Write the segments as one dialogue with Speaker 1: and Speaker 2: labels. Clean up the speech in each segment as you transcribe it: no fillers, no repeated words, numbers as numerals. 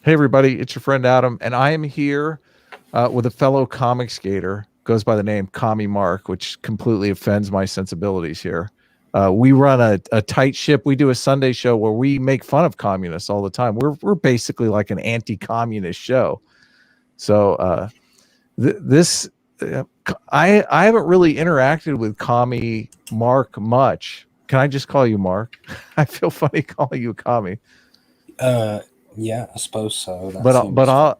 Speaker 1: Hey, everybody, it's your friend Adam, and I am here with a fellow comic skater, goes by the name Commie Mark, which completely offends my sensibilities here. We run a tight ship. We do a Sunday show where we make fun of communists all the time. We're basically like an anti-communist show. So this I haven't really interacted with Commie Mark much. Can I just call you Mark? I feel funny calling you a commie.
Speaker 2: Uh, yeah, I suppose so. That
Speaker 1: But
Speaker 2: seems fun.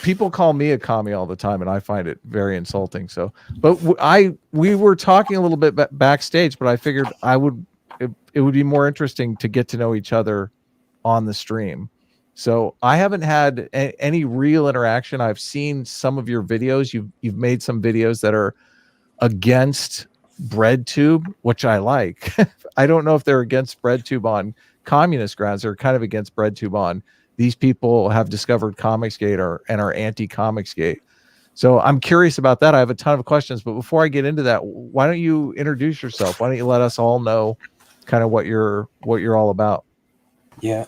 Speaker 1: people call me a commie all the time, and I find it very insulting. So, but we were talking a little bit backstage, but I figured it would be more interesting to get to know each other on the stream. So I haven't had any real interaction. I've seen some of your videos. You've made some videos that are against BreadTube, which I like. I don't know if they're against BreadTube on communist grounds. They're kind of against BreadTube on these people have discovered Comicsgate and are anti-Comicsgate. So I'm curious about that. I have a ton of questions, but before I get into that, why don't you introduce yourself? Why don't you let us all know kind of what you're all about?
Speaker 2: Yeah.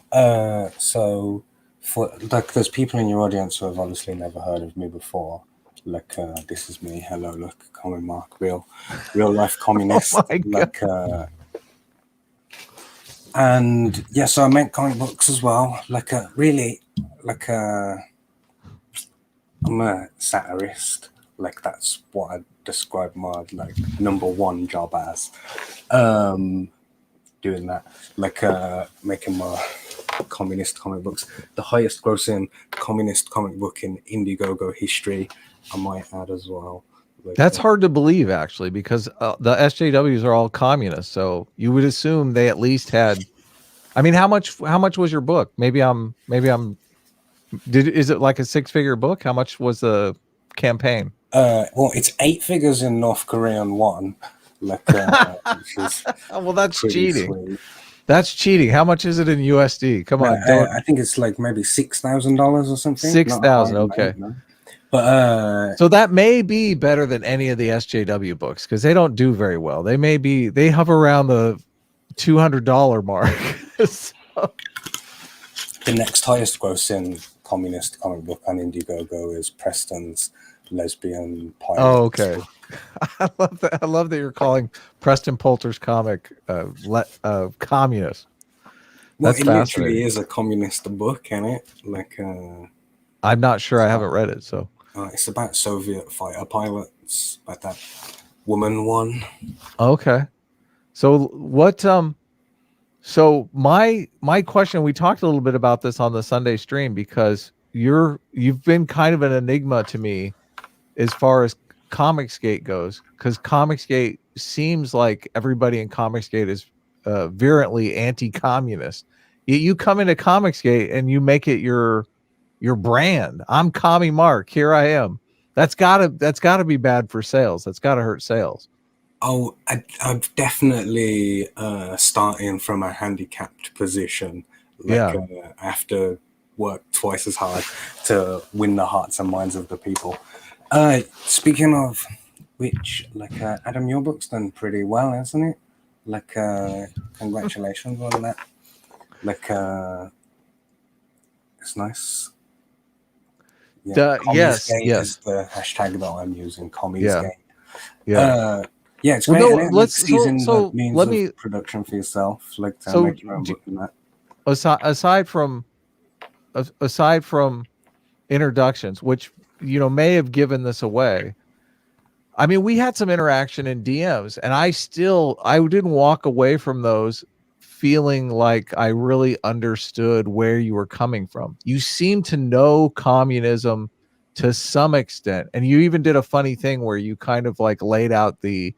Speaker 2: So for like, there's people in your audience who have obviously never heard of me before. Like, this is me. Hello, look, Commie Mark, real life communist.
Speaker 1: Oh my God.
Speaker 2: Like, and yeah, so I make comic books as well. Like, really, like, I'm a satirist. Like, that's what I describe my like number one job as. Doing that, like making my communist comic books, the highest grossing communist comic book in Indiegogo history, I might add as well. Like,
Speaker 1: That's hard to believe, actually, because the SJWs are all communists. So you would assume they at least had. I mean, how much was your book? Is it like a 6-figure book? How much was the campaign?
Speaker 2: well, it's 8 figures in North Korean won, like, which is
Speaker 1: Well, that's
Speaker 2: pretty
Speaker 1: cheating.
Speaker 2: sweet.
Speaker 1: That's cheating. How much is it in USD? Come on, don't.
Speaker 2: I think it's like maybe $6,000 or something.
Speaker 1: 6,000. Okay.
Speaker 2: No. But
Speaker 1: So that may be better than any of the SJW books because they don't do very well. They hover around the $200 mark. So,
Speaker 2: the next highest grossing communist comic book on Indiegogo is Preston's Lesbian Pilot.
Speaker 1: oh, okay. I love that you're calling Preston Poulter's comic communist.
Speaker 2: Well,
Speaker 1: That's
Speaker 2: it literally
Speaker 1: fascinating.
Speaker 2: is a communist book, isn't it? Like,
Speaker 1: I'm not sure. I haven't read it. So
Speaker 2: it's about Soviet fighter pilots, about that woman one.
Speaker 1: okay. So what? So my question. We talked a little bit about this on the Sunday stream because you've been kind of an enigma to me as far as Comicsgate goes, because Comicsgate seems like everybody in Comicsgate is virulently anti-communist. You come into Comicsgate and you make it your brand. I'm Commie Mark. Here I am. That's gotta be bad for sales. That's gotta hurt sales.
Speaker 2: Oh, I'm definitely starting from a handicapped position. Like,
Speaker 1: Yeah.
Speaker 2: I have to work twice as hard to win the hearts and minds of the people. Speaking of which, like, Adam, your book's done pretty well, hasn't it? Like, congratulations on that. Like, it's nice. Yeah,
Speaker 1: Yes.
Speaker 2: is the hashtag that I'm using. Communisgate.
Speaker 1: Yeah.
Speaker 2: Yeah, it's
Speaker 1: Well,
Speaker 2: great.
Speaker 1: no,
Speaker 2: And it
Speaker 1: let's
Speaker 2: makes using
Speaker 1: so
Speaker 2: the means
Speaker 1: let
Speaker 2: of
Speaker 1: me
Speaker 2: production for yourself, like to
Speaker 1: so
Speaker 2: make your own book and that.
Speaker 1: aside from introductions, which may have given this away. I mean, we had some interaction in DMs, and I didn't walk away from those feeling like I really understood where you were coming from. You seem to know communism to some extent, and you even did a funny thing where you kind of like laid out the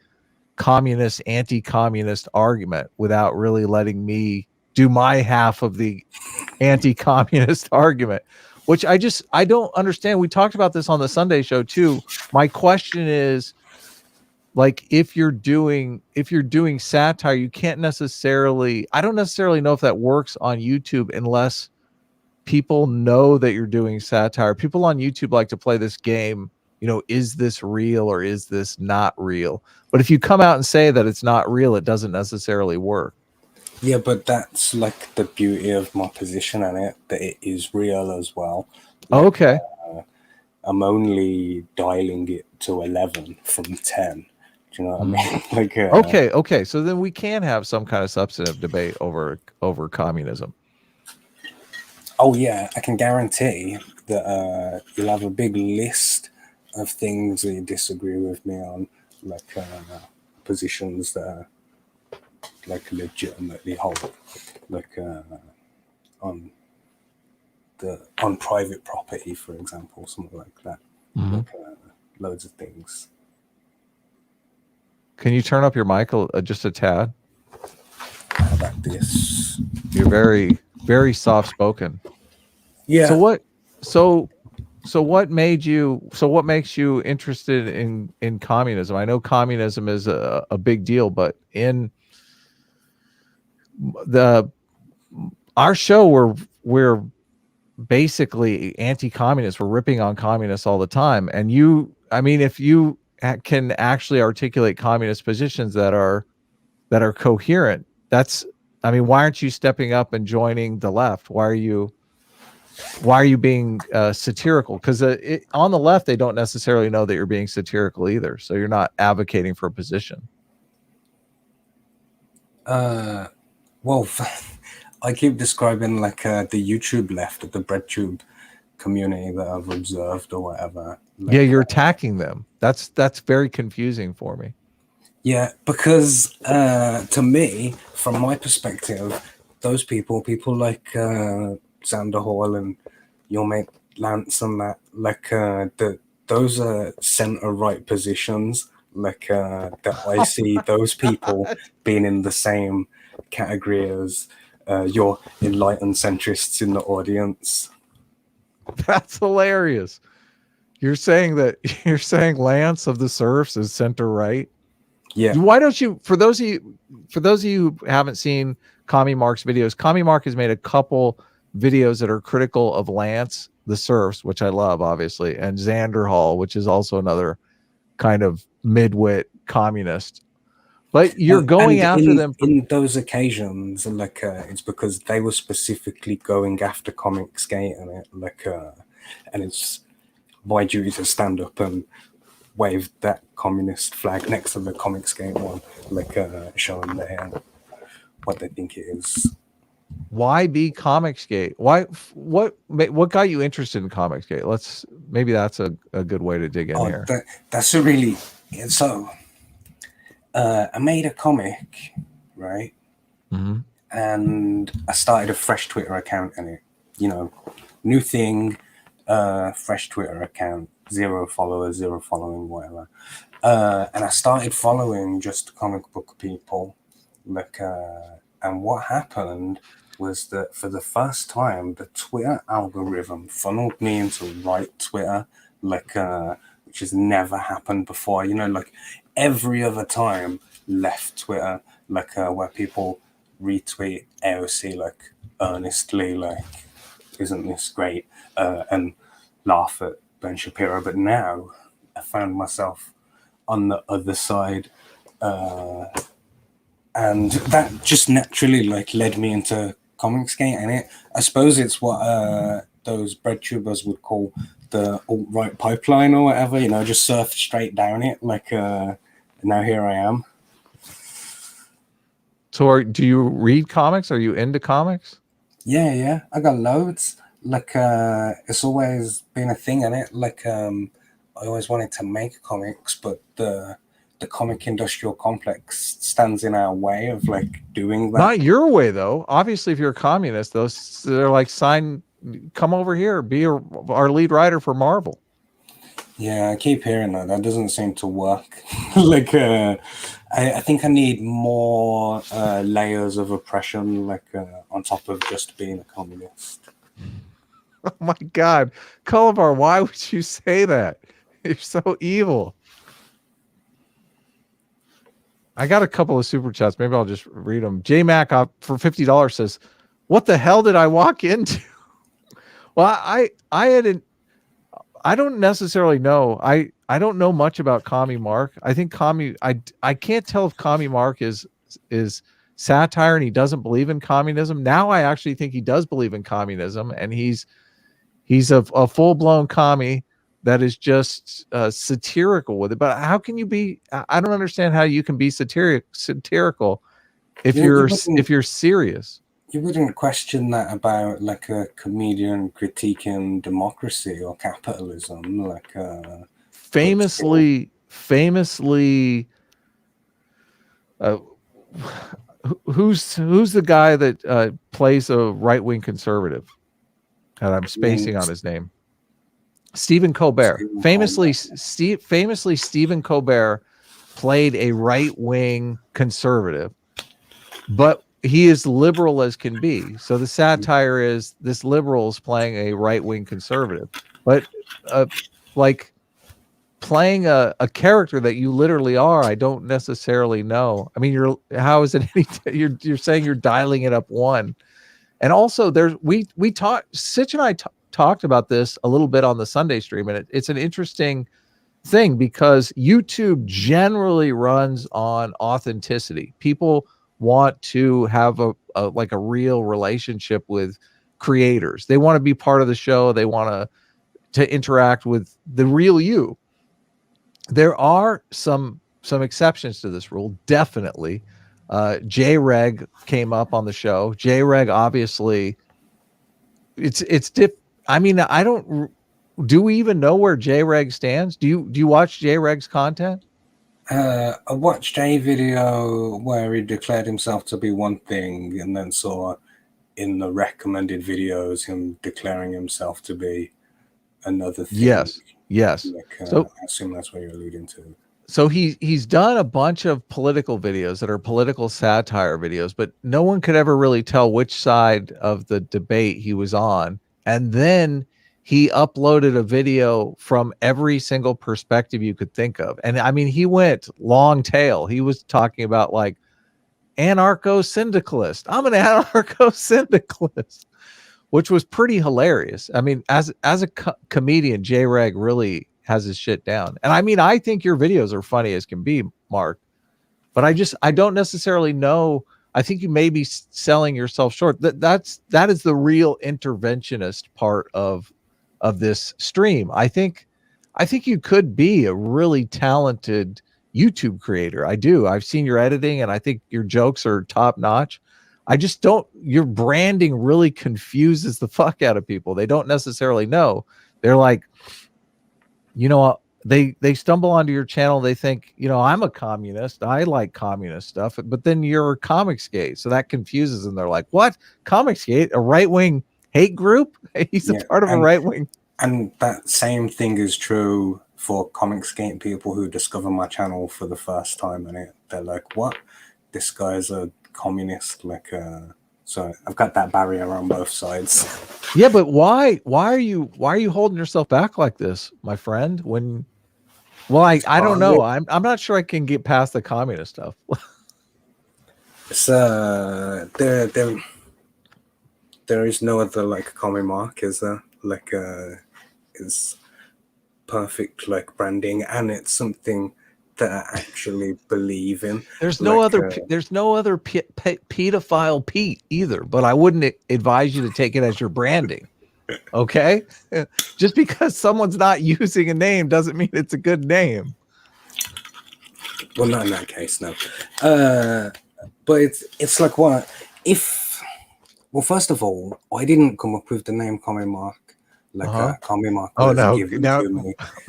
Speaker 1: communist anti-communist argument without really letting me do my half of the anti-communist argument, which I don't understand. We talked about this on the Sunday show too. My question is, like, if you're doing satire, you can't necessarily, I don't necessarily know if that works on YouTube unless people know that you're doing satire. People on YouTube like to play this game, is this real or is this not real? But if you come out and say that it's not real, it doesn't necessarily work.
Speaker 2: Yeah, but that's like the beauty of my position in it, that it is real as well. Like,
Speaker 1: Okay.
Speaker 2: I'm only dialing it to 11 from 10. Do you know what I mean? Like,
Speaker 1: Okay. So then we can have some kind of substantive debate over communism.
Speaker 2: oh yeah, I can guarantee that you'll have a big list of things that you disagree with me on, like positions that are like legitimately hold, like on on private property, for example, something like that. Like loads of things.
Speaker 1: Can you turn up your mic just a tad?
Speaker 2: How about this?
Speaker 1: You're very, very soft spoken.
Speaker 2: Yeah.
Speaker 1: What makes you interested in communism? I know communism is a big deal, but in the our show we're basically anti-communist. We're ripping on communists all the time. And if you can actually articulate communist positions that are coherent, why aren't you stepping up and joining the left? Why are you being satirical? Because on the left, they don't necessarily know that you're being satirical either. So you're not advocating for a position.
Speaker 2: Well, I keep describing like the YouTube left, the breadtube community that I've observed or whatever. Like,
Speaker 1: Yeah, you're attacking them. That's very confusing for me.
Speaker 2: yeah, because to me, from my perspective, those people like Xander Hall and your mate Lance and that, like those are center right positions. Like that, I see those people being in the same category as your enlightened centrists in the audience.
Speaker 1: That's hilarious. You're saying Lance of the Serfs is center right?
Speaker 2: Yeah.
Speaker 1: Why don't you, for those of you who haven't seen Commie Mark's videos, Commie Mark has made a couple videos that are critical of Lance the Serfs, which I love, obviously, and Xander Hall, which is also another kind of midwit communist. But you're going after them
Speaker 2: in those occasions, like it's because they were specifically going after Comicsgate, and and it's my duty to stand up and wave that communist flag next to the Comicsgate one, like showing what they think it is.
Speaker 1: Why be Comicsgate? What got you interested in Comicsgate? Maybe that's a good way to dig in here.
Speaker 2: That's a really so. I made a comic, right?
Speaker 1: Mm-hmm.
Speaker 2: And I started a fresh Twitter account in it. You know, new thing, fresh Twitter account, 0 followers, 0 following, whatever. And I started following just comic book people. Like, and what happened was that for the first time, the Twitter algorithm funneled me into right Twitter, like, which has never happened before. You know, like every other time, left Twitter, like where people retweet AOC like earnestly, like, isn't this great? And laugh at Ben Shapiro. But now I found myself on the other side. And that just naturally like led me into Comicsgate, and I suppose it's what those breadtubers would call the alt-right pipeline or whatever, you know, just surf straight down it, like now here I am.
Speaker 1: So do you read comics? Are you into comics?
Speaker 2: Yeah, I got loads. Like it's always been a thing in it. Like I always wanted to make comics, but the comic industrial complex stands in our way of like doing that.
Speaker 1: Not your way though. Obviously, if you're a communist, they're like, come over here, be our lead writer for Marvel.
Speaker 2: Yeah, I keep hearing that. That doesn't seem to work. Like, I think I need more layers of oppression, like on top of just being a communist.
Speaker 1: Oh my God, Colbert, why would you say that? You're so evil. I got a couple of super chats. Maybe I'll just read them. J Mac for $50 says, "What the hell did I walk into?" Well, I don't necessarily know. I don't know much about Commie Mark. I think I can't tell if Commie Mark is satire and he doesn't believe in communism. Now I actually think he does believe in communism, and he's a full-blown commie that is just satirical with it. But how can you be? I don't understand how you can be satirical if you're serious.
Speaker 2: You wouldn't question that about like a comedian critiquing democracy or capitalism, like
Speaker 1: famously, who's the guy that plays a right-wing conservative? And I'm spacing on his name. Stephen Colbert. Famously, Stephen Colbert played a right-wing conservative, but he is liberal as can be. So the satire is this liberal is playing a right-wing conservative, but like playing a character that you literally are, I don't necessarily know. I mean, how is it you're saying you're dialing it up one? And also we talked, Sitch and I talked about this a little bit on the Sunday stream, and it's an interesting thing because YouTube generally runs on authenticity. People want to have a real relationship with creators. They want to be part of the show. They want to interact with the real you. There are some exceptions to this rule, definitely. J-Reg came up on the show. J-Reg, obviously, I mean, do we even know where J-Reg stands? Do you watch J-Reg's content?
Speaker 2: I watched a video where he declared himself to be one thing, and then saw in the recommended videos him declaring himself to be another thing.
Speaker 1: Yes.
Speaker 2: Like,
Speaker 1: So
Speaker 2: I assume that's what you're alluding to.
Speaker 1: So he's done a bunch of political videos that are political satire videos, but no one could ever really tell which side of the debate he was on. And then he uploaded a video from every single perspective you could think of. And I mean, he went long tail. He was talking about like anarcho-syndicalist. I'm an anarcho-syndicalist, which was pretty hilarious. I mean, as a comedian, J-Reg really has his shit down. And I mean, I think your videos are funny as can be, Mark, but I don't necessarily know. I think you may be selling yourself short. That is the real interventionist part of this stream. I think you could be a really talented YouTube creator. I do. I've seen your editing and I think your jokes are top notch. I just don't, your branding really confuses the fuck out of people. They don't necessarily know. They're like, you know, they stumble onto your channel. They think, you know, I'm a communist. I like communist stuff, but then you're Comicsgate. So that confuses them. They're like, what? Comicsgate, a right-wing hate group? He's a part of a right-wing.
Speaker 2: And that same thing is true for Comicsgate people who discover my channel for the first time. And they're like, what? This guy's a communist. Like, so I've got that barrier on both sides.
Speaker 1: Yeah, but why are you holding yourself back like this, my friend? I don't know. I'm not sure I can get past the communist stuff.
Speaker 2: It's there is no other like common mark, is there? Like is perfect like branding, and it's something that I actually believe in.
Speaker 1: There's no other pedophile Pete either, but I wouldn't advise you to take it as your branding. Okay, just because someone's not using a name doesn't mean it's a good name.
Speaker 2: Well, not in that case, no. But it's like what if? Well, first of all, I didn't come up with the name Commie Mark. Like Commie Mark.
Speaker 1: Oh no! Now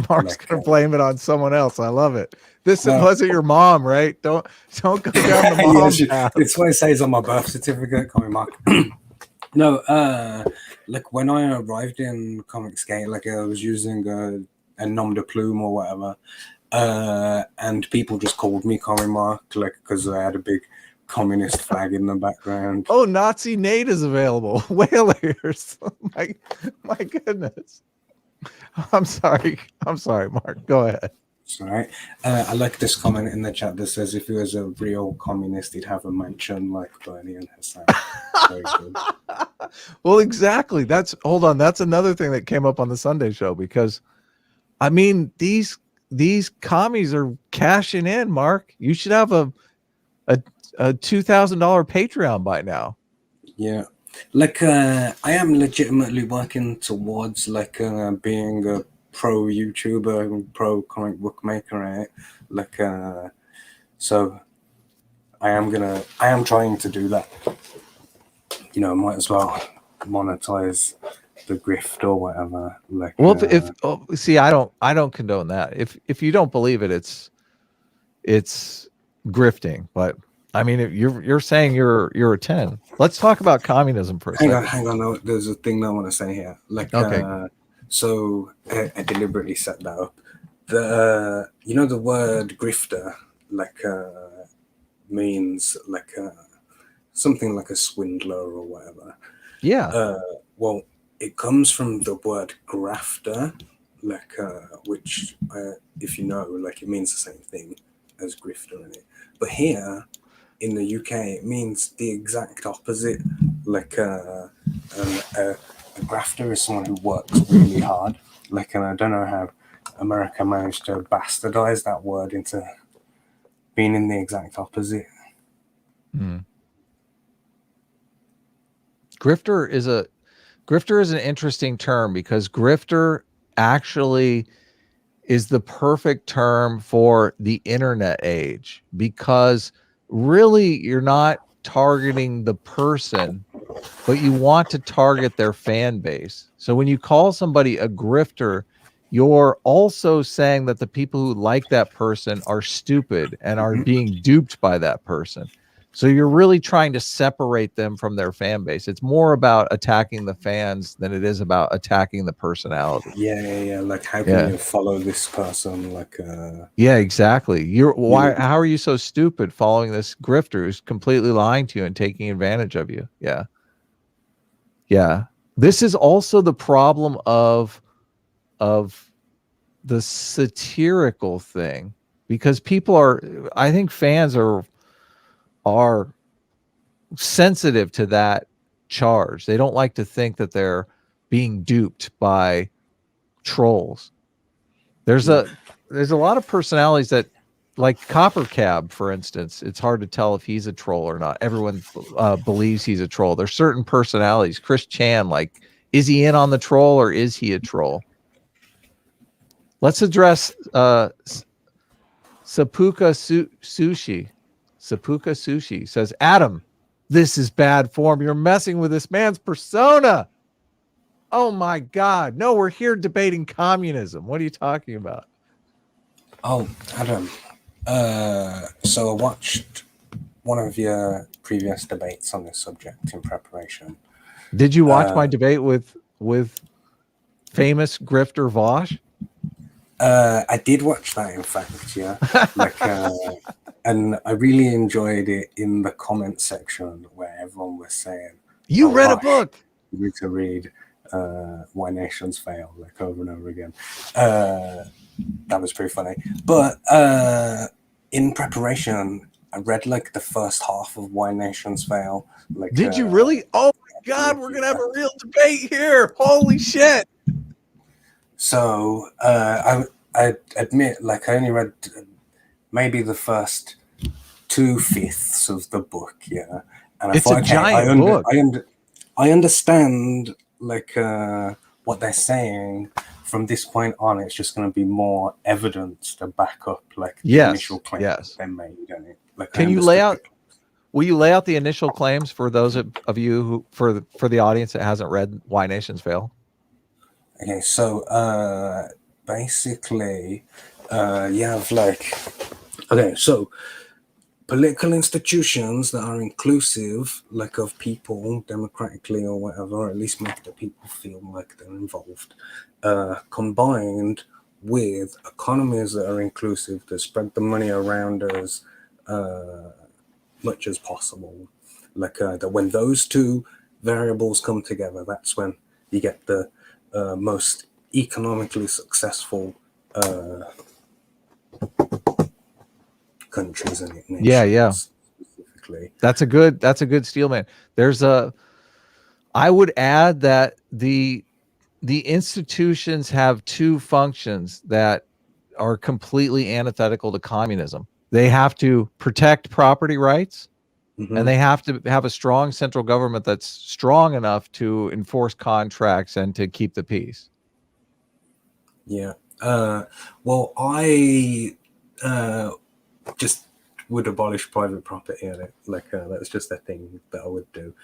Speaker 1: Mark's like, gonna blame it on someone else. I love it. This wasn't your mom, right? Don't go down the mom's path.
Speaker 2: It's what it says on my birth certificate, Commie Mark. No, like when I arrived in Comicsgate, like I was using a nom de plume or whatever, and people just called me Commie Mark, like because I had a big communist flag in the background.
Speaker 1: Oh, Nazi Nate is available. Whalers. My goodness. I'm sorry, Mark. Go ahead.
Speaker 2: It's all right. I like this comment in the chat that says if he was a real communist, he'd have a mansion like Bernie and Hassan. Very good.
Speaker 1: Well, exactly. Hold on. That's another thing that came up on the Sunday show, because I mean, these commies are cashing in, Mark. You should have a a $2,000 Patreon by now.
Speaker 2: Yeah. Like, I am legitimately working towards, like, being a pro YouTuber and pro comic book maker, right? Like, so I am trying to do that. You know, might as well monetize the grift or whatever. Like,
Speaker 1: Well, see, I don't condone that. If you don't believe it, it's grifting. But I mean, if you're saying you're a 10. Let's talk about communism for a second.
Speaker 2: Hang on. No, there's a thing that I want to say here. Like,
Speaker 1: Okay.
Speaker 2: So I deliberately set that up. The you know, the word grifter, like, means like something like a swindler or whatever.
Speaker 1: Yeah.
Speaker 2: Well, it comes from the word grafter, like, which, if you know, like, it means the same thing as grifter in it. But here in the UK, it means the exact opposite. Like, a grafter is someone who works really hard. Like, and I don't know how America managed to bastardize that word into being in the exact opposite.
Speaker 1: Grifter is an interesting term because grifter actually is the perfect term for the internet age, because really you're not targeting the person, but you want to target their fan base. So when you call somebody a grifter, you're also saying that the people who like that person are stupid and are being duped by that person. So you're really trying to separate them from their fan base. It's more about attacking the fans than it is about attacking the personality.
Speaker 2: Yeah. Like, how can you follow this person? Like,
Speaker 1: yeah, exactly. How are you so stupid following this grifter who's completely lying to you and taking advantage of you? Yeah. This is also the problem of the satirical thing, because I think fans are sensitive to that charge. They don't like to think that they're being duped by trolls. There's a lot of personalities that, like Copper Cab, for instance, it's hard to tell if he's a troll or not. Everyone believes he's a troll. There's certain personalities. Chris Chan, like, is he in on the troll or is he a troll? Let's address Sapuka Sushi. Sapuka Sushi says, Adam, this is bad form. You're messing with this man's persona. Oh my God. No, we're here debating communism. What are you talking about?
Speaker 2: Oh, Adam. So I watched one of your previous debates on this subject in preparation.
Speaker 1: Did you watch my debate with famous grifter Vosh?
Speaker 2: I did watch that, in fact, yeah. Like, and I really enjoyed it in the comment section where everyone was saying,
Speaker 1: "You read a book.
Speaker 2: You need to read Why Nations Fail," like, over and over again. That was pretty funny. But in preparation, I read, like, the first half of Why Nations Fail. Like,
Speaker 1: did you really? Oh my God, we're gonna have a real debate here! Holy shit!
Speaker 2: So I admit, like, I only read maybe the first 2/5 of the book, yeah. And
Speaker 1: it's a giant book.
Speaker 2: I understand, like, what they're saying. From this point on, it's just going to be more evidence to back up, like, the initial claims that they made. Like,
Speaker 1: can you lay out? Will you lay out the initial claims for those of you who, for the audience that hasn't read Why Nations Fail?
Speaker 2: Okay, so basically, you have, like, so political institutions that are inclusive, like, of people democratically or whatever, or at least make the people feel like they're involved, combined with economies that are inclusive, that spread the money around as much as possible. Like, that when those two variables come together, that's when you get the most economically successful countries and nations.
Speaker 1: Yeah.
Speaker 2: Specifically.
Speaker 1: That's a good steel man. I would add that the institutions have two functions that are completely antithetical to communism. They have to protect property rights and they have to have a strong central government that's strong enough to enforce contracts and to keep the peace.
Speaker 2: Yeah. Well, I just would abolish private property in it. Like, that's just a thing that I would do.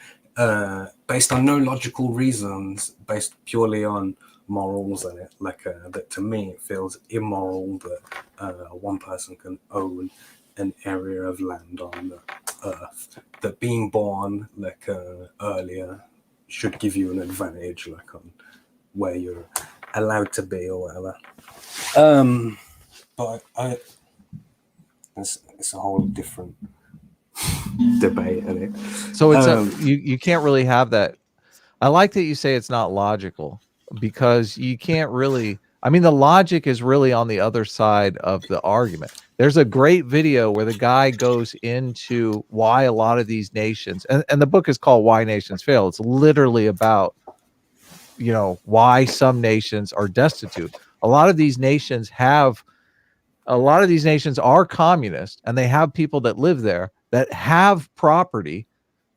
Speaker 2: Based on no logical reasons, based purely on morals in it. Like, that to me, it feels immoral that one person can own an area of land on the earth. That being born, like, earlier should give you an advantage, like, on where you're allowed to be or whatever. But it's a whole different debate, isn't it?
Speaker 1: So it's you can't really have that. I like that you say it's not logical, because you can't really, I mean, the logic is really on the other side of the argument. There's a great video where the guy goes into why a lot of these nations, and the book is called Why Nations Fail. It's literally about, why some nations are destitute. A lot of these nations are communist, and they have people that live there that have property,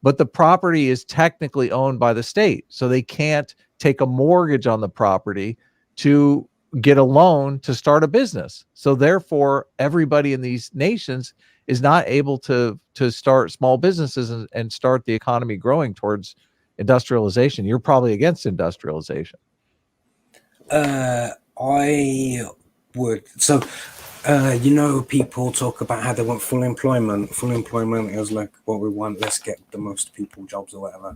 Speaker 1: but the property is technically owned by the state. So they can't take a mortgage on the property to get a loan to start a business. So therefore, everybody in these nations is not able to start small businesses and start the economy growing towards industrialization. You're probably against industrialization.
Speaker 2: I would. So, people talk about how they want full employment. Full employment is like what we want. Let's get the most people jobs or whatever.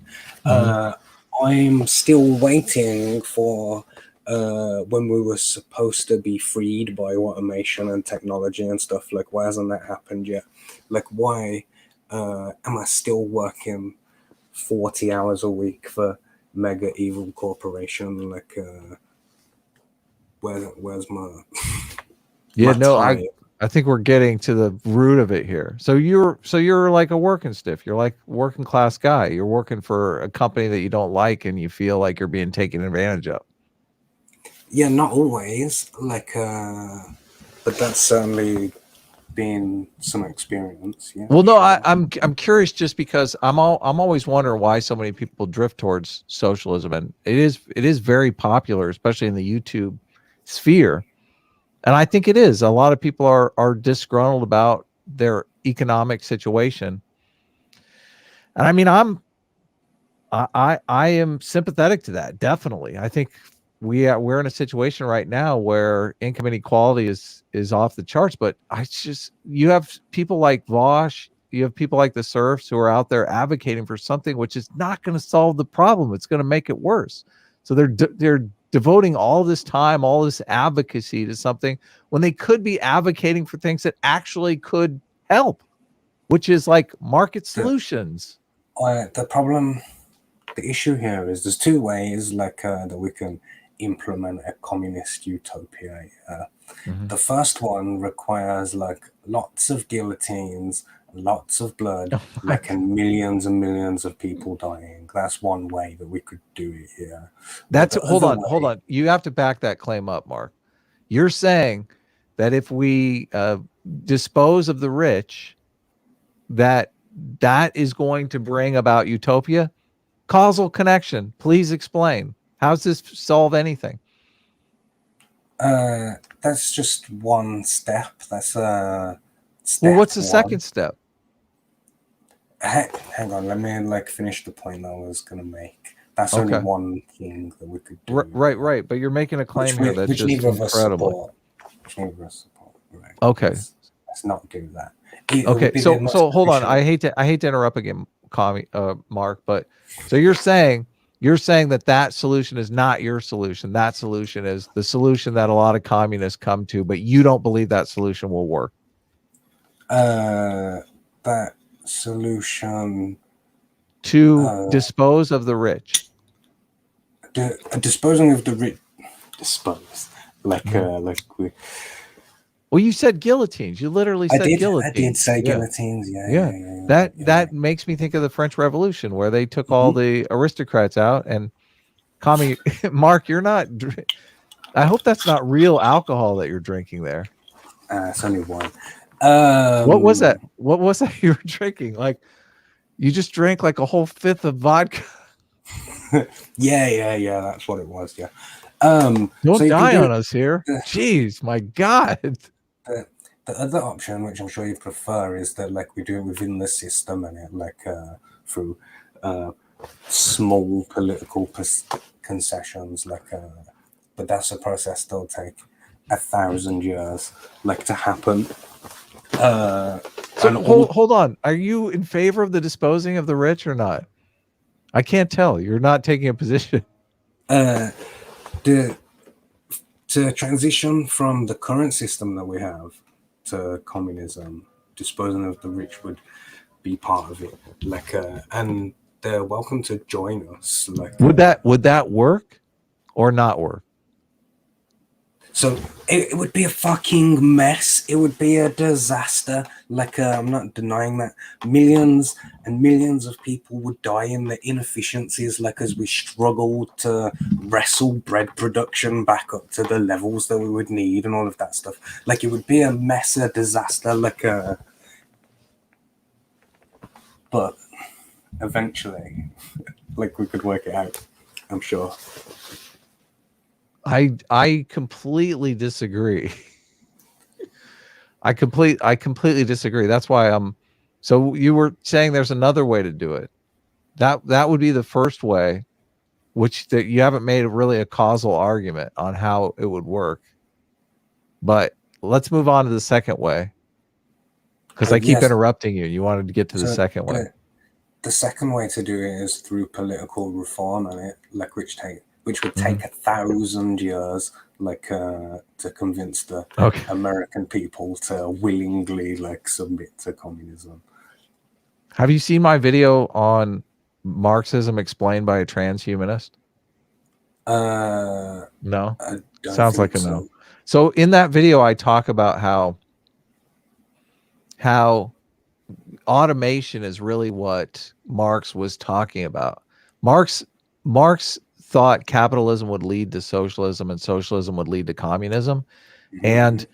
Speaker 2: I'm still waiting for when we were supposed to be freed by automation and technology and stuff. Like, why hasn't that happened yet? Like, why am I still working 40 hours a week for mega evil corporation? Like, where's my
Speaker 1: I think we're getting to the root of it here. So you're like a working stiff. You're like working class guy. You're working for a company that you don't like, and you feel like you're being taken advantage of.
Speaker 2: Yeah, not always. Like, but that's certainly been some experience. Yeah.
Speaker 1: Well, no, I'm curious, just because I'm always wondering why so many people drift towards socialism, and it is very popular, especially in the YouTube sphere. And I think it is. A lot of people are disgruntled about their economic situation. And I mean, I am sympathetic to that. Definitely. I think we're in a situation right now where income inequality is off the charts, but you have people like Vosh, you have people like the serfs who are out there advocating for something which is not going to solve the problem. It's going to make it worse. So they're devoting all this time, all this advocacy to something when they could be advocating for things that actually could help, which is like market solutions.
Speaker 2: The issue here is there's two ways that we can implement a communist utopia. The first one requires like lots of guillotines, lots of blood, and millions and millions of people dying. That's one way that we could do it here.
Speaker 1: Hold on. You have to back that claim up, Mark. You're saying that if we dispose of the rich, that is going to bring about utopia? Causal connection. Please explain. How's this solve anything?
Speaker 2: That's just one step. That's step.
Speaker 1: Well, what's the second step?
Speaker 2: Hang on, let me finish the point I was gonna make. That's only one thing that we could do.
Speaker 1: Right. But you're making a claim here that's just incredible.
Speaker 2: Which neither of us support. Right.
Speaker 1: Okay.
Speaker 2: Let's not do that.
Speaker 1: Okay. So hold on. I hate to interrupt again, Mark. But so you're saying that solution is not your solution. That solution is the solution that a lot of communists come to, but you don't believe that solution will work.
Speaker 2: That solution
Speaker 1: to dispose of the rich.
Speaker 2: Disposing of the rich.
Speaker 1: Well, you said guillotines. You literally said guillotines.
Speaker 2: I did say guillotines. Yeah.
Speaker 1: That makes me think of the French Revolution, where they took all the aristocrats out and Mark, you're not. I hope that's not real alcohol that you're drinking there.
Speaker 2: It's only one.
Speaker 1: What was that? What was that you were drinking? Like, You just drank like a whole fifth of vodka.
Speaker 2: Yeah, that's what it was. Yeah.
Speaker 1: Don't
Speaker 2: So you can
Speaker 1: die
Speaker 2: do
Speaker 1: on us here.
Speaker 2: the,
Speaker 1: Jeez, my God.
Speaker 2: the the other option, which I'm sure you prefer, is that like we do it within the system and it like through small political concessions, like but that's a process that'll take 1,000 years like to happen.
Speaker 1: So hold on. Are you in favor of the disposing of the rich or not? I can't tell. You're not taking a position.
Speaker 2: To transition from the current system that we have to communism, disposing of the rich would be part of it. Like, and they're welcome to join us. Like,
Speaker 1: would that work or not work?
Speaker 2: So it would be a fucking mess. It would be a disaster. Like, I'm not denying that millions and millions of people would die in the inefficiencies, like as we struggle to wrestle bread production back up to the levels that we would need and all of that stuff. Like, it would be a mess, a disaster, like but eventually, like we could work it out, I'm sure.
Speaker 1: I completely disagree. I completely disagree. That's why so you were saying there's another way to do it. That would be the first way, which that you haven't made really a causal argument on how it would work. But let's move on to the second way. Because I keep interrupting you. You wanted to get to the second way.
Speaker 2: The second way to do it is through political reform, and it like which would take 1,000 years, like to convince the American people to willingly like submit to communism.
Speaker 1: Have you seen my video on Marxism explained by a transhumanist? No. Sounds like a no. So in that video, I talk about how automation is really what Marx was talking about. Marx thought capitalism would lead to socialism and socialism would lead to communism. Mm-hmm. And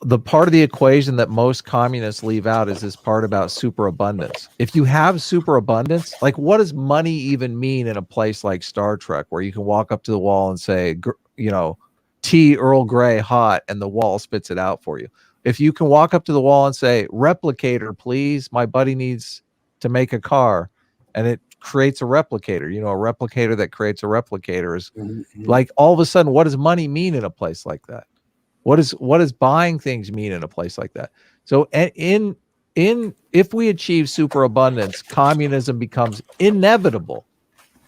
Speaker 1: the part of the equation that most communists leave out is this part about superabundance. If you have superabundance, like what does money even mean in a place like Star Trek, where you can walk up to the wall and say, you know, tea Earl Grey hot, and the wall spits it out for you. If you can walk up to the wall and say, replicator, please, my buddy needs to make a car, and it creates a replicator, you know, a replicator that creates a replicator is like, all of a sudden, what does money mean in a place like that? What does buying things mean in a place like that? So if we achieve superabundance, communism becomes inevitable.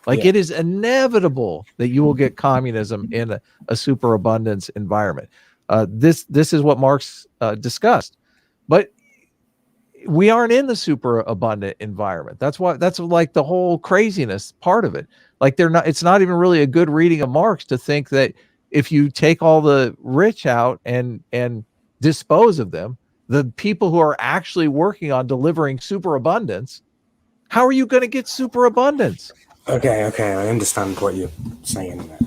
Speaker 1: Like it is inevitable that you will get communism in a superabundance environment. This is what Marx discussed, but we aren't in the superabundant environment. That's like the whole craziness part of it. Like it's not even really a good reading of Marx to think that if you take all the rich out and dispose of them, the people who are actually working on delivering superabundance, how are you going to get superabundance?
Speaker 2: Okay, I understand what you're saying there.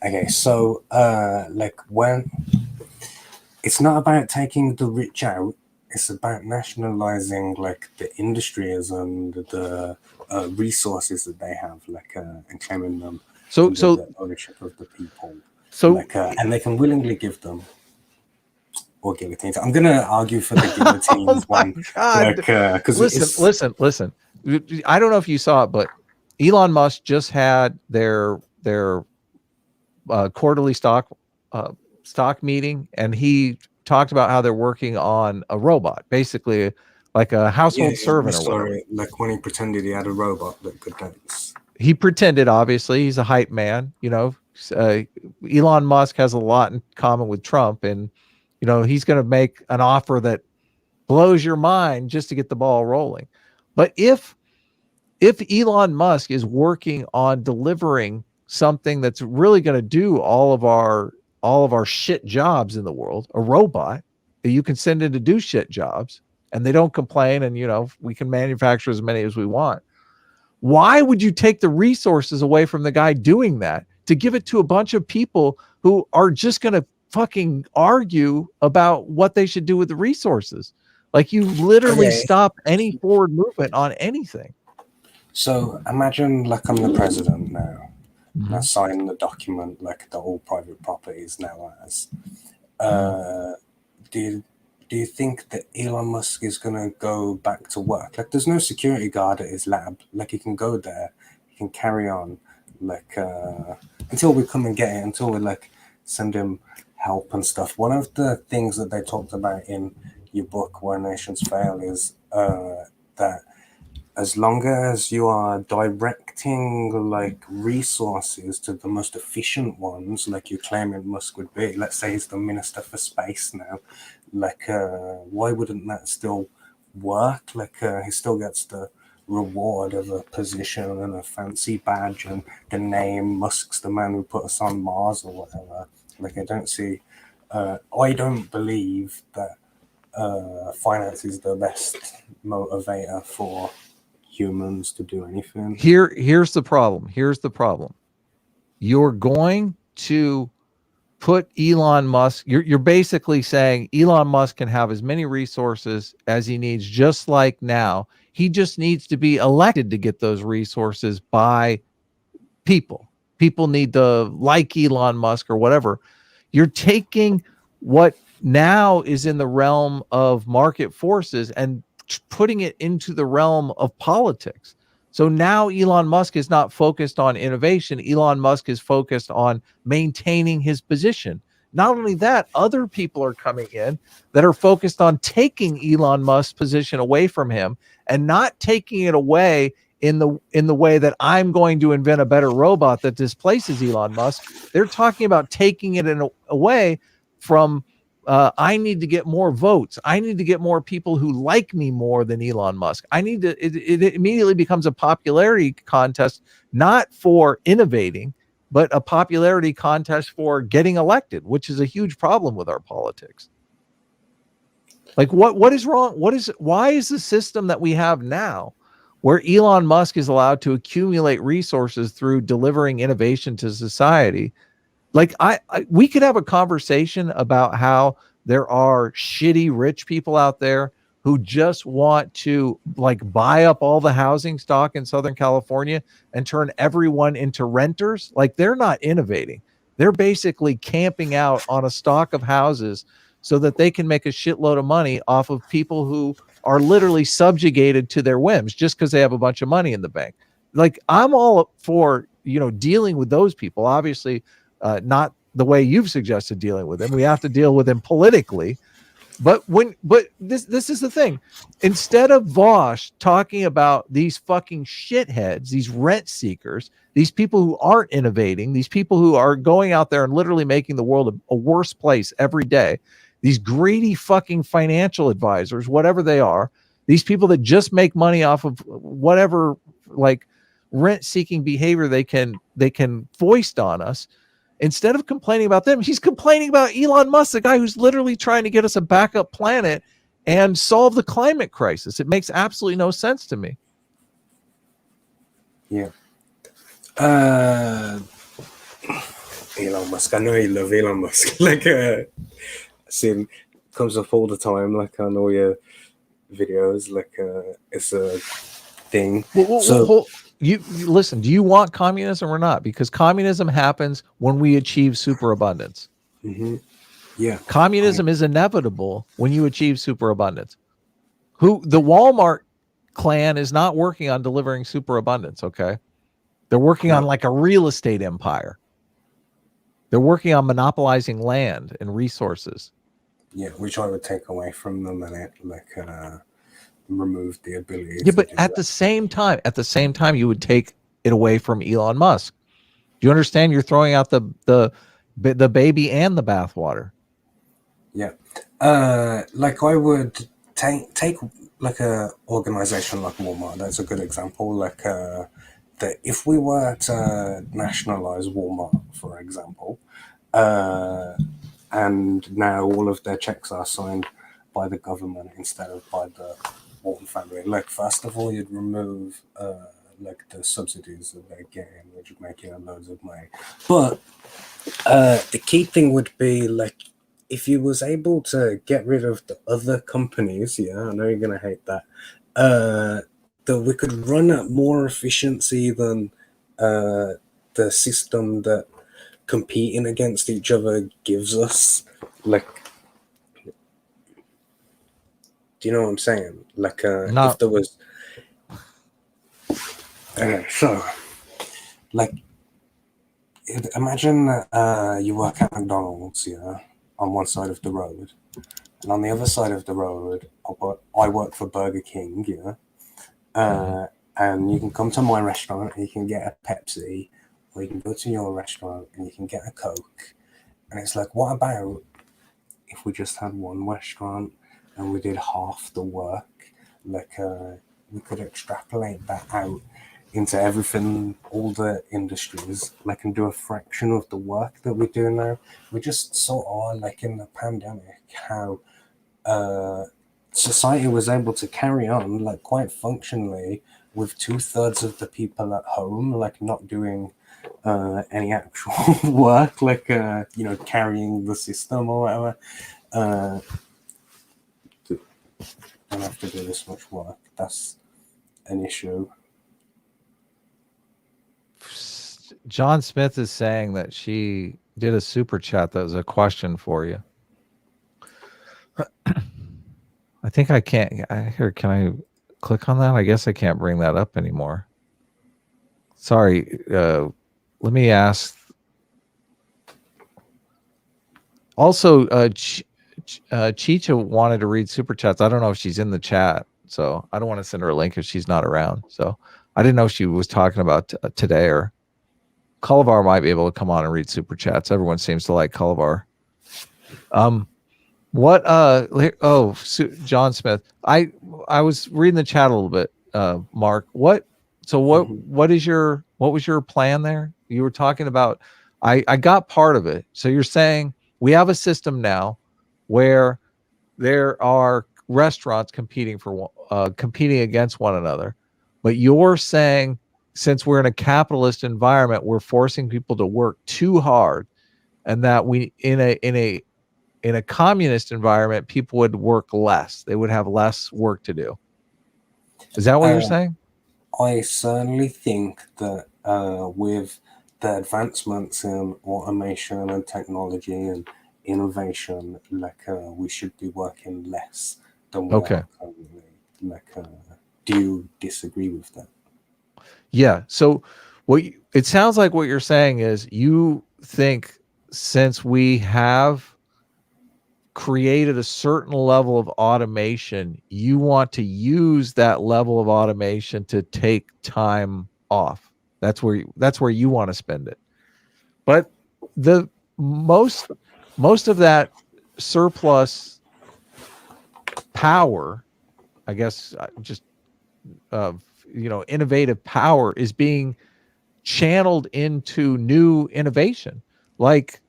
Speaker 2: Okay, so like when it's not about taking the rich out, it's about nationalizing like the industries and the resources that they have, like and claiming them
Speaker 1: so
Speaker 2: the ownership of the people.
Speaker 1: So
Speaker 2: like and they can willingly give them or guillotines. I'm gonna argue for the guillotines one.
Speaker 1: God. Like, listen. I don't know if you saw it, but Elon Musk just had their quarterly stock meeting, and he talked about how they're working on a robot, basically like a household servant or whatever.
Speaker 2: Like when he pretended he had a robot that could dance.
Speaker 1: He pretended, obviously, he's a hype man. You know, Elon Musk has a lot in common with Trump, and you know he's going to make an offer that blows your mind just to get the ball rolling. But if Elon Musk is working on delivering something that's really going to do all of our shit jobs in the world, a robot that you can send in to do shit jobs, and they don't complain, and you know we can manufacture as many as we want. Why would you take the resources away from the guy doing that to give it to a bunch of people who are just going to fucking argue about what they should do with the resources? Like, you literally
Speaker 2: Okay.
Speaker 1: stop any forward movement on anything.
Speaker 2: So imagine like I'm the president now. And I
Speaker 1: Mhm.
Speaker 2: sign the document like that all private property is now as.
Speaker 1: Mhm.
Speaker 2: Do you do you think that Elon Musk is gonna go back to work? Like, there's no security guard at his lab. Like, he can go there, he can carry on, like until we come and get it, until we like send him help and stuff. One of the things that they talked about in your book, Where Nations Fail, is that as long as you are directing like resources to the most efficient ones, like you claim it Musk would be, let's say he's the minister for space now, like why wouldn't that still work? Like he still gets the reward of a position and a fancy badge and the name Musk's the man who put us on Mars or whatever. Like, I don't believe that finance is the best motivator for humans to do anything.
Speaker 1: Here's the problem. You're going to put Elon Musk, you're basically saying Elon Musk can have as many resources as he needs, just like now. He just needs to be elected to get those resources by people. People need to like Elon Musk or whatever. You're taking what now is in the realm of market forces and putting it into the realm of politics. So now Elon Musk is not focused on innovation. Elon Musk is focused on maintaining his position. Not only that, other people are coming in that are focused on taking Elon Musk's position away from him and not taking it away in the way that I'm going to invent a better robot that displaces Elon Musk. They're talking about taking it in a way from I need to get more votes. I need to get more people who like me more than Elon Musk. I need to. It immediately becomes a popularity contest, not for innovating, but a popularity contest for getting elected, which is a huge problem with our politics. Like, what is wrong? Why is the system that we have now, where Elon Musk is allowed to accumulate resources through delivering innovation to society? Like, we could have a conversation about how there are shitty rich people out there who just want to like buy up all the housing stock in Southern California and turn everyone into renters. Like, they're not innovating. They're basically camping out on a stock of houses so that they can make a shitload of money off of people who are literally subjugated to their whims just because they have a bunch of money in the bank. Like, I'm all for, dealing with those people. Obviously, not the way you've suggested dealing with them. We have to deal with them politically. But this is the thing. Instead of Vosh talking about these fucking shitheads, these rent seekers, these people who aren't innovating, these people who are going out there and literally making the world a worse place every day, these greedy fucking financial advisors, whatever they are, these people that just make money off of whatever like rent seeking behavior they can foist on us. Instead of complaining about them, he's complaining about Elon Musk, the guy who's literally trying to get us a backup planet and solve the climate crisis. It makes absolutely no sense to me.
Speaker 2: Yeah. Elon Musk. I know you love Elon Musk. Like, see, comes up all the time. Like, on all your videos. Like, it's a thing.
Speaker 1: You listen. Do you want communism or not? Because communism happens when we achieve superabundance.
Speaker 2: Mm-hmm. Yeah,
Speaker 1: communism is inevitable when you achieve superabundance. The Walmart clan is not working on delivering superabundance. Okay, they're working on like a real estate empire. They're working on monopolizing land and resources.
Speaker 2: Yeah, which I would take away from them and it remove the ability.
Speaker 1: Yeah, but at the same time, you would take it away from Elon Musk. Do you understand? You're throwing out the baby and the bathwater.
Speaker 2: Yeah, like I would take like a organization like Walmart. That's a good example. Like that, if we were to nationalize Walmart, for example, and now all of their checks are signed by the government instead of by the Walton family. Like, first of all, you'd remove like the subsidies that they're getting, which would make it loads of money. But the key thing would be like if you was able to get rid of the other companies, yeah, I know you're gonna hate that, that we could run at more efficiency than the system that competing against each other gives us. Like, do you know what I'm saying? Like, if
Speaker 1: Not
Speaker 2: there was, so, like, imagine you work at McDonald's, yeah, on one side of the road, and on the other side of the road, I work for Burger King, yeah. And you can come to my restaurant and you can get a Pepsi, or you can go to your restaurant and you can get a Coke. And it's like, what about if we just had one restaurant and we did half the work? Like, we could extrapolate that out into everything, all the industries, like, and do a fraction of the work that we do now. We just saw, like, in the pandemic, how society was able to carry on, like, quite functionally with 2/3 of the people at home, like, not doing any actual work, like, carrying the system or whatever. Don't have to do this much work. That's an issue.
Speaker 1: John Smith is saying that she did a super chat that was a question for you. I think I can't. Here, can I click on that? I guess I can't bring that up anymore. Sorry. Let me ask. Also, Chicha wanted to read super chats. I don't know if she's in the chat, so I don't want to send her a link if she's not around. So I didn't know if she was talking about today, or Cullivar might be able to come on and read super chats. Everyone seems to like Cullivar. What John Smith. I was reading the chat a little bit, Mark. What was your plan there? You were talking about, I got part of it. So you're saying we have a system now where there are restaurants competing against one another. But you're saying, since we're in a capitalist environment, we're forcing people to work too hard, and that we in a communist environment, people would work less. They would have less work to do. Is that what you're saying?
Speaker 2: I certainly think that with the advancements in automation and technology and innovation, like, we should be working less than we are currently. Like, do you disagree with that?
Speaker 1: Yeah. So it sounds like what you're saying is you think, since we have created a certain level of automation, you want to use that level of automation to take time off. That's where you want to spend it. But the most of that surplus power, I guess, just innovative power, is being channeled into new innovation. Like,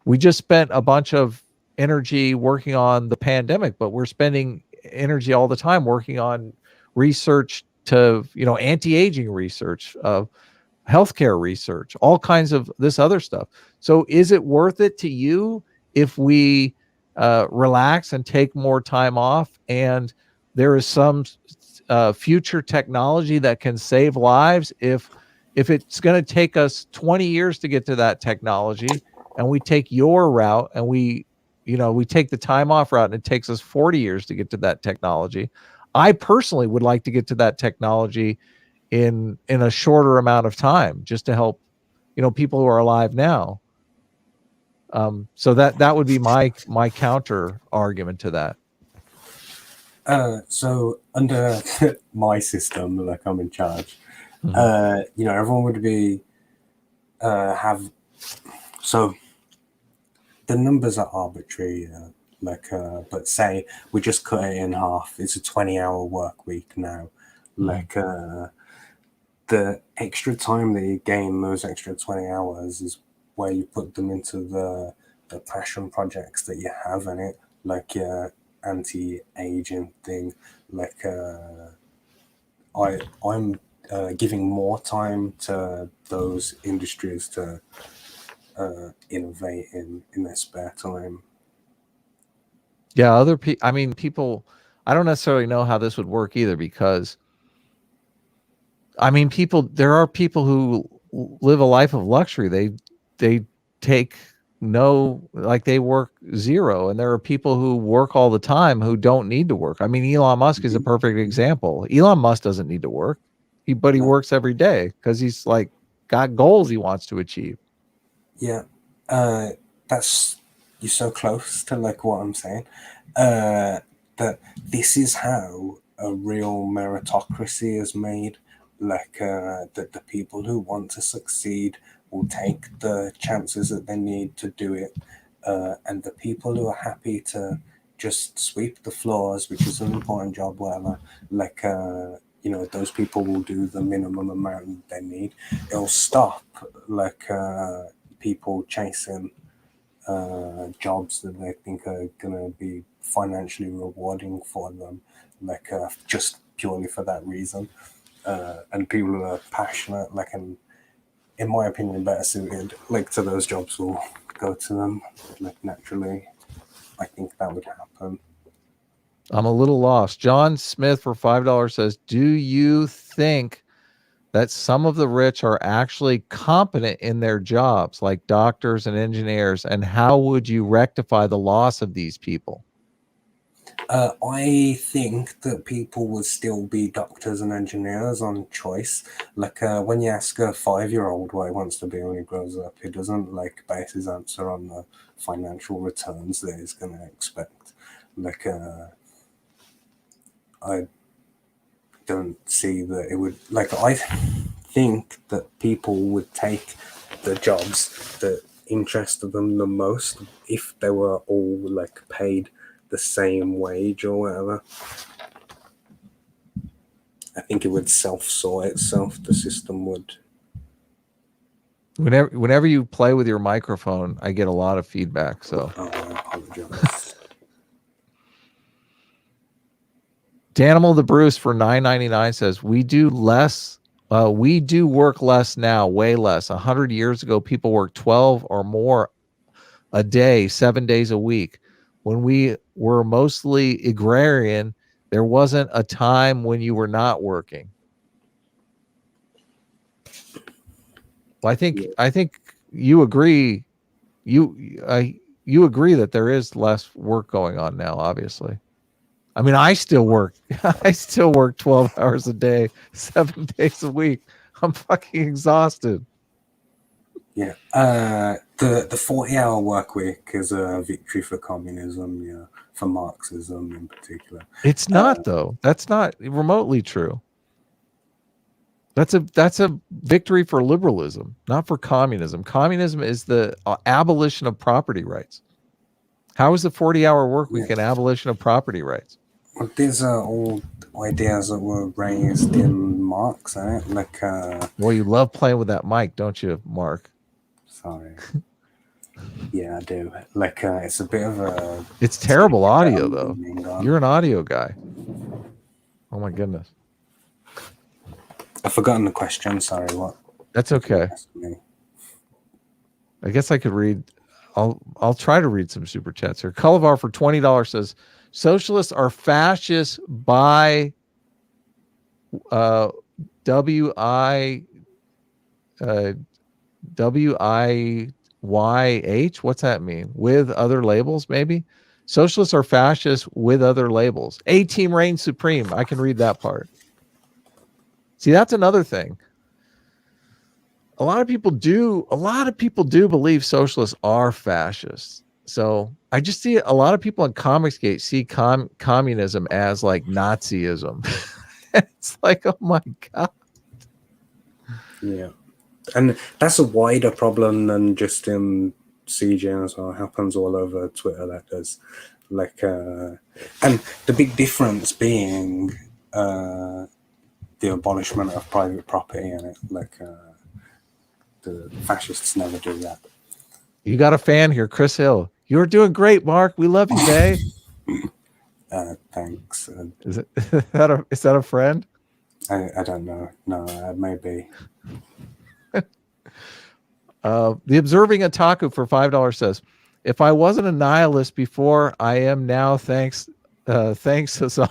Speaker 1: we just spent a bunch of energy working on the pandemic, but we're spending energy all the time working on research to, anti-aging research, healthcare research, all kinds of this other stuff. So is it worth it to you if we relax and take more time off, and there is some future technology that can save lives? If it's going to take us 20 years to get to that technology, and we take your route, and we take the time off route, and it takes us 40 years to get to that technology, I personally would like to get to that technology in a shorter amount of time, just to help people who are alive now. So that would be my counter argument to that.
Speaker 2: So under my system, like, I'm in charge, everyone would be have, so the numbers are arbitrary, but say we just cut it in half. It's a 20-hour work week now. Like, the extra time that you gain, those extra 20 hours, is where you put them into the passion projects that you have in it, like your anti-aging thing. Like, I'm giving more time to those industries to innovating in their spare time.
Speaker 1: Yeah, other people. I mean, people. I don't necessarily know how this would work either, because I mean, people. There are people who live a life of luxury. They take no, like they work zero, and there are people who work all the time who don't need to work. I mean, Elon Musk is a perfect example. Elon Musk doesn't need to work, but he works every day because he's like got goals he wants to achieve.
Speaker 2: Yeah, that's you're so close to like what I'm saying. That this is how a real meritocracy is made. Like that the people who want to succeed will take the chances that they need to do it, and the people who are happy to just sweep the floors, which is an important job, whatever. Like those people will do the minimum amount they need. It'll stop like people chasing jobs that they think are gonna be financially rewarding for them, like just purely for that reason. And people who are passionate, like, and in my opinion, better suited, like, to those jobs will go to them, like, naturally. I think that would happen.
Speaker 1: I'm a little lost. John Smith for $5 says, "Do you think that some of the rich are actually competent in their jobs, like doctors and engineers? And how would you rectify the loss of these people?"
Speaker 2: I think that people would still be doctors and engineers on choice. Like when you ask a 5-year-old what he wants to be when he grows up, he doesn't like base his answer on the financial returns that he's going to expect. Like I don't see that it would, like, I think that people would take the jobs that interested them the most if they were all like paid the same wage or whatever. I think it would self-sort itself. The system would.
Speaker 1: Whenever you play with your microphone, I get a lot of feedback. So
Speaker 2: I apologize.
Speaker 1: Danimal the Bruce for $9.99 says, we do work less now, way less. 100 years ago, people worked 12 or more a day, 7 days a week. When we were mostly agrarian, there wasn't a time when you were not working. Well, I think you agree. You agree that there is less work going on now, obviously. I mean, I still work. I still work 12 hours a day, 7 days a week. I'm fucking exhausted.
Speaker 2: Yeah. The 40-hour work week is a victory for communism, yeah, for Marxism in particular.
Speaker 1: It's not, though. That's not remotely true. That's a victory for liberalism, not for communism. Communism is the abolition of property rights. How is the 40-hour work week an abolition of property rights?
Speaker 2: Well, these are all ideas that were raised in Marx, ain't it? Like,
Speaker 1: well, you love playing with that mic, don't you, Mark?
Speaker 2: Sorry. Yeah, I do. Like, it's a bit of a...
Speaker 1: It's terrible audio, though. You're an audio guy. Oh, my goodness.
Speaker 2: I've forgotten the question. Sorry, what?
Speaker 1: That's okay. I guess I could read... I'll try to read some super chats here. Cullivar for $20 says, socialists are fascists by WIYH. What's that mean? With other labels, maybe? Socialists are fascists with other labels. A-team reigns supreme. I can read that part. See, that's another thing. A lot of people do believe socialists are fascists. So I just see a lot of people in Comicsgate see communism as like Nazism. It's like, oh my God.
Speaker 2: Yeah. And that's a wider problem than just in CGs, or happens all over Twitter, that does. Like, and the big difference being the abolishment of private property in it. Like, the fascists never do that.
Speaker 1: You got a fan here, Chris Hill. You're doing great, Mark. We love you, babe.
Speaker 2: Thanks.
Speaker 1: Is that a friend?
Speaker 2: I don't know. No, maybe.
Speaker 1: The Observing Otaku for $5 says, if I wasn't a nihilist before, I am now. Thanks, Hassan.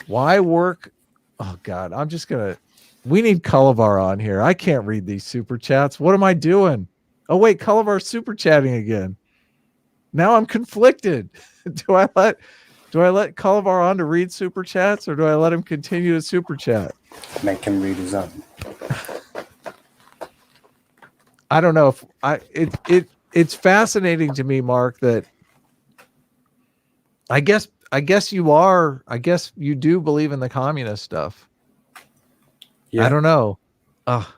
Speaker 1: Why work? Oh God, we need Cullivar on here. I can't read these super chats. What am I doing? Oh wait, Cullivar's super chatting again. Now I'm conflicted. Do I let Cullivar on to read super chats, or do I let him continue to super chat?
Speaker 2: Make him read his own.
Speaker 1: I don't know if it's fascinating to me, Mark, that I guess you do believe in the communist stuff. Yeah. I don't know.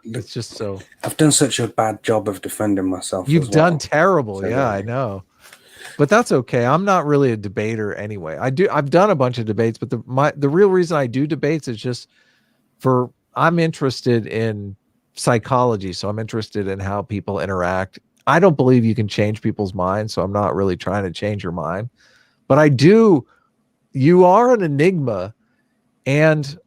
Speaker 1: It's just so.
Speaker 2: I've done such a bad job of defending myself.
Speaker 1: You've done terrible. So yeah, I know. But that's okay. I'm not really a debater anyway. I've done a bunch of debates, but the real reason I do debates is just I'm interested in psychology, so I'm interested in how people interact. I don't believe you can change people's minds, so I'm not really trying to change your mind. But you are an enigma, and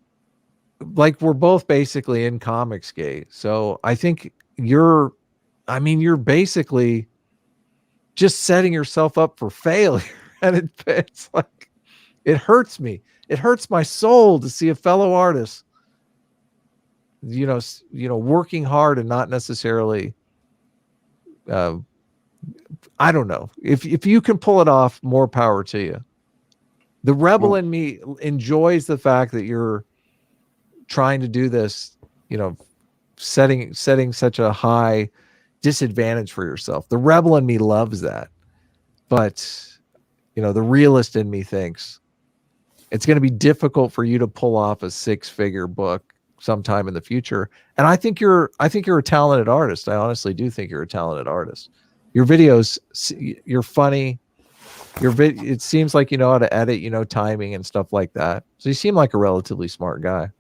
Speaker 1: like we're both basically in Comicsgate. So I think you're basically just setting yourself up for failure. And it's like, it hurts me. It hurts my soul to see a fellow artist, working hard and not necessarily, I don't know. If you can pull it off, more power to you. The rebel in me enjoys the fact that you're trying to do this, setting such a high disadvantage for yourself. The rebel in me loves that. But, the realist in me thinks it's going to be difficult for you to pull off a 6-figure book sometime in the future. And I think you're a talented artist. I honestly do think you're a talented artist. Your videos, you're funny. It seems like you know how to edit, timing and stuff like that. So you seem like a relatively smart guy.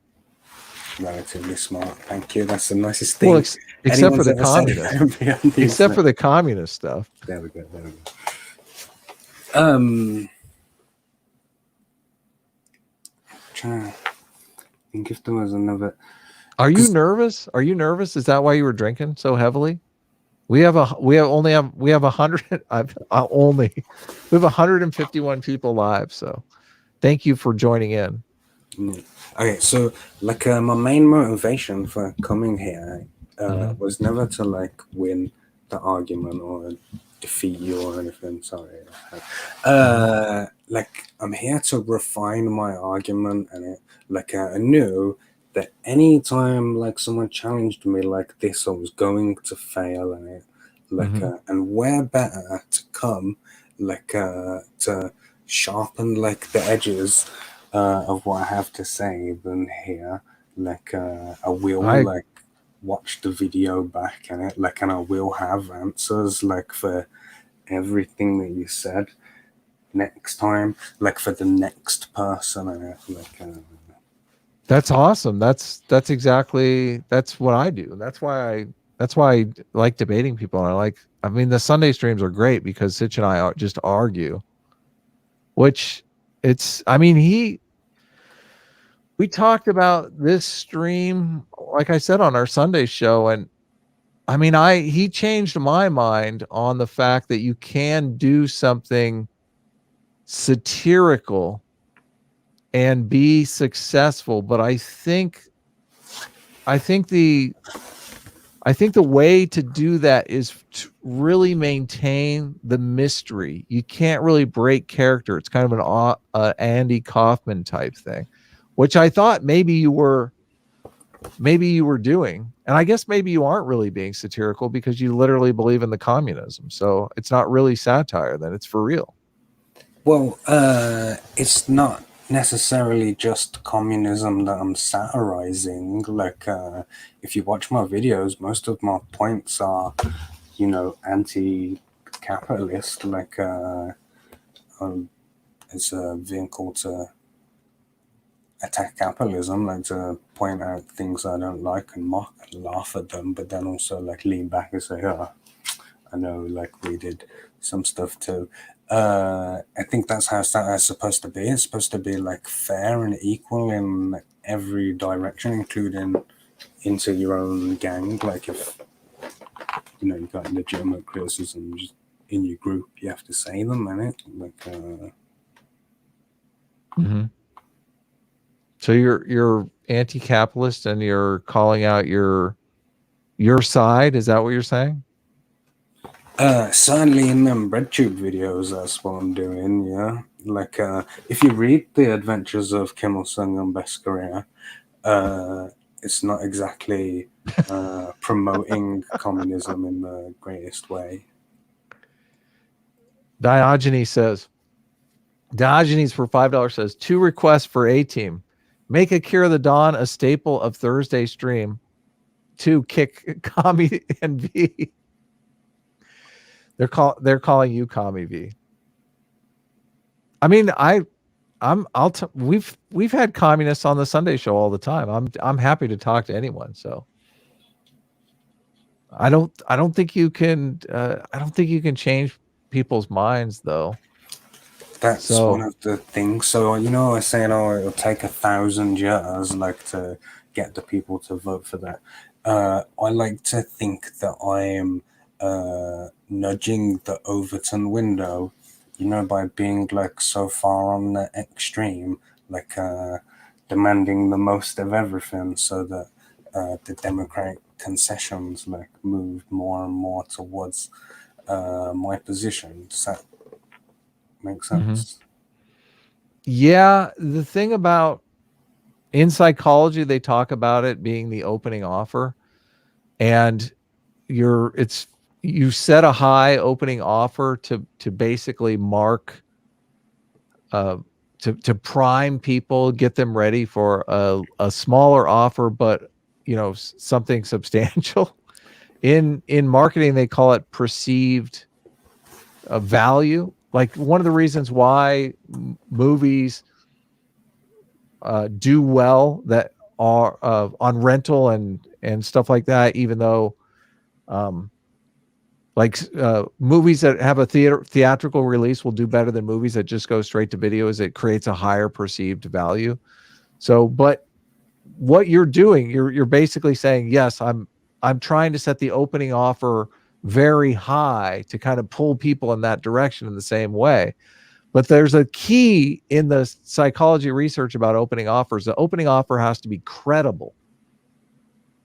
Speaker 2: Relatively smart. Thank you. That's the nicest thing.
Speaker 1: Well, except for the communist. Except for the communist stuff.
Speaker 2: There we go. Trying to think if there was another.
Speaker 1: Are you nervous? Is that why you were drinking so heavily? We have 151 people live. So thank you for joining in.
Speaker 2: Okay, so my main motivation for coming here was never to win the argument or defeat you or anything. Sorry. I'm here to refine my argument, and I knew that anytime someone challenged me like this, I was going to fail, and and where better to come to sharpen the edges of what I have to say than here. I will watch the video back and and I will have answers for everything that you said next time, for the next person, and
Speaker 1: that's awesome. That's what I do. That's why I like debating people. And the Sunday streams are great because Sitch and I just argue, which we talked about this stream, like I said, on our Sunday show. And he changed my mind on the fact that you can do something satirical and be successful. But I think the way to do that is to really maintain the mystery. You can't really break character. It's kind of an Andy Kaufman type thing, which I thought maybe you were doing. And I guess maybe you aren't really being satirical because you literally believe in the communism. So it's not really satire, then it's for real.
Speaker 2: Well, it's not necessarily just communism that I'm satirizing. If you watch my videos, most of my points are, anti-capitalist. It's a vehicle to attack capitalism, to point out things I don't like and mock and laugh at them, but then also lean back and say, I know we did some stuff too. I think that's how satire is supposed to be. It's supposed to be fair and equal in every direction, including into your own gang. you got legitimate criticisms in your group, you have to say them, innit? Like,
Speaker 1: Mm-hmm. So you're anti-capitalist and you're calling out your side. Is that what you're saying?
Speaker 2: certainly in them BreadTube videos, that's what I'm doing, yeah. Like, if you read The Adventures of Kim Il-sung and Best Korea, it's not exactly promoting communism in the greatest way.
Speaker 1: Diogenes for $5 says 2 requests for A-Team. Make Akira the Dawn a staple of Thursday stream. 2, kick Kami and V. They're calling you Kami V. I mean, we've had communists on the Sunday show all the time. I'm happy to talk to anyone. So I don't think you can change people's minds though.
Speaker 2: That's one of the things. So, I was saying, it'll take 1,000 years, like, to get the people to vote for that. I like to think that I'm nudging the Overton window, by being, like, so far on the extreme, like, demanding the most of everything, so that the Democratic concessions, like, moved more and more towards my position. Does that make sense?
Speaker 1: Mm-hmm. Yeah, the thing about in psychology, they talk about it being the opening offer, and you set a high opening offer to basically mark, to prime people, get them ready for a smaller offer, but something substantial. In marketing, they call it perceived value. Like one of the reasons why movies do well that are on rental and stuff like that, even though movies that have a theatrical release will do better than movies that just go straight to video, is it creates a higher perceived value. So, but what you're doing, you're basically saying, yes, I'm trying to set the opening offer very high to kind of pull people in that direction in the same way. But there's a key in the psychology research about opening offers. The opening offer has to be credible.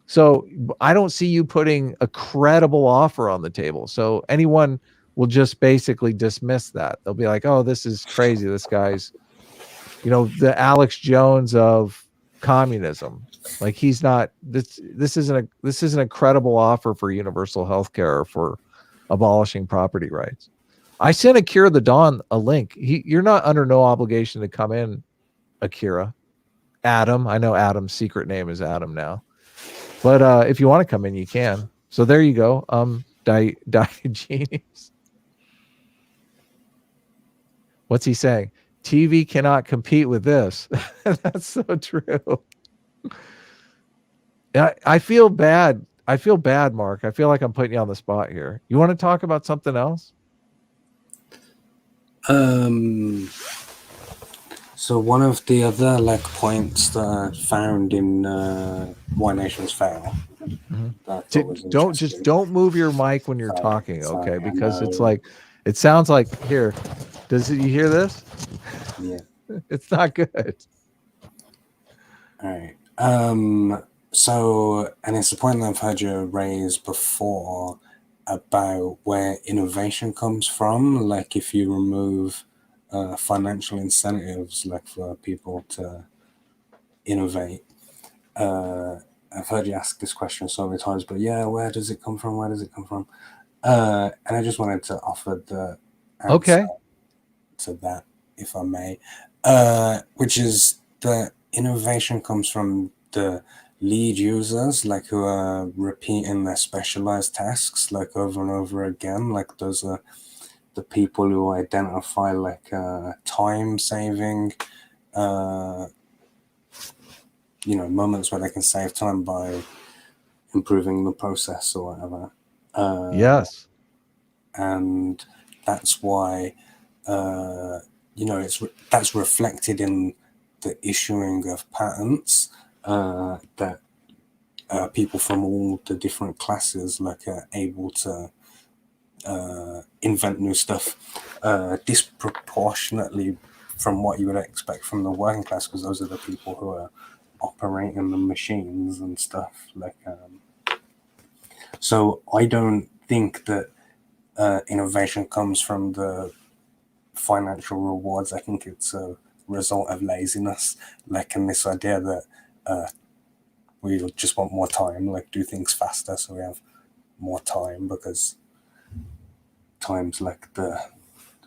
Speaker 1: So I don't see you putting a credible offer on the table. So anyone will just basically dismiss that. They'll be like, oh, this is crazy. This guy's, the Alex Jones of communism. Like he's not, this isn't a credible offer for universal health care or for abolishing property rights. I sent Akira the Dawn a link. You're not under no obligation to come in, Akira. Adam, I know Adam's secret name is Adam now. But if you want to come in, you can. So there you go. Diogenes. What's he saying? TV cannot compete with this. That's so true. I feel bad. Mark. I feel like I'm putting you on the spot here. You want to talk about something else?
Speaker 2: So one of the other points that I found in Why Nations Fail.
Speaker 1: Mm-hmm. Don't move your mic when you're talking, okay? Because it's like, it sounds like here. You hear this?
Speaker 2: Yeah.
Speaker 1: It's not good.
Speaker 2: All right. So, and it's a point that I've heard you raise before about where innovation comes from. Like if you remove financial incentives, like for people to innovate. I've heard you ask this question so many times, but yeah, where does it come from? And I just wanted to offer the answer to that, if I may, which is that innovation comes from the lead users, like who are repeating their specialized tasks like over and over again. Like those are the people who identify like time saving, moments where they can save time by improving the process or whatever.
Speaker 1: Yes.
Speaker 2: And that's why, that's reflected in the issuing of patents, that people from all the different classes able to invent new stuff disproportionately from what you would expect from the working class, because those are the people who are operating the machines and stuff. So I don't think that innovation comes from the financial rewards. I think it's a result of laziness, and this idea that we just want more time, do things faster so we have more time, because time's the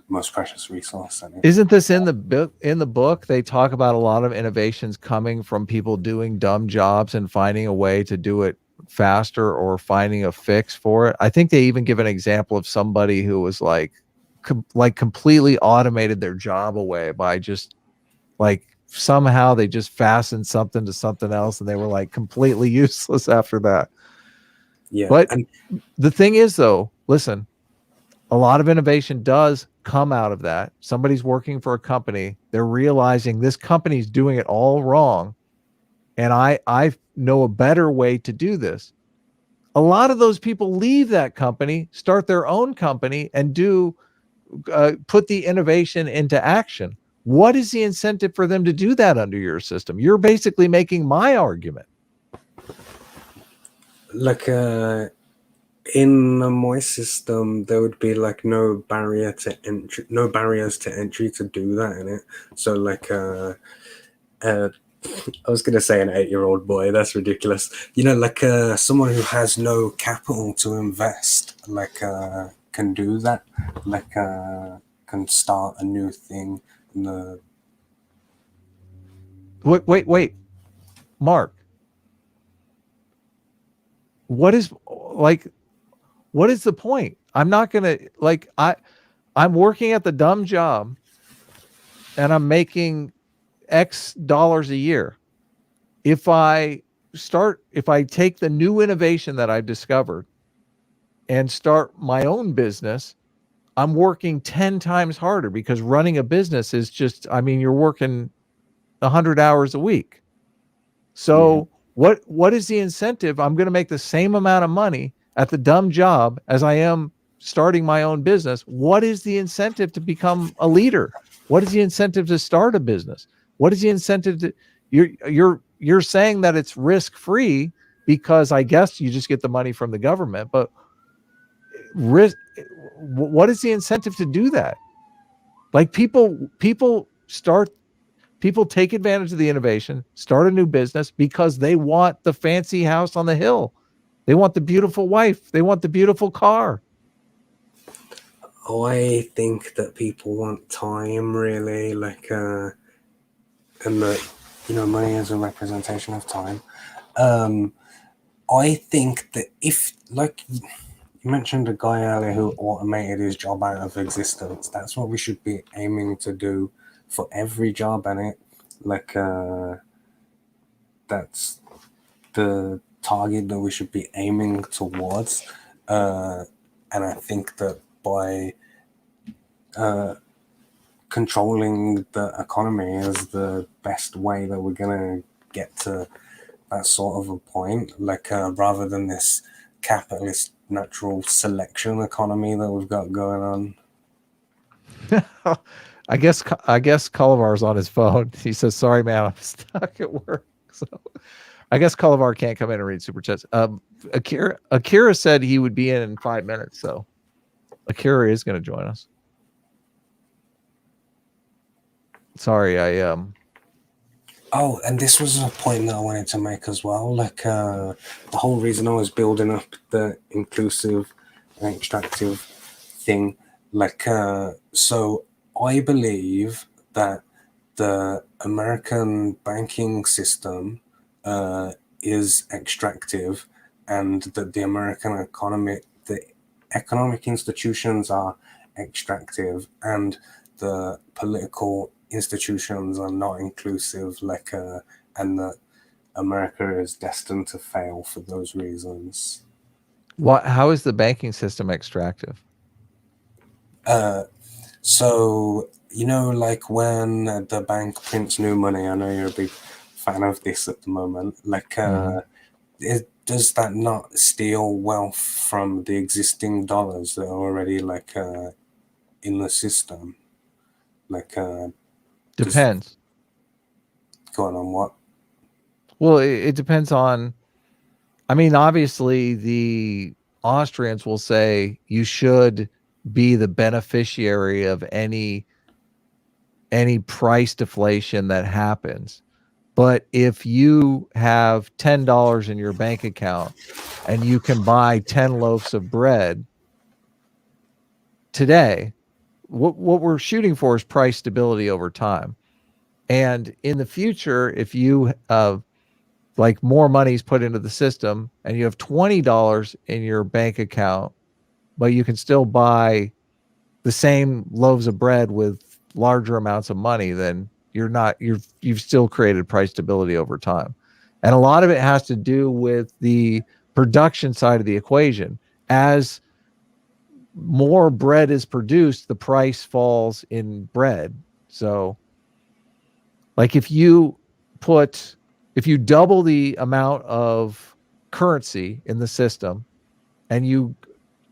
Speaker 2: most precious resource.
Speaker 1: Isn't this in the book? In the book, they talk about a lot of innovations coming from people doing dumb jobs and finding a way to do it faster or finding a fix for it. I think they even give an example of somebody who was completely automated their job away by just somehow they just fastened something to something else and they were completely useless after that.
Speaker 2: Yeah.
Speaker 1: But the thing is, though, listen, a lot of innovation does come out of that. Somebody's working for a company. They're realizing this company's doing it all wrong. And I know a better way to do this. A lot of those people leave that company, start their own company, and put the innovation into action. What is the incentive for them to do that under your system? You're basically making my argument.
Speaker 2: In my system, there would be no barriers to entry to do that in it. So I was gonna say an 8-year-old boy. That's ridiculous. Someone who has no capital to invest, can do that. Can start a new thing.
Speaker 1: Wait, Mark. What is the point? I'm not gonna I'm working at the dumb job, and I'm making X dollars a year. If I take the new innovation that I've discovered and start my own business, I'm working 10 times harder, because running a business is just, you're working 100 hours a week. So what is the incentive? I'm going to make the same amount of money at the dumb job as I am starting my own business. What is the incentive to become a leader? What is the incentive to start a business? What is the incentive to you're saying that it's risk-free, because I guess you just get the money from the government, but what is the incentive to do that? People take advantage of the innovation, start a new business because they want the fancy house on the hill. They want the beautiful wife. They want the beautiful car.
Speaker 2: I think that people want time, really, and that, money is a representation of time. I think that if, you mentioned a guy earlier who automated his job out of existence, that's what we should be aiming to do for every job in it. That's the target that we should be aiming towards. And I think that by controlling the economy is the best way that we're going to get to that sort of a point, rather than this capitalist natural selection economy that we've got going on.
Speaker 1: I guess Cullivar's on his phone. He says, "Sorry, man, I'm stuck at work." So I guess Cullivar can't come in and read super chats. Akira said he would be in 5 minutes, so Akira is going to join us. Sorry,
Speaker 2: Oh, and this was a point that I wanted to make as well. The whole reason I was building up the inclusive and extractive thing, so I believe that the American banking system is extractive, and that the American economy, the economic institutions are extractive, and the political institutions are not inclusive, and that America is destined to fail for those reasons.
Speaker 1: How is the banking system extractive?
Speaker 2: So, when the bank prints new money, I know you're a big fan of this at the moment, does that not steal wealth from the existing dollars that are already like in the system? Like
Speaker 1: Depends.
Speaker 2: Going on what?
Speaker 1: Well, it depends on. I mean, obviously, the Austrians will say you should be the beneficiary of any price deflation that happens. But if you have $10 in your bank account and you can buy 10 loaves of bread today, what we're shooting for is price stability over time. And in the future, if you like more money's put into the system and you have $20 in your bank account, but you can still buy the same loaves of bread with larger amounts of money, then you've still created price stability over time. And a lot of it has to do with the production side of the equation. As more bread is produced, the price falls in bread. So like if you double the amount of currency in the system and you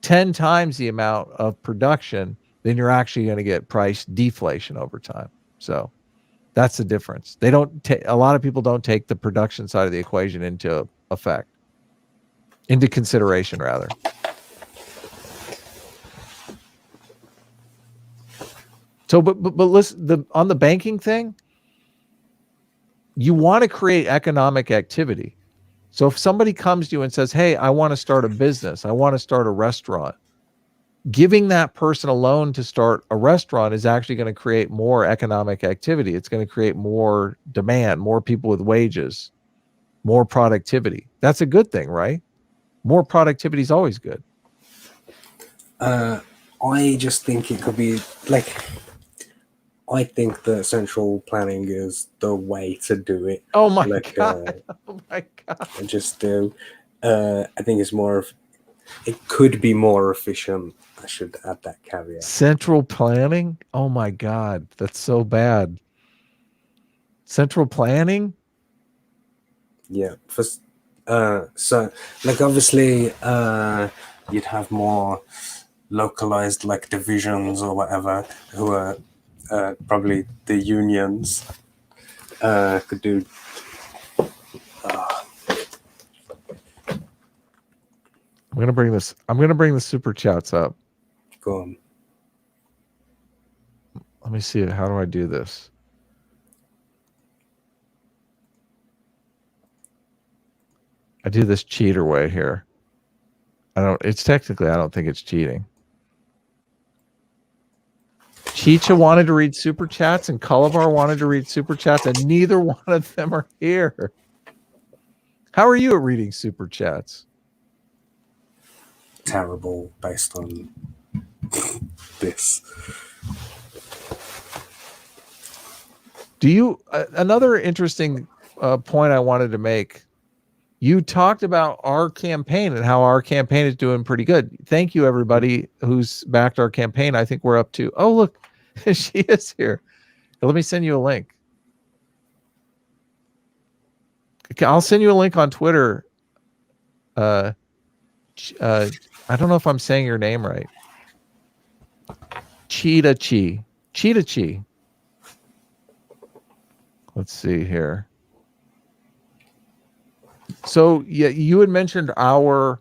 Speaker 1: 10 times the amount of production, then you're actually going to get price deflation over time. So that's the difference. They don't a lot of people don't take the production side of the equation into consideration rather. So but listen, on the banking thing, you want to create economic activity. So if somebody comes to you and says, "Hey, I want to start a business. I want to start a restaurant." Giving that person a loan to start a restaurant is actually going to create more economic activity. It's going to create more demand, more people with wages, more productivity. That's a good thing, right? More productivity is always good.
Speaker 2: I just think it could be like, I think that central planning is the way to do it.
Speaker 1: Oh my God. Oh my God.
Speaker 2: I just do. I think it's more of, it could be more efficient. I should add that caveat.
Speaker 1: Central planning? Oh my God. That's so bad. Central planning?
Speaker 2: Yeah. So like obviously you'd have more localized like divisions or whatever who are probably the unions could do.
Speaker 1: I'm gonna bring the super chats up.
Speaker 2: Go on.
Speaker 1: Let me see it. How do I do this? I do this cheater way here. I don't think it's cheating. Chicha wanted to read super chats and Cullivar wanted to read super chats, and neither one of them are here. How are you at reading super chats?
Speaker 2: Terrible based on this.
Speaker 1: Do you another interesting point I wanted to make? You talked about our campaign and how our campaign is doing pretty good. Thank you, everybody who's backed our campaign. I think we're up to, oh, look, she is here. Let me send you a link. Okay, I'll send you a link on Twitter. I don't know if I'm saying your name right. Cheetah Chi. Let's see here. So yeah, you had mentioned our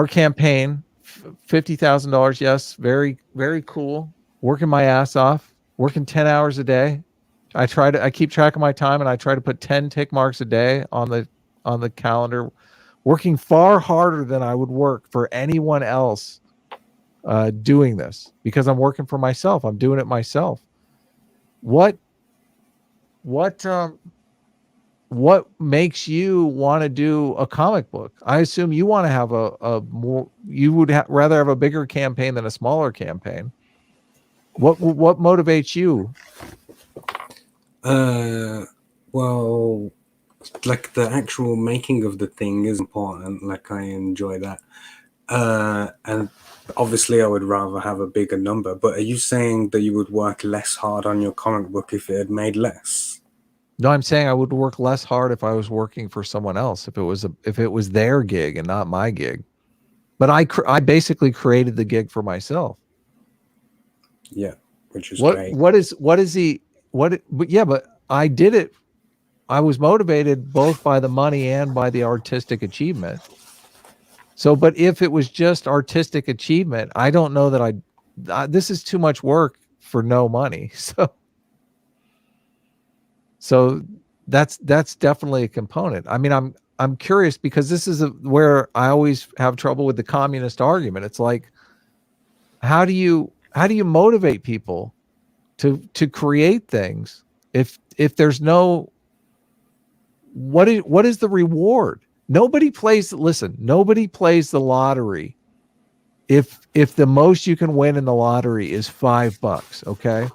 Speaker 1: campaign, $50,000. Yes, very, very cool. Working my ass off, working 10 hours a day. I keep track of my time and I try to put 10 tick marks a day on the calendar, working far harder than I would work for anyone else doing this because I'm working for myself. I'm doing it myself. What makes you want to do a comic book? I assume you want to have you would rather have a bigger campaign than a smaller campaign. What motivates you?
Speaker 2: Well, like the actual making of the thing is important. Like I enjoy that. And obviously I would rather have a bigger number, but are you saying that you would work less hard on your comic book if it had made less?
Speaker 1: No, I'm saying I would work less hard if I was working for someone else, if it was their gig and not my gig. But I basically created the gig for myself.
Speaker 2: Yeah, which is great.
Speaker 1: But I did it. I was motivated both by the money and by the artistic achievement. So, but if it was just artistic achievement, I don't know that this is too much work for no money. So that's definitely a component. I mean, I'm curious because this is where I always have trouble with the communist argument. It's like, how do you motivate people to create things if there's no, what is the reward? Nobody plays the lottery if the most you can win in the lottery is $5, okay?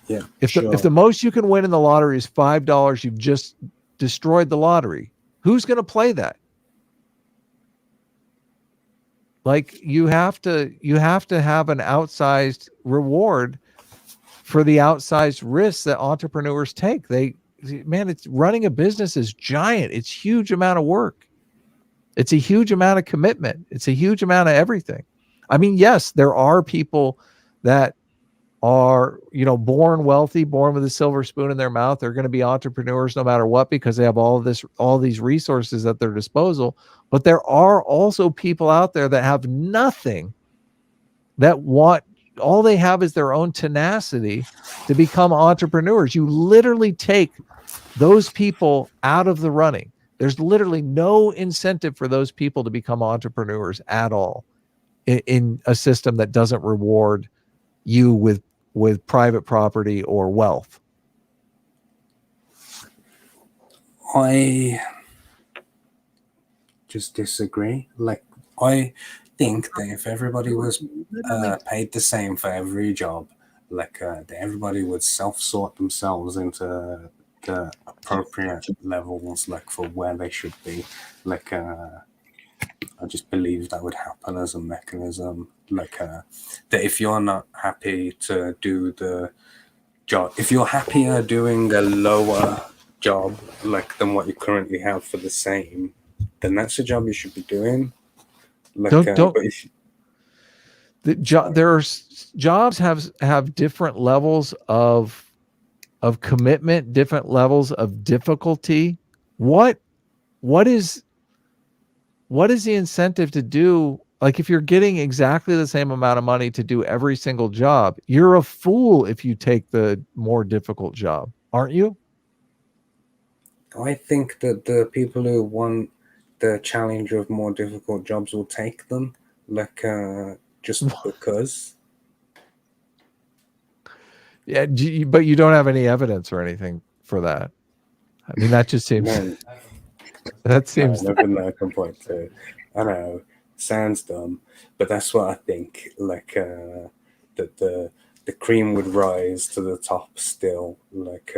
Speaker 2: Yeah.
Speaker 1: If the most you can win in the lottery is $5, you've just destroyed the lottery. Who's going to play that? Like, you have to have an outsized reward for the outsized risks that entrepreneurs take. It's running a business is giant. It's huge amount of work. It's a huge amount of commitment. It's a huge amount of everything. I mean, yes, there are people that are, born wealthy, born with a silver spoon in their mouth. They're going to be entrepreneurs no matter what, because they have all these resources at their disposal. But there are also people out there that have nothing, that all they have is their own tenacity to become entrepreneurs. You literally take those people out of the running. There's literally no incentive for those people to become entrepreneurs at all in a system that doesn't reward you with private property or wealth.
Speaker 2: I just disagree. Like, I think that if everybody was paid the same for every job, like that everybody would self-sort themselves into the appropriate levels, like for where they should be. Like, I just believe that would happen as a mechanism. Like, that if you're not happy to do the job, if you're happier doing a lower job, like, than what you currently have for the same, then that's the job you should be doing. Like,
Speaker 1: jobs have different levels of commitment, different levels of difficulty. What is the incentive to do? Like, if you're getting exactly the same amount of money to do every single job, you're a fool if you take the more difficult job, aren't you?
Speaker 2: I think that the people who want the challenge of more difficult jobs will take them, like, just because.
Speaker 1: Yeah, but you don't have any evidence or anything for that. I mean, that just seems. That seems.
Speaker 2: Nothing that I can point to. I know, sounds dumb, but that's what I think. Like, that the cream would rise to the top still, like,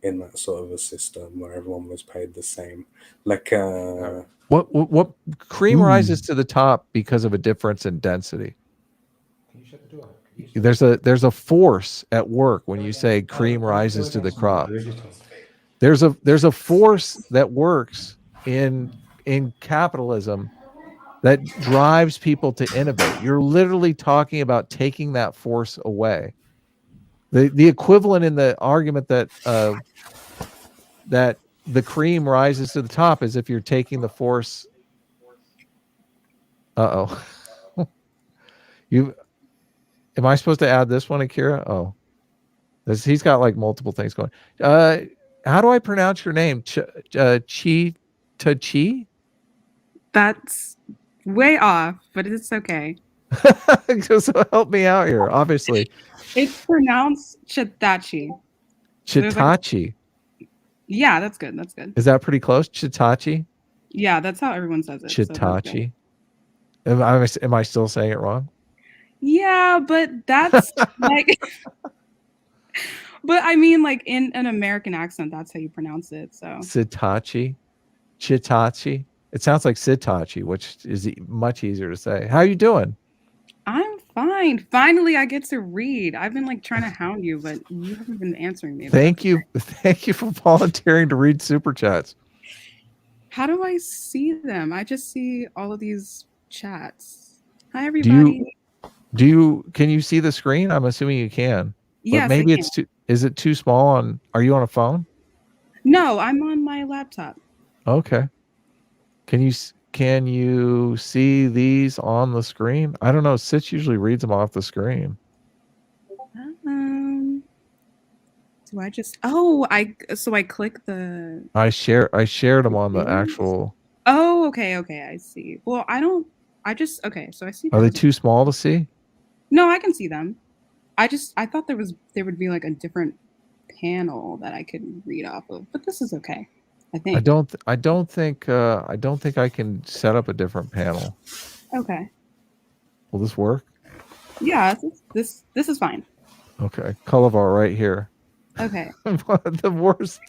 Speaker 2: in that sort of a system where everyone was paid the same. Like,
Speaker 1: what cream rises to the top because of a difference in density. There's a force at work when you say cream rises to the crop. There's a force that works in capitalism that drives people to innovate. You're literally talking about taking that force away. The equivalent in the argument that the cream rises to the top is if you're taking the force. Am I supposed to add this one, Akira? Oh, he's got like multiple things going. How do I pronounce your name? Chi?
Speaker 3: That's way off, but it's okay.
Speaker 1: So help me out here. Obviously,
Speaker 3: it's pronounced Chitachi.
Speaker 1: Chitachi.
Speaker 3: Yeah, that's good. That's good.
Speaker 1: Is that pretty close? Chitachi.
Speaker 3: Yeah, that's how everyone says it.
Speaker 1: Chitachi. So am I still saying it wrong?
Speaker 3: Yeah, but that's like. But I mean, like, in an American accent, that's how you pronounce it. So
Speaker 1: Chitachi. It sounds like Sitachi, which is much easier to say. How are you doing?
Speaker 3: I'm Fine. Finally, I get to read. I've been like trying to hound you, but you haven't been answering me.
Speaker 1: Thank you for volunteering to read super chats.
Speaker 3: How do I see them? I just see all of these chats. Hi, everybody.
Speaker 1: Can you see the screen? I'm assuming you can.
Speaker 3: Yes,
Speaker 1: but maybe
Speaker 3: I
Speaker 1: it's too. Is it too small on? Are you on a phone?
Speaker 3: No, I'm on my laptop.
Speaker 1: Okay. Can you see these on the screen? I don't know. Sitch usually reads them off the screen.
Speaker 3: Do I just? Oh, I click the.
Speaker 1: I shared them on the actual.
Speaker 3: Oh, okay, I see. Well, I don't. Okay, so I see.
Speaker 1: Are they too small to see?
Speaker 3: No, I can see them. I thought there would be like a different panel that I could read off of, but this is okay. I think.
Speaker 1: I don't think I can set up a different panel.
Speaker 3: Okay.
Speaker 1: Will this work?
Speaker 3: Yeah, this is fine.
Speaker 1: Okay, Cullivar right here.
Speaker 3: Okay.
Speaker 1: The worst.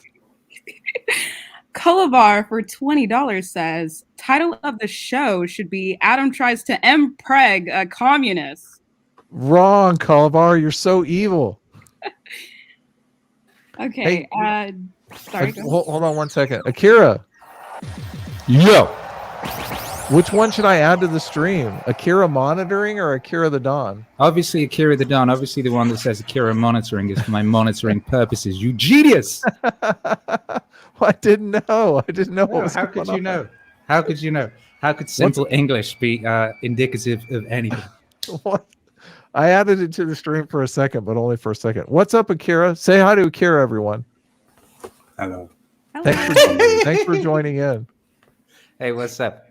Speaker 3: Colbert for $20 says title of the show should be Adam tries to impreg a communist.
Speaker 1: Wrong, Cullivar. You're so evil.
Speaker 3: Okay.
Speaker 1: Hey,
Speaker 3: sorry.
Speaker 1: Hold on 1 second. Akira.
Speaker 4: Yo.
Speaker 1: Which one should I add to the stream? Akira Monitoring or Akira the Dawn?
Speaker 4: Obviously, Akira the Dawn. Obviously, the one that says Akira Monitoring is for my monitoring purposes. You genius!
Speaker 1: I didn't know. I didn't know.
Speaker 4: No, how could you know? How could you know? How could simple English be indicative of anything?
Speaker 1: What? I added it to the stream for a second, but only for a second. What's up, Akira? Say hi to Akira, everyone.
Speaker 2: Hello.
Speaker 1: Thanks for joining in.
Speaker 4: Hey, what's up?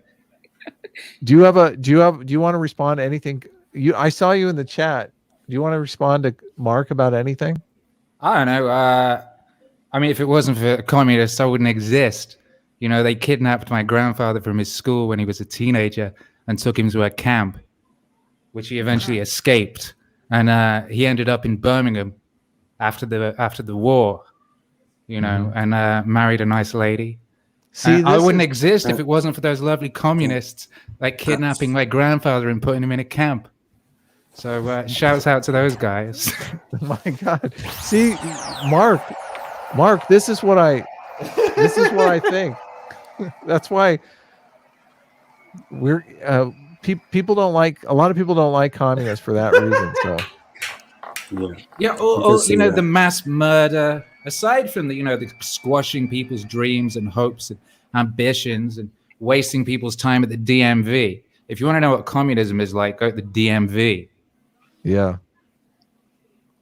Speaker 1: Do you want to respond to anything? I saw you in the chat. Do you want to respond to Mark about anything?
Speaker 4: I don't know. I mean, if it wasn't for communists, I wouldn't exist. You know, they kidnapped my grandfather from his school when he was a teenager and took him to a camp, which he eventually escaped. And he ended up in Birmingham after the war, you know, and married a nice lady. See, I wouldn't exist if it wasn't for those lovely communists like kidnapping my grandfather and putting him in a camp. So shouts out to those guys.
Speaker 1: My God. See, Mark, this is what I think. That's why we're people don't like, a lot of people don't like communists for that reason. So
Speaker 4: or you know, the mass murder, aside from the squashing people's dreams and hopes and ambitions and wasting people's time at the DMV. If you want to know what communism is like, go to the DMV.
Speaker 1: Yeah.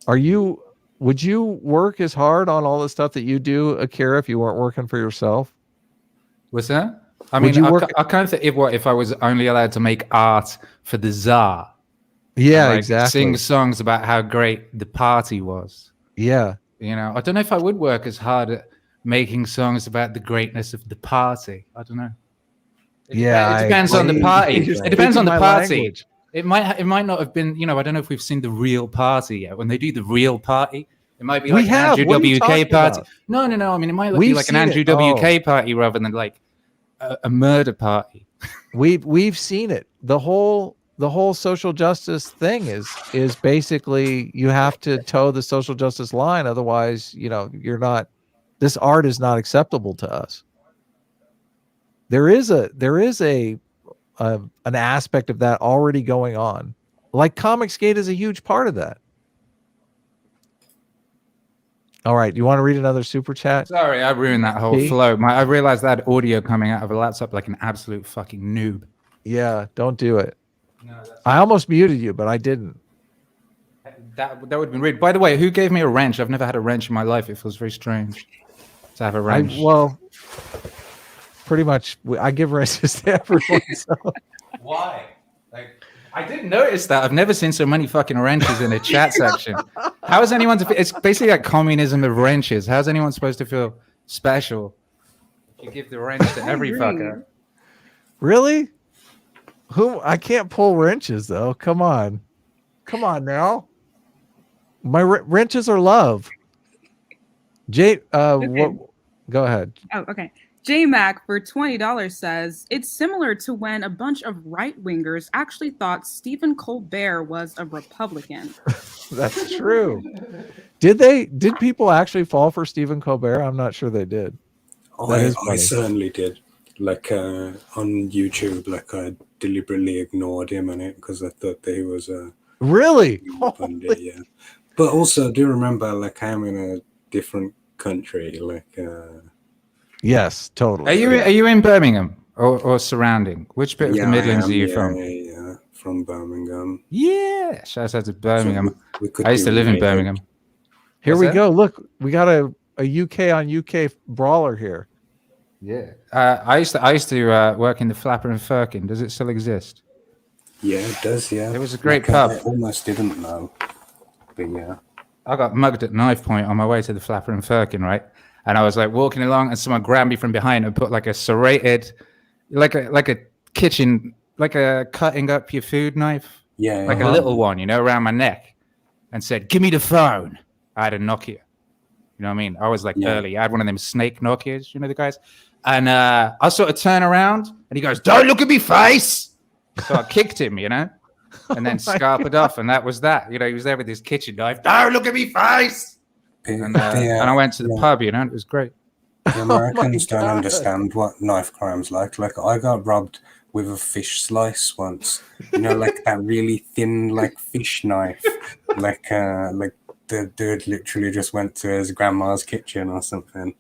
Speaker 1: Would you work as hard on all the stuff that you do, Akira, if you weren't working for yourself?
Speaker 4: What's that? I mean, I kind of think if I was only allowed to make art for the Tsar.
Speaker 1: Yeah,
Speaker 4: like,
Speaker 1: exactly.
Speaker 4: Sing songs about how great the party was.
Speaker 1: Yeah.
Speaker 4: You know, I don't know if I would work as hard at making songs about the greatness of the party. I don't know. It depends on the party. It depends on the party. Language. It might not have been, I don't know if we've seen the real party yet. When they do the real party, it might be like an Andrew WK party. No. I mean, it might be like an Andrew WK party rather than like a murder party.
Speaker 1: We've seen it. The whole social justice thing is basically you have to toe the social justice line. Otherwise, you're not, this art is not acceptable to us. There is an aspect of that already going on. Like Comicsgate is a huge part of that. All right. You want to read another super chat?
Speaker 4: Sorry, I ruined that whole flow. I realized that audio coming out of a laptop like an absolute fucking noob.
Speaker 1: Yeah, don't do it. No, I almost muted you, but I didn't.
Speaker 4: That would have been rude. By the way, who gave me a wrench? I've never had a wrench in my life. It feels very strange to have a wrench.
Speaker 1: Pretty much, I give wrenches to everyone. So.
Speaker 4: Why? I didn't notice that. I've never seen so many fucking wrenches in a chat section. How is anyone it's basically like communism of wrenches. How's anyone supposed to feel special if you give the wrench to every fucker?
Speaker 1: Really? I can't pull wrenches though. Come on now. My wrenches are love. Jay, okay. Go ahead.
Speaker 3: Oh, okay. JMac for $20 says it's similar to when a bunch of right-wingers actually thought Stephen Colbert was a Republican.
Speaker 1: That's true. Did people actually fall for Stephen Colbert? I'm not sure they did. That is
Speaker 2: I
Speaker 1: funny.
Speaker 2: certainly did. Like on YouTube, like I deliberately ignored him in it because I thought that he was a
Speaker 1: Really?
Speaker 2: pundit, yeah. But also, I do remember like I'm in a different country, like
Speaker 1: Yes, totally.
Speaker 4: Are you in Birmingham or surrounding? Which bit of the Midlands are you from?
Speaker 2: Yeah, from Birmingham.
Speaker 4: Yeah, shout out to Birmingham.
Speaker 2: We could
Speaker 4: I used to
Speaker 2: do
Speaker 4: live in
Speaker 2: really
Speaker 4: Birmingham.
Speaker 1: Here
Speaker 4: What's
Speaker 1: we
Speaker 4: that?
Speaker 1: go. Look, we got a UK on UK brawler here.
Speaker 4: Yeah, I used to work in the Flapper and Firkin. Does it still exist?
Speaker 2: Yeah, it does. Yeah,
Speaker 4: It was a great
Speaker 2: Like,
Speaker 4: pub.
Speaker 2: I almost didn't know, but yeah.
Speaker 4: I got mugged at knife point on my way to the Flapper and Firkin, right? And I was like walking along, and someone grabbed me from behind and put like a serrated, like a kitchen, like a cutting up your food knife,
Speaker 2: Yeah,
Speaker 4: like a little one, you know, around my neck, and said, "Give me the phone." I had a Nokia. You know what I mean? I was like early. I had one of them snake Nokias, you know the guys. And I sort of turn around, and he goes, "Don't look at me face." So I kicked him, you know, and then scarpered off, and that was that. You know, he was there with his kitchen knife. "Don't look at me face." And I went to the pub, you know, and it was great.
Speaker 2: The Americans don't
Speaker 1: God.
Speaker 2: understand what knife crime's like. Like I got robbed with a fish slice once. You know, like that really thin, like fish knife. Like the dude literally just went to his grandma's kitchen or something.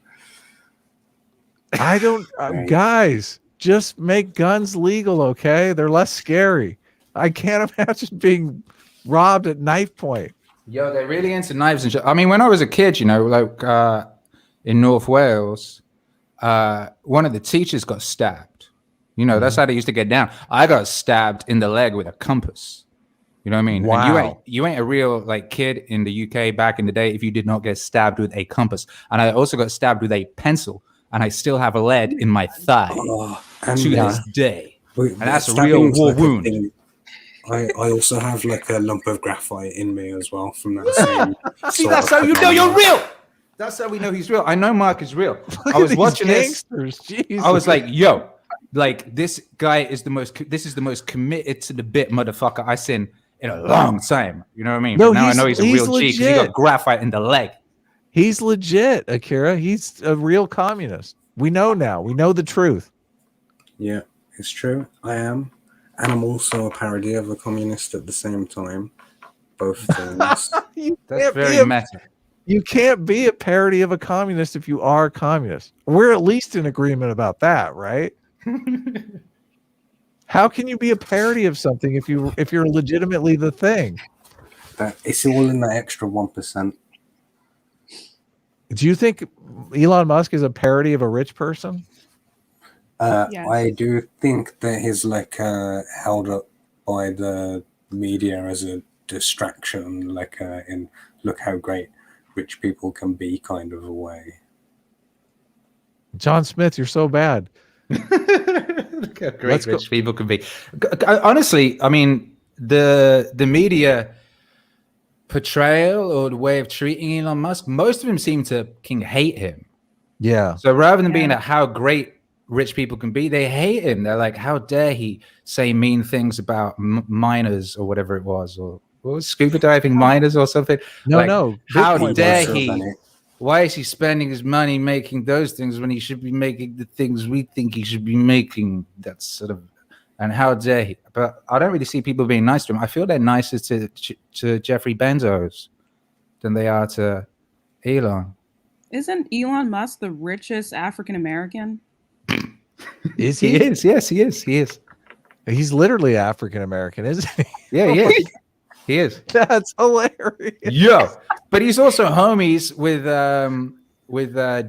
Speaker 1: I don't,
Speaker 2: Right.
Speaker 1: guys, just make guns legal, okay? They're less scary. I can't imagine being robbed at knife point.
Speaker 4: Yo, they're really into knives and shit. I mean, when I was a kid, you know, like in North Wales, one of the teachers got stabbed. You know, that's how they used to get down. I got stabbed in the leg with a compass. You know what I mean?
Speaker 1: Wow.
Speaker 4: And you ain't a real like kid in the UK back in the day if you did not get stabbed with a compass. And I also got stabbed with a pencil, and I still have a lead in my thigh
Speaker 2: And
Speaker 4: to this day.
Speaker 2: and
Speaker 4: And that's a real war wound.
Speaker 2: I also have like a lump of graphite in me as well from that same.
Speaker 4: See,
Speaker 2: sort
Speaker 4: that's
Speaker 2: of
Speaker 4: how you know
Speaker 2: thing.
Speaker 4: you're real. That's how we know he's real. I know Mark is real. I was watching this. I was like, yo, like this guy is this is the most committed to the bit motherfucker I seen in a long time. You know what I mean?
Speaker 1: No,
Speaker 4: But now I
Speaker 1: he's-
Speaker 4: know he's a
Speaker 1: he's
Speaker 4: real G because he
Speaker 1: legit.
Speaker 4: got graphite in the leg.
Speaker 1: He's legit, Akira. He's a real communist. We know now. We know the truth.
Speaker 2: Yeah, it's true. I am. And I'm also a parody of a communist at the same time. Both things.
Speaker 1: You
Speaker 4: That's
Speaker 1: can't
Speaker 4: very
Speaker 1: be a-
Speaker 4: meta.
Speaker 1: You can't be a parody of a communist if you are a communist. We're at least in agreement about that, right? How can you be a parody of something if you're legitimately the thing?
Speaker 2: It's all in that extra 1%.
Speaker 1: Do you think Elon Musk is a parody of a rich person?
Speaker 3: Yes.
Speaker 2: I do think that he's like held up by the media as a distraction, like in look how great rich people can be kind of a way.
Speaker 1: John Smith, you're so bad.
Speaker 4: Look how great
Speaker 1: Let's go.
Speaker 4: rich people can be. Honestly, I mean, the media portrayal or the way of treating Elon Musk, most of them seem to hate him.
Speaker 1: Yeah.
Speaker 4: So rather than being
Speaker 3: Yeah.
Speaker 4: at how great rich people can be, they hate him. They're like, how dare he say mean things about miners or whatever it was, or what was scuba diving miners or something.
Speaker 1: No,
Speaker 4: Like,
Speaker 1: no.
Speaker 4: how
Speaker 1: Bitcoin
Speaker 4: dare
Speaker 1: was-
Speaker 4: he? Why is he spending his money making those things when he should be making the things we think he should be making? That's sort of, and how dare he? But I don't really see people being nice to him. I feel they're nicer to Jeffrey Bezos than they are to Elon.
Speaker 3: Isn't Elon Musk the richest African American?
Speaker 1: Is
Speaker 4: He
Speaker 1: he?
Speaker 4: is, yes, he is. He is.
Speaker 1: He's literally African American, isn't he?
Speaker 4: Yeah, he is. He is.
Speaker 1: That's hilarious.
Speaker 4: Yo, but he's also homies with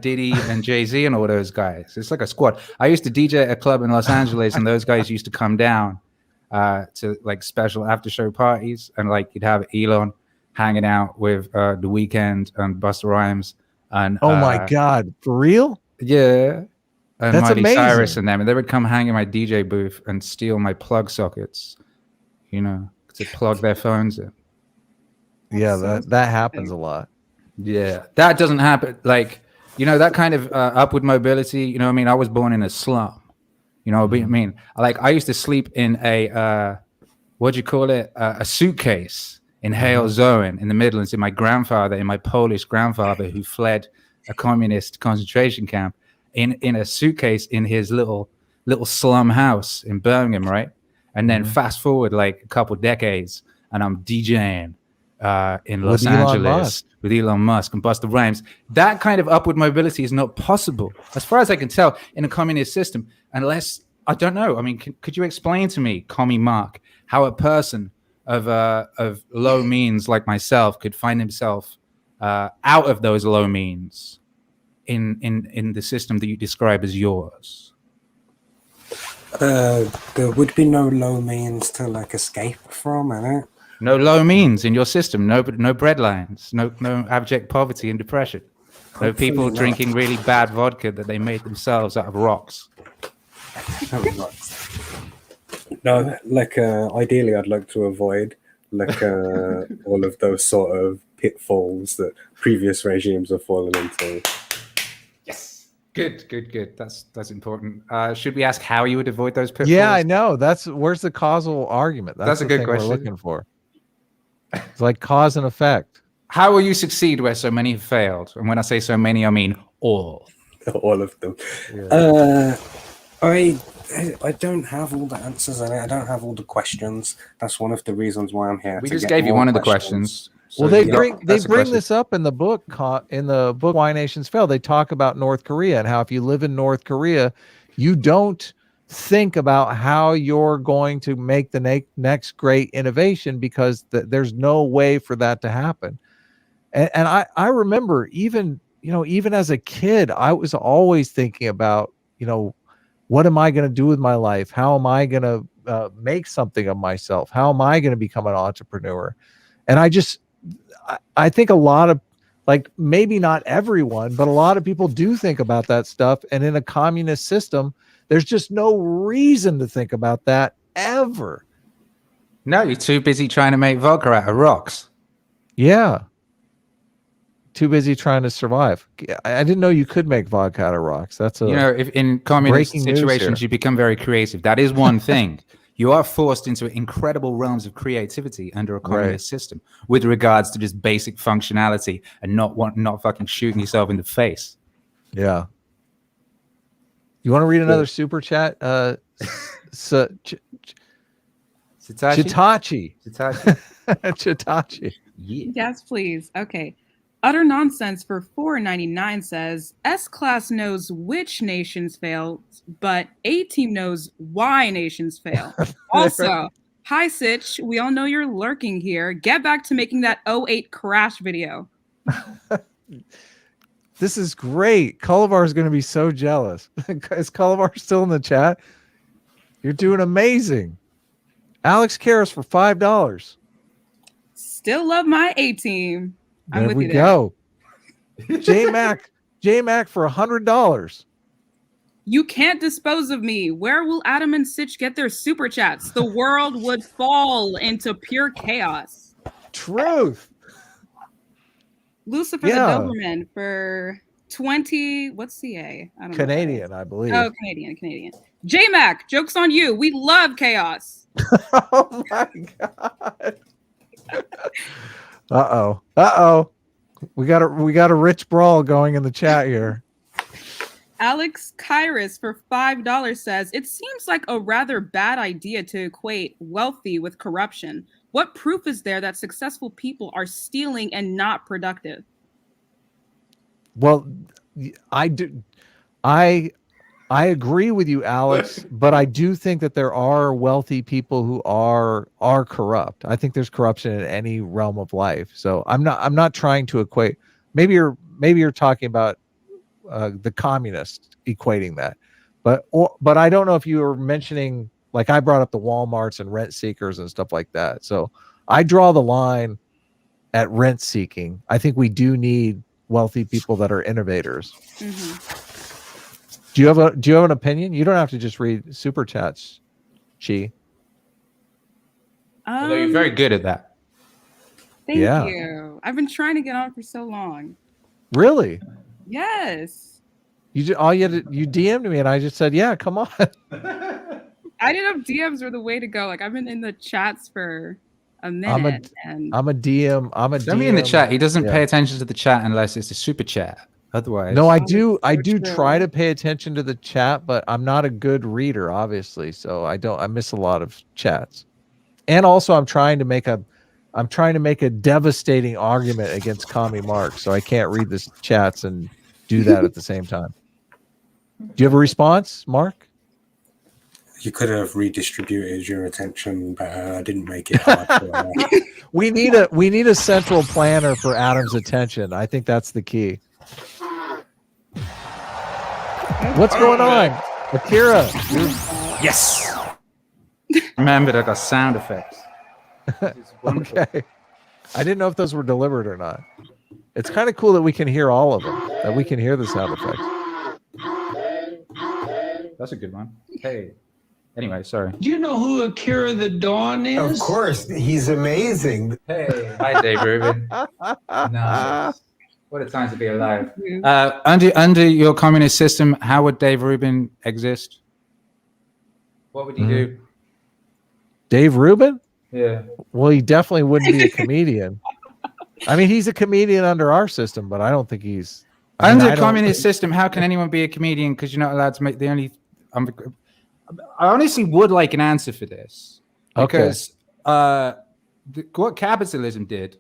Speaker 4: Diddy and Jay-Z and all those guys. It's like a squad. I used to DJ at a club in Los Angeles, and those guys used to come down to like special after show parties, and like you'd have Elon hanging out with The Weeknd and Busta Rhymes and
Speaker 1: Oh my God. For real?
Speaker 4: yeah, and
Speaker 1: That's
Speaker 4: Miley
Speaker 1: amazing.
Speaker 4: Cyrus and them, and they would come hang in my DJ booth and steal my plug sockets, you know, to plug their phones in.
Speaker 1: Yeah,
Speaker 3: Sounds
Speaker 1: that happens a lot.
Speaker 4: Yeah, that doesn't happen. Like, You know, that kind of upward mobility. You know, I mean, I was born in a slum. You know, I mean, like I used to sleep in a what do you call it? A suitcase in Hale Zone in the Midlands. In my Polish grandfather who fled a communist concentration camp, in a suitcase in his little slum house in Birmingham, right? And then fast forward like a couple decades, and I'm DJing in
Speaker 1: With
Speaker 4: Los
Speaker 1: Elon
Speaker 4: Angeles
Speaker 1: Musk.
Speaker 4: with Elon Musk and Busta Rhymes. That kind of upward mobility is not possible, as far as I can tell, in a communist system, unless I don't know. I mean, could you explain to me, Commie Mark, how a person of low means like myself could find himself out of those low means in the system that you describe as yours?
Speaker 2: There would be no low means to like escape from, innit?
Speaker 4: No low means in your system. No breadlines. No abject poverty and depression. No people
Speaker 2: Hopefully not.
Speaker 4: drinking really bad vodka that they made themselves out of rocks.
Speaker 2: No, like ideally, I'd like to avoid like all of those sort of pitfalls that previous regimes have fallen into.
Speaker 4: Yes. Good. That's important. Should we ask how you would avoid those pitfalls?
Speaker 1: Yeah, I know. Where's the causal argument?
Speaker 4: That's a
Speaker 1: the
Speaker 4: good
Speaker 1: thing
Speaker 4: question.
Speaker 1: we're looking for. It's like cause and effect.
Speaker 4: How will you succeed where so many have failed? And when I say so many, I mean all.
Speaker 2: All of them.
Speaker 1: Yeah.
Speaker 2: I don't have all the answers in it. I don't have all the questions. That's one of the reasons why I'm here.
Speaker 4: We
Speaker 2: to
Speaker 4: just
Speaker 2: get
Speaker 4: gave you
Speaker 2: more
Speaker 4: one of the questions.
Speaker 1: Well,
Speaker 4: So
Speaker 1: they
Speaker 4: you
Speaker 1: bring
Speaker 4: got-
Speaker 1: they
Speaker 4: that's a
Speaker 1: bring
Speaker 4: question.
Speaker 1: this up in the book Why Nations Fail. They talk about North Korea and how if you live in North Korea, you don't think about how you're going to make the next great innovation because there's no way for that to happen. And I remember even as a kid, I was always thinking about, what am I going to do with my life? How am I going to make something of myself? How am I going to become an entrepreneur? And I think a lot of, like, maybe not everyone, but a lot of people do think about that stuff. And in a communist system, there's just no reason to think about that ever.
Speaker 4: No, you're too busy trying to make vodka out of rocks.
Speaker 1: Yeah. Too busy trying to survive. I didn't know you could make vodka out of rocks. That's
Speaker 4: If in communist
Speaker 1: breaking news
Speaker 4: situations
Speaker 1: here.
Speaker 4: you become very creative. That is one thing. You are forced into incredible realms of creativity under a communist system with regards to just basic functionality and not fucking shooting yourself in the face.
Speaker 1: Yeah. You want to read another super chat? Chitachi.
Speaker 4: Hitachi?
Speaker 1: Chitachi.
Speaker 4: Yeah.
Speaker 3: Yes, please. Okay. Utter Nonsense for $4.99 says S-Class knows which nations fail, but A-Team knows why nations fail. Also, hi Sitch, we all know you're lurking here. Get back to making that 08 crash video.
Speaker 1: This is great. Colbert is going to be so jealous. Is Colbert still in the chat? You're doing amazing. Alex Karras for $5.
Speaker 3: Still love my A-Team. I'm
Speaker 1: There
Speaker 3: with
Speaker 1: we
Speaker 3: you there.
Speaker 1: go. J Mac for $100.
Speaker 3: You can't dispose of me. Where will Adam and Sitch get their super chats? The world would fall into pure chaos.
Speaker 1: Truth.
Speaker 3: Lucifer
Speaker 1: Yeah.
Speaker 3: the Doberman for 20. What's CA? I don't know.
Speaker 1: Canadian, I believe.
Speaker 3: Oh, Canadian. J Mac, joke's on you. We love chaos.
Speaker 1: Oh my god. Uh-oh. We got a rich brawl going in the chat here.
Speaker 3: Alex Kairos for $5 says, it seems like a rather bad idea to equate wealthy with corruption. What proof is there that successful people are stealing and not productive?
Speaker 1: Well, I agree with you, Alex, but I do think that there are wealthy people who are corrupt. I think there's corruption in any realm of life. So I'm not trying to equate. Maybe you're talking about the communists equating that, but I don't know if you were mentioning, like I brought up the Walmarts and rent seekers and stuff like that. So I draw the line at rent seeking. I think we do need wealthy people that are innovators.
Speaker 3: Mm-hmm.
Speaker 1: Do you have an opinion? You don't have to just read super chats, Chi.
Speaker 4: Although you're very good at that.
Speaker 3: Thank
Speaker 1: Yeah.
Speaker 3: you. I've been trying to get on for so long.
Speaker 1: Really?
Speaker 3: Yes.
Speaker 1: You DM'd me and I just said, yeah, come on.
Speaker 3: I didn't know DMs were the way to go. Like I've been in the chats for a minute, and
Speaker 1: I'm a DM.
Speaker 4: Send me in the chat. He doesn't
Speaker 1: Yeah.
Speaker 4: pay attention to the chat unless it's a super chat. Otherwise,
Speaker 1: No, I
Speaker 3: Oh,
Speaker 1: do. I
Speaker 3: so
Speaker 1: do
Speaker 3: true.
Speaker 1: try to pay attention to the chat, but I'm not a good reader, obviously. So I miss a lot of chats. And also, I'm trying to make a devastating argument against Commie Marx, so I can't read the chats and do that at the same time. Do you have a response, Mark?
Speaker 2: You could have redistributed your attention better. I didn't make it hard for
Speaker 1: We need a central planner for Adam's attention. I think that's the key. What's going on, Akira?
Speaker 4: yes. Remember, I got sound effects. It's wonderful.
Speaker 1: Okay. I didn't know if those were delivered or not. It's kind of cool that we can hear all of them. That we can hear the sound effects.
Speaker 4: That's a good one. Hey. Anyway, sorry.
Speaker 5: Do you know who Akira the Dawn is?
Speaker 6: Of course, he's amazing.
Speaker 4: Hey. Hi, Dave Rubin. Nice. What a time to be alive. Under your communist system, how would Dave Rubin exist? What would he do?
Speaker 1: Dave Rubin?
Speaker 4: Yeah.
Speaker 1: Well, he definitely wouldn't be a comedian. I mean, he's a comedian under our system, but I don't think he's
Speaker 4: Under a communist system, how can anyone be a comedian? Because you're not allowed to make the only. I honestly would like an answer for this. Because what capitalism did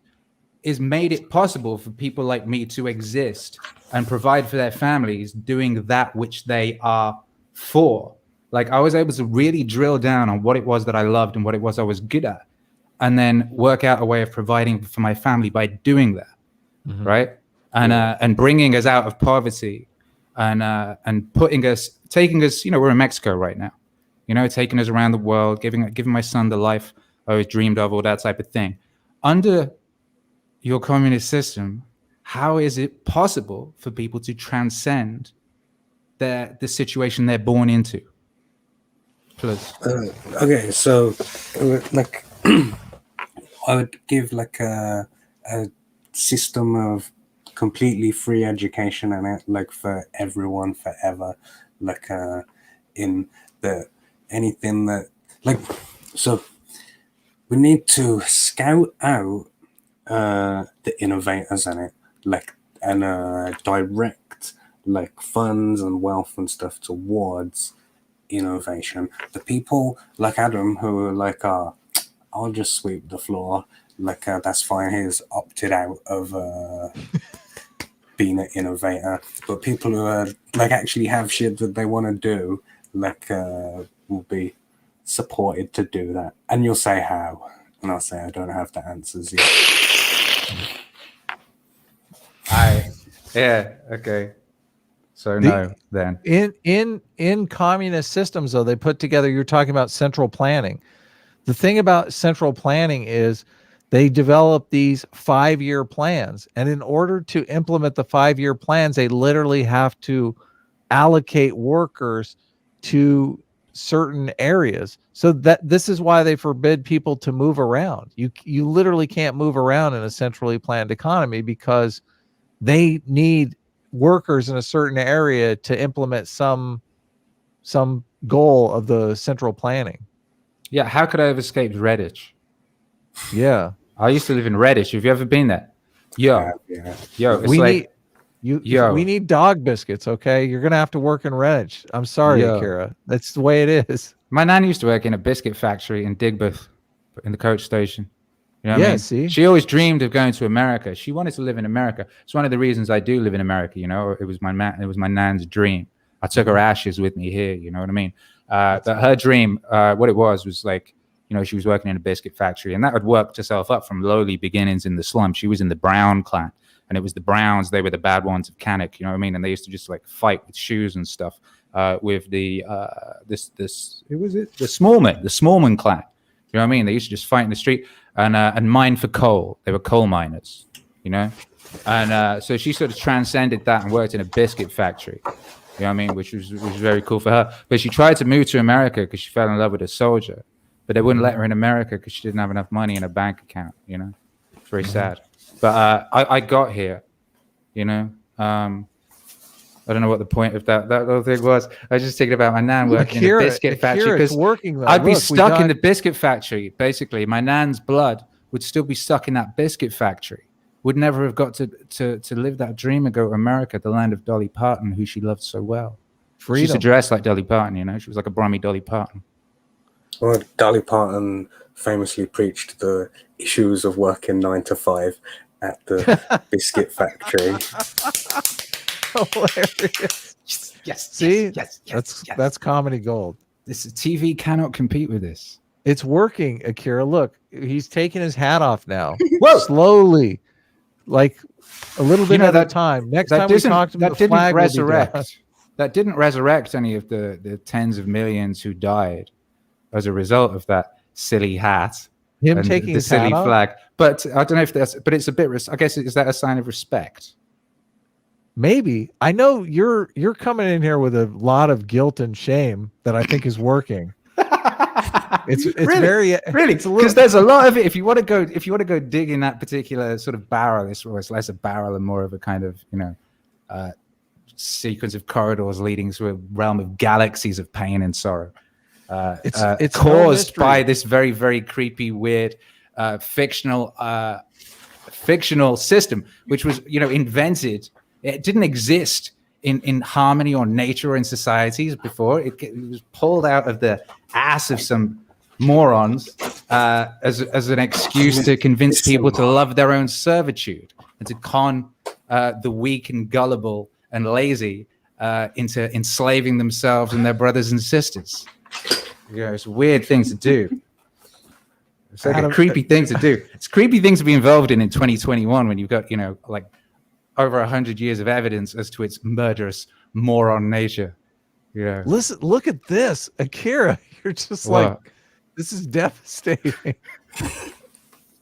Speaker 4: is made it possible for people like me to exist and provide for their families doing that which they are for. Like I was able to really drill down on what it was that I loved and what it was I was good at, and then work out a way of providing for my family by doing that, right? And bringing us out of poverty, and taking us. You know, we're in Mexico right now. You know, taking us around the world, giving my son the life I always dreamed of, all that type of thing. Under your communist system, how is it possible for people to transcend the situation they're born into? Please.
Speaker 2: Okay, so like I would give like a system of completely free education in it, like for everyone forever, like in the anything that like, so we need to scout out the innovators in it, like, and direct like funds and wealth and stuff towards innovation. The people like Adam who are like, I'll just sweep the floor, like that's fine, he's opted out of being an innovator. But people who are like actually have shit that they want to do, like will be supported to do that. And you'll say how, and I'll say I don't have the answers yet.
Speaker 4: Okay. So no, then
Speaker 1: in communist systems, though, they put together. You're talking about central planning. The thing about central planning is they develop these 5-year plans, and in order to implement the 5-year plans, they literally have to allocate workers to certain areas. So that this is why they forbid people to move around. You literally can't move around in a centrally planned economy because they need workers in a certain area to implement some goal of the central planning.
Speaker 4: Yeah, how could I have escaped Redditch?
Speaker 1: Yeah,
Speaker 4: I used to live in Redditch. Have you ever been there? Yo, it's
Speaker 1: we need dog biscuits. Okay, you're gonna have to work in Redditch. I'm sorry, Akira. That's the way it is.
Speaker 4: My nan used to work in a biscuit factory in Digbeth, in the coach station. You know what I mean?
Speaker 1: See,
Speaker 4: she always dreamed of going to America. She wanted to live in America. It's one of the reasons I do live in America. You know, it was my nan's dream. I took her ashes with me here. You know what I mean? But her dream, what it was like, you know, she was working in a biscuit factory, and that had worked herself up from lowly beginnings in the slum. She was in the Brown clan, and it was the Browns. They were the bad ones of Cannock. You know what I mean? And they used to just like fight with shoes and stuff with the the Smallman clan. You know what I mean? They used to just fight in the street and mine for coal. They were coal miners, you know? And so she sort of transcended that and worked in a biscuit factory, you know what I mean? Which was very cool for her. But she tried to move to America because she fell in love with a soldier. But they wouldn't let her in America because she didn't have enough money in a bank account, you know? It's very sad. But I got here, you know? I don't know what the point of that little thing was. I was just thinking about my nan working in a biscuit factory
Speaker 1: It's
Speaker 4: because
Speaker 1: working. Though.
Speaker 4: I'd be
Speaker 1: Look,
Speaker 4: stuck in the biscuit factory. Basically, my nan's blood would still be stuck in that biscuit factory. Would never have got to live that dream and go to America, the land of Dolly Parton, who she loved so well. She used to
Speaker 1: freedom.
Speaker 4: dress like Dolly Parton, you know. She was like a Brummy Dolly Parton.
Speaker 2: Well, Dolly Parton famously preached the issues of working 9 to 5 at the biscuit factory.
Speaker 1: Hilarious.
Speaker 4: Yes.
Speaker 1: See,
Speaker 4: Yes.
Speaker 1: that's comedy gold.
Speaker 4: This TV cannot compete with this.
Speaker 1: It's working, Akira. Look, he's taking his hat off now.
Speaker 4: Whoa!
Speaker 1: Slowly, like a little bit
Speaker 4: You know,
Speaker 1: at a
Speaker 4: that-
Speaker 1: time. Next
Speaker 4: That
Speaker 1: time we
Speaker 4: didn't,
Speaker 1: talk to him,
Speaker 4: that
Speaker 1: the
Speaker 4: didn't
Speaker 1: flag will be down.
Speaker 4: resurrect. That didn't resurrect any of the tens of millions who died as a result of that silly hat.
Speaker 1: Him
Speaker 4: and
Speaker 1: taking
Speaker 4: the
Speaker 1: his
Speaker 4: silly
Speaker 1: hat off?
Speaker 4: flag. But I don't know if that's. But it's a bit. I guess is that a sign of respect?
Speaker 1: Maybe. I know you're coming in here with a lot of guilt and shame that I think is working. It's
Speaker 4: really,
Speaker 1: very
Speaker 4: because there's a lot of it. If you want to go dig in that particular sort of barrel, it's less a barrel and more of a kind of sequence of corridors leading to a realm of galaxies of pain and sorrow.
Speaker 1: It's no
Speaker 4: caused
Speaker 1: mystery.
Speaker 4: by this very, very creepy, weird, fictional system, which was invented. It didn't exist in harmony or nature or in societies before. It was pulled out of the ass of some morons as an excuse to convince people to love their own servitude and to con the weak and gullible and lazy into enslaving themselves and their brothers and sisters. It's a weird thing to do. It's like a creepy thing to do. It's a creepy thing to be involved in 2021 when you've got, like over 100 years of evidence as to its murderous moron nature. Yeah.
Speaker 1: Listen, look at this, Akira. You're just like, this is devastating.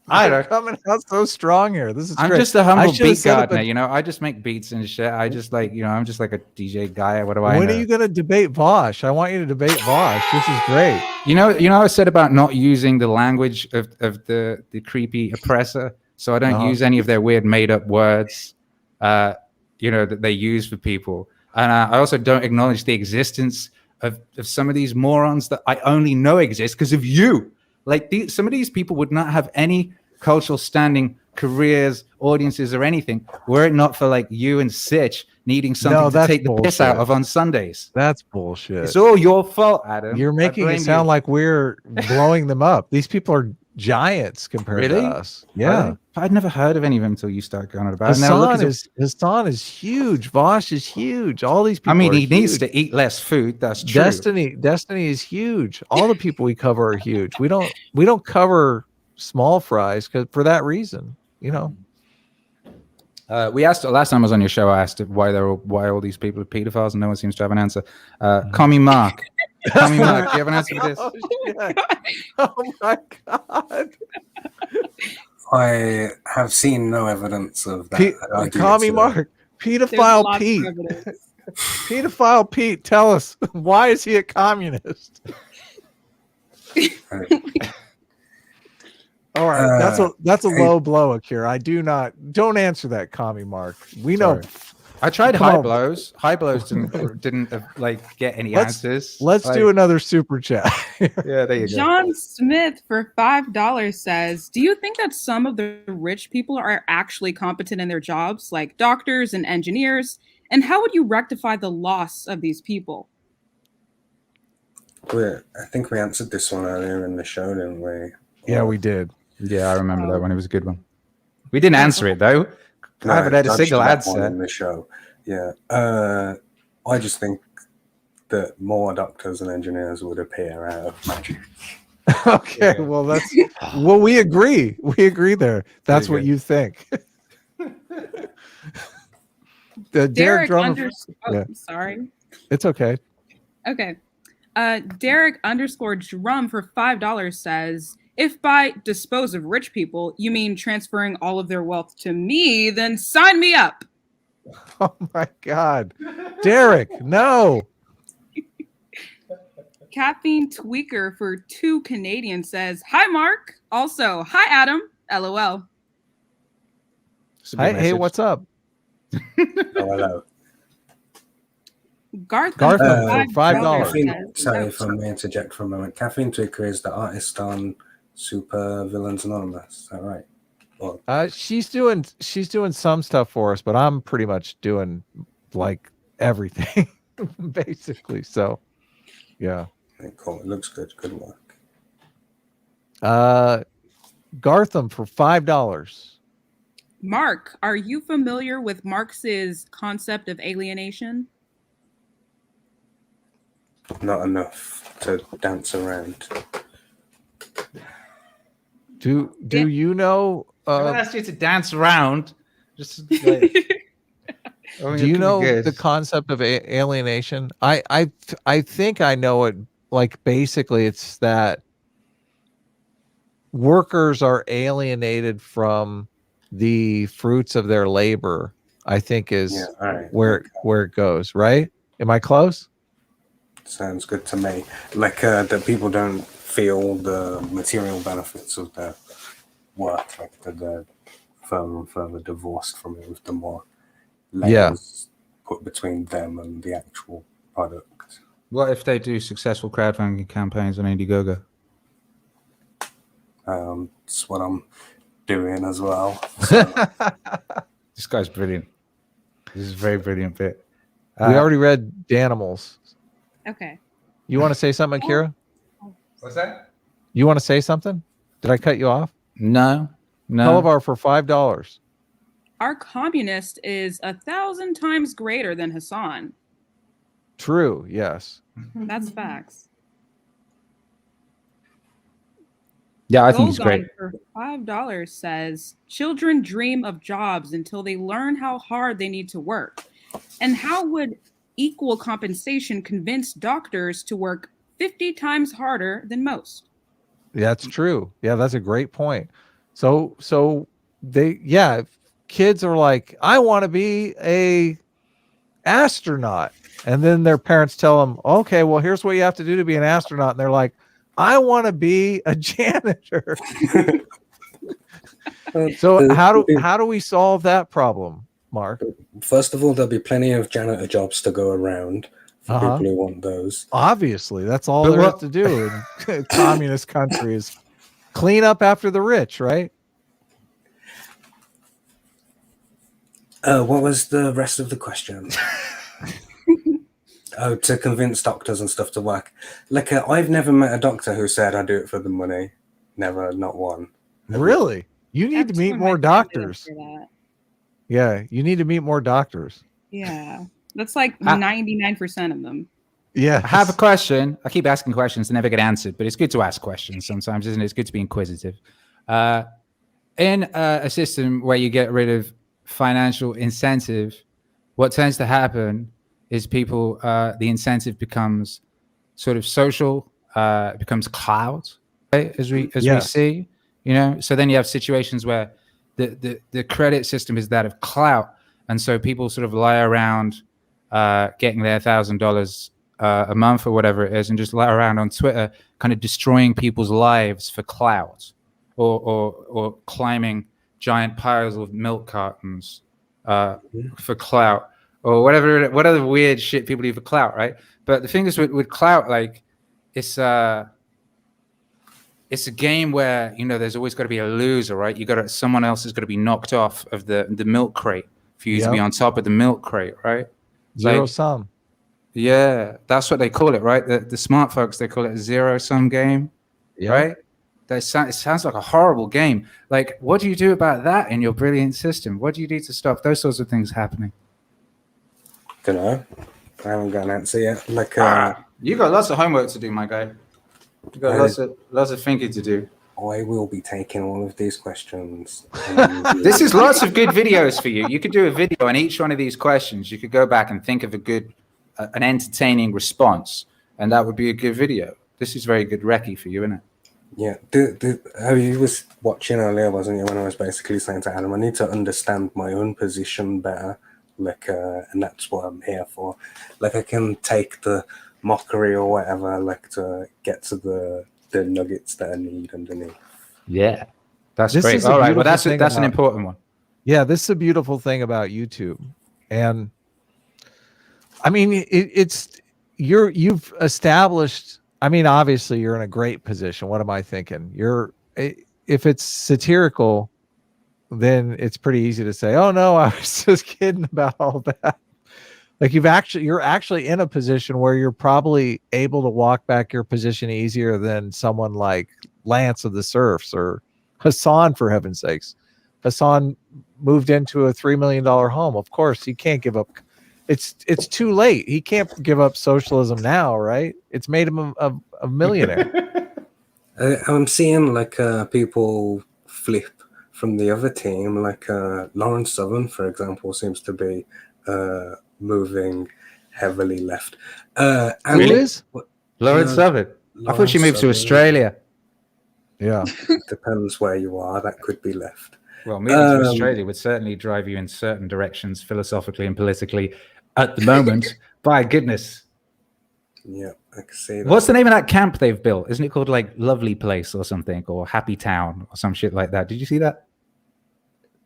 Speaker 4: I
Speaker 1: You're
Speaker 4: don't
Speaker 1: coming out so strong here. This is
Speaker 4: I'm
Speaker 1: great.
Speaker 4: just a
Speaker 1: I
Speaker 4: humble
Speaker 1: should have
Speaker 4: beat
Speaker 1: set up
Speaker 4: gardener, I just make beats and shit. I just I'm just like a DJ guy. What do I
Speaker 1: When
Speaker 4: know?
Speaker 1: are you going to debate Vosh? I want you to debate Vosh. This is great.
Speaker 4: You know I said about not using the language of the creepy oppressor, so I don't use any of their weird made up words, that they use for people, and I also don't acknowledge the existence of some of these morons that I only know exist because of you. Like some of these people would not have any cultural standing, careers, audiences, or anything were it not for like you and Sitch needing something to take the piss out of on Sundays.
Speaker 1: That's bullshit.
Speaker 4: It's all your fault, Adam.
Speaker 1: You're making it sound like we're blowing them up. These people are giants compared to us. Yeah.
Speaker 4: I'd never heard of any of them until you start going on about it.
Speaker 1: Hassan is huge. Vosh is huge. All these people.
Speaker 4: I mean,
Speaker 1: are
Speaker 4: he needs
Speaker 1: huge.
Speaker 4: to eat less food. That's true.
Speaker 1: Destiny is huge. All the people we cover are huge. We don't cover small fries for that reason.
Speaker 4: We asked last time I was on your show. I asked why all these people are pedophiles, and no one seems to have an answer. Commie Mark, do you have an answer for this?
Speaker 1: Oh my god!
Speaker 2: I have seen no evidence of that.
Speaker 1: Commie Mark, pedophile Pete. Pedophile Pete, tell us, why is he a communist? All right, that's a low blow, Akira. Don't answer that, Commie Mark. We know.
Speaker 4: I tried high blows. High blows didn't get any answers.
Speaker 1: Let's do another super chat.
Speaker 4: Yeah, there you go.
Speaker 3: John Smith for $5 says, do you think that some of the rich people are actually competent in their jobs, like doctors and engineers? And how would you rectify the loss of these people?
Speaker 2: I think we answered this one earlier in the show, didn't we?
Speaker 1: Yeah, we did.
Speaker 4: Yeah, I remember that one. It was a good one. We didn't answer it though.
Speaker 2: No,
Speaker 4: I haven't had a single answer
Speaker 2: in the show. Yeah, I just think that more doctors and engineers would appear out of magic.
Speaker 1: Okay, well, we agree. We agree there. That's what you think. Derek
Speaker 3: sorry.
Speaker 1: It's okay.
Speaker 3: Okay. Derek _Drum for $5 says, if by dispose of rich people, you mean transferring all of their wealth to me, then sign me up.
Speaker 1: Oh my God. Derek, no.
Speaker 3: Caffeine Tweaker for $2 Canadian says, hi, Mark. Also, hi, Adam. LOL.
Speaker 1: Hey, what's up?
Speaker 2: Hello.
Speaker 3: Gartham,
Speaker 1: Gartham
Speaker 3: for
Speaker 1: for $5.
Speaker 2: Caffeine, sorry
Speaker 3: Oh,
Speaker 2: if I may interject for a moment. Caffeine to is the artist on Super Villains Anonymous. Is that right? Or,
Speaker 1: She's doing some stuff for us, but I'm pretty much doing like everything basically. So yeah.
Speaker 2: cool. It looks good. Good work.
Speaker 1: Gartham for $5.
Speaker 3: Mark, are you familiar with Marx's concept of alienation?
Speaker 2: Not enough to dance around.
Speaker 1: Do you know?
Speaker 4: I asked you to dance around. Just like,
Speaker 1: Do you know the concept of alienation? I think I know it. Like basically, it's that workers are alienated from the fruits of their labor. I think is where it goes. Right? Am I close?
Speaker 2: Sounds good to me. Like that people don't feel the material benefits of their work, like that they're further and further divorced from it with the more layers put between them and the actual product.
Speaker 4: What if they do successful crowdfunding campaigns on Indiegogo?
Speaker 2: It's what I'm doing as well. So.
Speaker 4: This guy's brilliant. This is a very brilliant bit.
Speaker 1: We already read Danimals.
Speaker 3: Okay.
Speaker 1: You want to say something, Akira?
Speaker 4: What's that?
Speaker 1: You want to say something? Did I cut you off?
Speaker 4: No.
Speaker 1: Cullivar for $5.
Speaker 3: Our communist is 1,000 times greater than Hassan.
Speaker 1: True. Yes.
Speaker 3: That's facts.
Speaker 4: Yeah, I think he's great.
Speaker 3: For $5 says children dream of jobs until they learn how hard they need to work. And how would equal compensation convince doctors to work 50 times harder than most?
Speaker 1: That's true. Yeah, that's a great point. So kids are like, I want to be a astronaut. And then their parents tell them, okay, well, here's what you have to do to be an astronaut. And they're like, I want to be a janitor. So how do we solve that problem, Mark?
Speaker 2: First of all, there'll be plenty of janitor jobs to go around for people who want those.
Speaker 1: Obviously, that's all there is to do in communist countries. Clean up after the rich, right?
Speaker 2: What was the rest of the question? Oh, to convince doctors and stuff to work. Like, I've never met a doctor who said, I do it for the money. Never, not one.
Speaker 1: Really? You need to meet more doctors. Yeah, you need to meet more doctors.
Speaker 3: Yeah, that's like 99% of them.
Speaker 1: Yeah.
Speaker 4: I have a question. I keep asking questions that never get answered, but it's good to ask questions sometimes, isn't it? It's good to be inquisitive. In a system where you get rid of financial incentive, what tends to happen is people, the incentive becomes sort of social, it becomes clout, right? As we see, so then you have situations where the credit system is that of clout. And so people sort of lie around getting their $1,000 a month or whatever it is, and just lie around on Twitter, kind of destroying people's lives for clout, or climbing giant piles of milk cartons for clout, or whatever weird shit people do for clout, right? But the thing is with clout, like it's a game where there's always got to be a loser, right? Someone else is going to be knocked off of the milk crate for you to be on top of the milk crate, right?
Speaker 1: Zero sum.
Speaker 4: Yeah, that's what they call it, right? The smart folks, they call it a zero-sum game, right? It sounds like a horrible game. Like, what do you do about that in your brilliant system? What do you do to stop those sorts of things happening?
Speaker 2: Don't know. I haven't got an answer yet. Like,
Speaker 4: you got lots of homework to do, my guy. You got lots of thinking to do.
Speaker 2: I will be taking all of these questions.
Speaker 4: This is lots of good videos for you. You could do a video on each one of these questions. You could go back and think of an entertaining response, and that would be a good video. This is very good recce for you, isn't it?
Speaker 2: Yeah. You was watching earlier, wasn't you, when I was basically saying to Adam, I need to understand my own position better, like, and that's what I'm here for. Like, I can take the mockery or whatever, like, to get to the nuggets that I need underneath.
Speaker 4: Yeah, that's great. All right, well, that's an important one.
Speaker 1: Yeah, this is a beautiful thing about YouTube, and I mean, you've established. I mean, obviously, you're in a great position. What am I thinking? If it's satirical, then it's pretty easy to say, "Oh no, I was just kidding about all that." Like you're actually in a position where you're probably able to walk back your position easier than someone like Lance of the Surfs or Hassan, for heaven's sakes. Hassan moved into a $3 million home. Of course, he can't give up. It's too late. He can't give up socialism now, right? It's made him a millionaire.
Speaker 2: I'm seeing like people flip from the other team, like Lawrence Southern, for example, seems to be moving heavily left. And
Speaker 4: Really?
Speaker 1: is?
Speaker 4: Lawrence Southern. I thought she moved to Australia.
Speaker 1: Yeah.
Speaker 2: Depends where you are. That could be left.
Speaker 4: Well, moving to Australia would certainly drive you in certain directions, philosophically and politically, at the moment. By goodness.
Speaker 2: Yeah, I can see that.
Speaker 4: What's the name of that camp they've built? Isn't it called like Lovely Place or something, or Happy Town or some shit like that? Did you see that?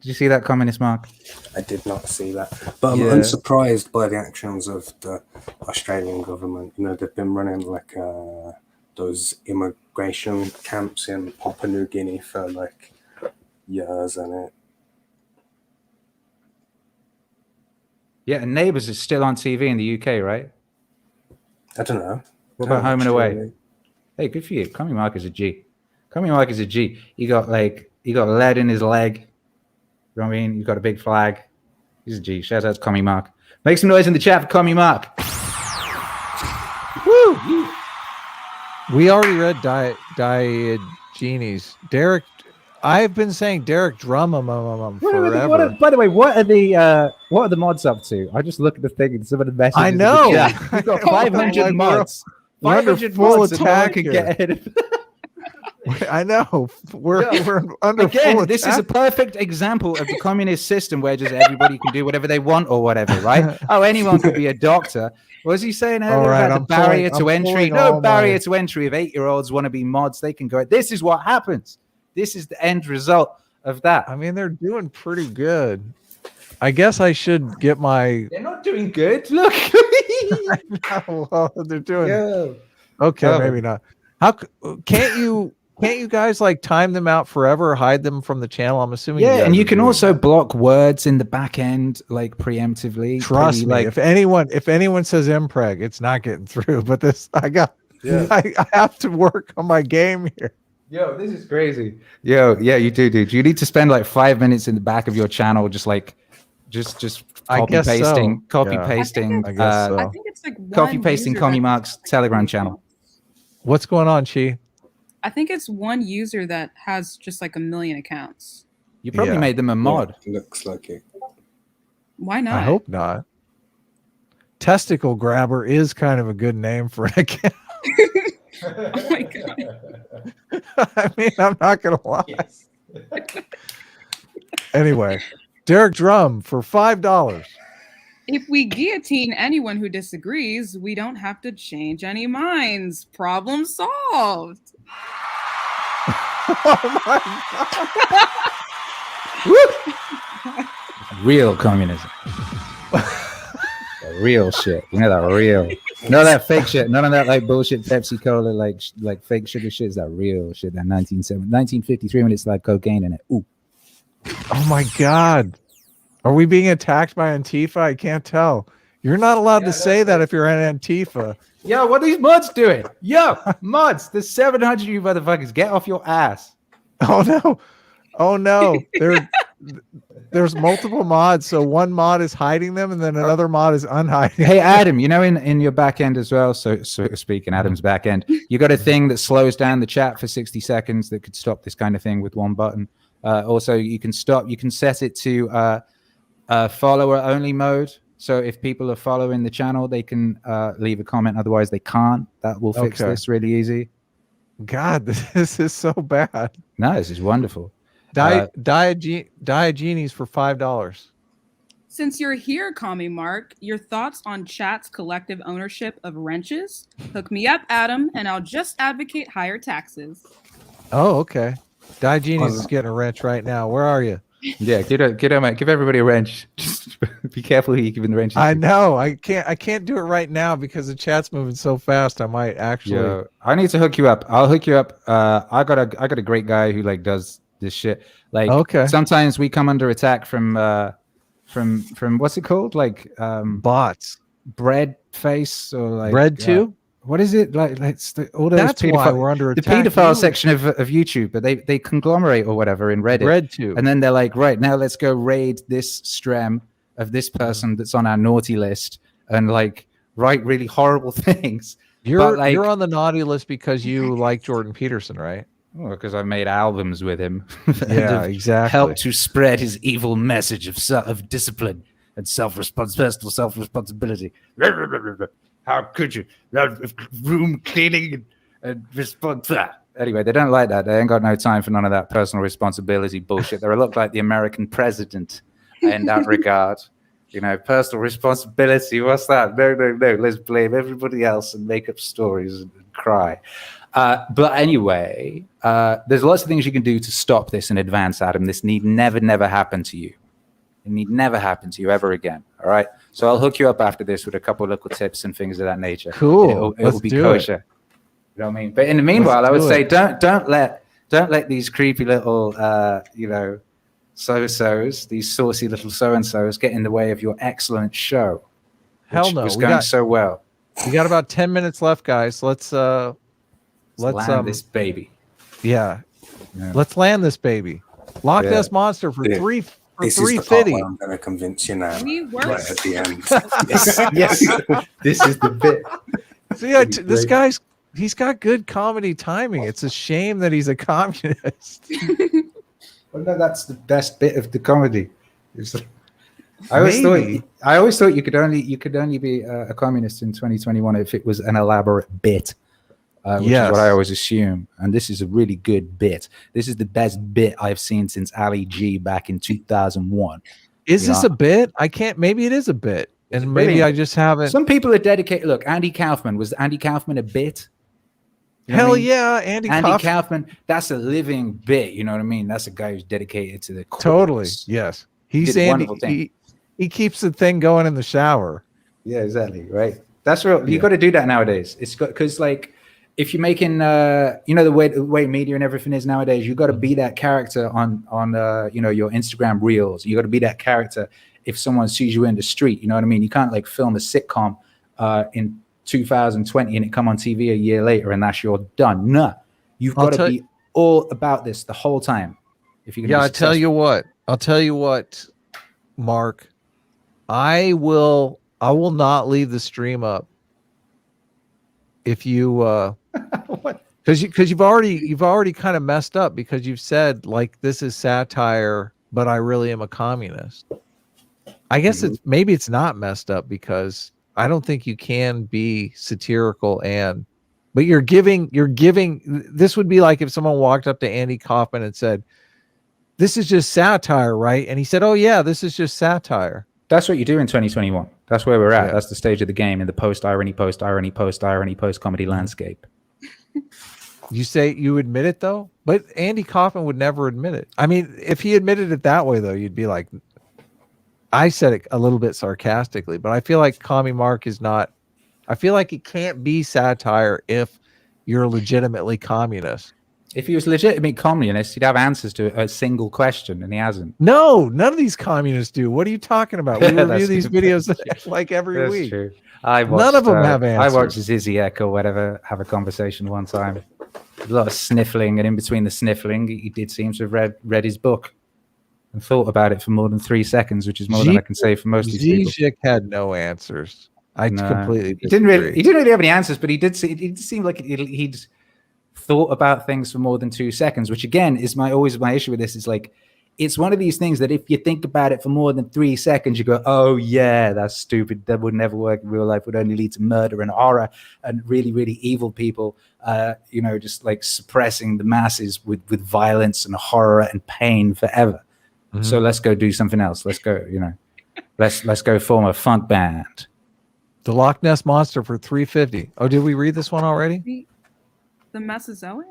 Speaker 4: Did you see that, Communist Mark?
Speaker 2: I did not see that. But I'm unsurprised by the actions of the Australian government. You know, they've been running like those immigration camps in Papua New Guinea for like years, and it.
Speaker 4: Yeah, and Neighbours is still on TV in the UK, right?
Speaker 2: I don't know.
Speaker 4: What about Home and Away? Hey, good for you. Communist Mark is a G. Communist Mark is a G. He got lead in his leg. You know what I mean? He's got a big flag. He's a G. Shout out to Commie Mark. Make some noise in the chat for Commie Mark.
Speaker 1: Woo! We already read Diogenes. Derek, I've been saying Derek Drummond forever.
Speaker 4: By the way, what are the mods up to? I just look at the thing and some of the messages.
Speaker 1: I know.
Speaker 4: We've got 500 mods. 500 mods attack and get ahead of.
Speaker 1: I know. We're under
Speaker 4: again.
Speaker 1: full
Speaker 4: This
Speaker 1: attack.
Speaker 4: is a perfect example of the communist system where just everybody can do whatever they want or whatever, right? Oh, anyone could be a doctor. What was he saying earlier about the barrier to entry? No barrier to entry. If 8-year-olds want to be mods, they can go. This is what happens. This is the end result of that.
Speaker 1: I mean, they're doing pretty good. I guess I should get my.
Speaker 4: They're not doing good. Look.
Speaker 1: Well, they're doing. Okay, maybe not. How can't you guys like time them out forever or hide them from the channel? I'm assuming.
Speaker 4: Yeah, and you can also block words in the back end, like preemptively.
Speaker 1: Trust me. Like, if anyone says impreg, it's not getting through. But this, I have to work on my game here.
Speaker 4: Yo, this is crazy. Yo, yeah, you do, dude. You need to spend like 5 minutes in the back of your channel, just copy pasting.
Speaker 1: I guess so.
Speaker 3: I think it's like one
Speaker 4: Copy pasting
Speaker 3: user
Speaker 4: Commie
Speaker 3: that-
Speaker 4: Mark's Telegram channel.
Speaker 1: What's going on, Chi?
Speaker 3: I think it's one user that has just like 1 million accounts.
Speaker 4: You probably made them a mod.
Speaker 2: Looks like it.
Speaker 3: Why not?
Speaker 1: I hope not. Testicle grabber is kind of a good name for an account.
Speaker 3: Oh my god.
Speaker 1: I mean, I'm not gonna lie. Yes. Anyway, Derek Drum for $5.
Speaker 3: If we guillotine anyone who disagrees, we don't have to change any minds. Problem solved.
Speaker 1: Oh my god.
Speaker 4: Real communism. The real shit. You know that real. None of that fake shit. None of that like bullshit Pepsi Cola like fake sugar shit. Is that real shit? That 1953 when it's like cocaine in it. Ooh.
Speaker 1: Oh my god. Are we being attacked by Antifa? I can't tell. You're not allowed to say that if you're an Antifa.
Speaker 4: Yo, what are these mods doing? Yo, mods, there's 700 of you motherfuckers. Get off your ass.
Speaker 1: Oh no. Oh no. There's multiple mods, so one mod is hiding them and then another mod is unhiding.
Speaker 4: Hey Adam, you know in your back end as well, so to speak, in Adam's back end, you got a thing that slows down the chat for 60 seconds that could stop this kind of thing with one button. Also, you can set it to follower only mode. So if people are following the channel, they can leave a comment. Otherwise, they can't. That will fix this really easy.
Speaker 1: God, this is so bad.
Speaker 4: No, this is wonderful.
Speaker 1: Diogenes for $5.
Speaker 3: Since you're here, Commie Mark, your thoughts on chat's collective ownership of wrenches? Hook me up, Adam, and I'll just advocate higher taxes.
Speaker 1: Oh, okay. Diogenes is getting a wrench right now. Where are you?
Speaker 4: Yeah, give everybody a wrench. Just be careful who you give the wrenches
Speaker 1: I
Speaker 4: to.
Speaker 1: know. I can't do it right now because the chat's moving so fast. I might actually.
Speaker 4: Yeah, I need to hook you up. I'll hook you up. I got a great guy who like does this shit. Like
Speaker 1: Okay.
Speaker 4: sometimes we come under attack from what's it called? Like
Speaker 1: Bots.
Speaker 4: bread face or like
Speaker 1: Bread too?
Speaker 4: what is it like? All those
Speaker 1: That's why we're under
Speaker 4: the
Speaker 1: attack.
Speaker 4: pedophile section of YouTube, but they conglomerate or whatever in Reddit.
Speaker 1: Bread too.
Speaker 4: And then they're like, right now let's go raid this strem of this person that's on our naughty list and like write really horrible things.
Speaker 1: You're on the naughty list because you like Jordan Peterson, right?
Speaker 4: Oh, because I made albums with him.
Speaker 1: Yeah, exactly.
Speaker 4: Helped to spread his evil message of discipline and personal self-responsibility. How could you? Room cleaning and respond to that. Anyway, they don't like that. They ain't got no time for none of that personal responsibility bullshit. They look like the American president in that regard. You know, personal responsibility. What's that? No. Let's blame everybody else and make up stories and cry. But anyway, there's lots of things you can do to stop this in advance, Adam. This need never happen to you. It need never happen to you ever again. All right. So I'll hook you up after this with a couple of little tips and things of that nature.
Speaker 1: Cool.
Speaker 4: It'll be kosher. You know what I mean? But in the meanwhile, I would say don't let these creepy little so-and-sos, these saucy little so-and-sos get in the way of your excellent show.
Speaker 1: Hell no.
Speaker 4: Was going so well.
Speaker 1: We got about 10 minutes left, guys. Let's
Speaker 4: land this baby.
Speaker 1: Yeah. Let's land this baby. Loch Ness Monster for $350.
Speaker 2: This is the part where I'm going to convince you now.
Speaker 3: We worked.
Speaker 2: Right at the end.
Speaker 4: Yes. This is the bit.
Speaker 1: See, this he's got good comedy timing. It's a shame that he's a communist.
Speaker 4: Well, no, that's the best bit of the comedy. I always thought you could only be a communist in 2021 if it was an elaborate bit. Which is what I always assume. And this is a really good bit. This is the best bit I've seen since Ali G back in 2001.
Speaker 1: Is this a bit? Maybe it is a bit. And maybe I just haven't.
Speaker 4: Some people are dedicated. Look, Andy Kaufman. Was Andy Kaufman a bit? You know
Speaker 1: Hell
Speaker 4: what I mean?
Speaker 1: yeah. Andy
Speaker 4: Kaufman. That's a living bit. You know what I mean? That's a guy who's dedicated to the cause.
Speaker 1: Totally. Yes. He's Andy. He keeps the thing going in the shower.
Speaker 4: Yeah, exactly. Right. That's real. You got to do that nowadays. It's got because like. If you're making, the way media and everything is nowadays, you got to be that character on your Instagram reels. You got to be that character if someone sees you in the street. You know what I mean? You can't like film a sitcom in 2020 and it come on TV a year later and that's your done. No, you've got to be all about this the whole time. If you can,
Speaker 1: I'll tell you what, Mark. I will not leave the stream up if you because you've already kind of messed up because you've said like this is satire, but I really am a communist. I guess maybe it's not messed up because I don't think you can be satirical but you're giving this would be like if someone walked up to Andy Kaufman and said, "This is just satire, right?" And he said, "Oh yeah, this is just satire."
Speaker 4: That's what you do in 2021. That's where we're at. Yeah. That's the stage of the game in the post-irony, post-comedy landscape.
Speaker 1: You say you admit it, though? But Andy Kaufman would never admit it. I mean, if he admitted it that way, though, you'd be like, I said it a little bit sarcastically, but I feel like Commie Mark is not, I feel like it can't be satire if you're legitimately communist.
Speaker 4: If he was legitimate communist, he'd have answers to a single question, and he hasn't.
Speaker 1: No, none of these communists do. What are you talking about? We review these videos like every week.
Speaker 4: True.
Speaker 1: None of them have answers.
Speaker 4: I watched Zizek or whatever have a conversation one time. A lot of sniffling, and in between the sniffling, he did seem to have read his book and thought about it for more than 3 seconds, which is more than I can say for most of these people.
Speaker 1: Zizek had no answers. Completely
Speaker 4: disagree. He didn't really have any answers, but he did seem like he'd thought about things for more than 2 seconds, which again is always my issue with this. Is like, it's one of these things that if you think about it for more than 3 seconds, you go, oh yeah, that's stupid. That would never work in real life. Would only lead to murder and horror and really, really evil people, just like suppressing the masses with violence and horror and pain forever. Mm-hmm. So let's go do something else. Let's go, let's go form a funk band.
Speaker 1: The Loch Ness Monster for $350. Oh, did we read this one already?
Speaker 3: The Mesozoic?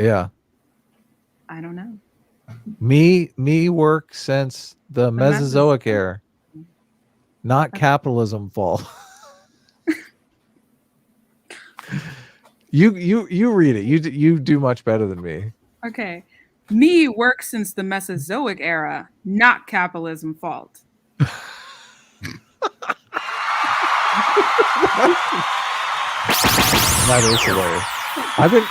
Speaker 1: Yeah.
Speaker 3: I don't know.
Speaker 1: Me work since the Mesozoic era, not capitalism fault. You read it. You do much better than me.
Speaker 3: Okay. Me work since the Mesozoic era, not capitalism fault.
Speaker 1: That is hilarious. I've been.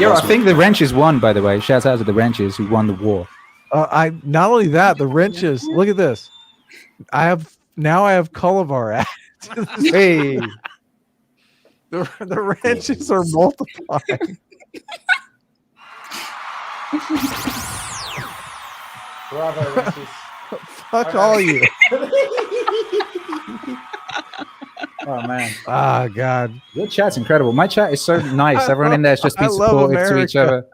Speaker 4: Yeah, I think the wrenches won, by the way. Shouts out to the wrenches who won the war.
Speaker 1: I not only that, the wrenches. Look at this. I have Colbert at.
Speaker 4: Hey,
Speaker 1: The wrenches are multiplying.
Speaker 4: bravo, wrenches.
Speaker 1: Fuck all you.
Speaker 4: Oh man,
Speaker 1: Ah, God.
Speaker 4: your chat's incredible. My chat is so nice. Everyone in there is just
Speaker 1: I
Speaker 4: being
Speaker 1: love
Speaker 4: supportive to each
Speaker 1: America.
Speaker 4: other.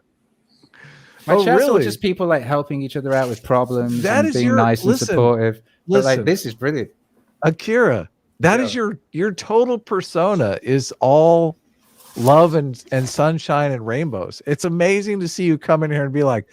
Speaker 4: My
Speaker 1: Oh,
Speaker 4: chat's all
Speaker 1: really?
Speaker 4: just people like helping each other out with problems
Speaker 1: That
Speaker 4: and
Speaker 1: is
Speaker 4: being
Speaker 1: your-
Speaker 4: nice
Speaker 1: listen,
Speaker 4: and supportive. But like
Speaker 1: listen.
Speaker 4: this is brilliant.
Speaker 1: Akira, that is your total persona is all love and sunshine and rainbows. It's amazing to see you come in here and be like,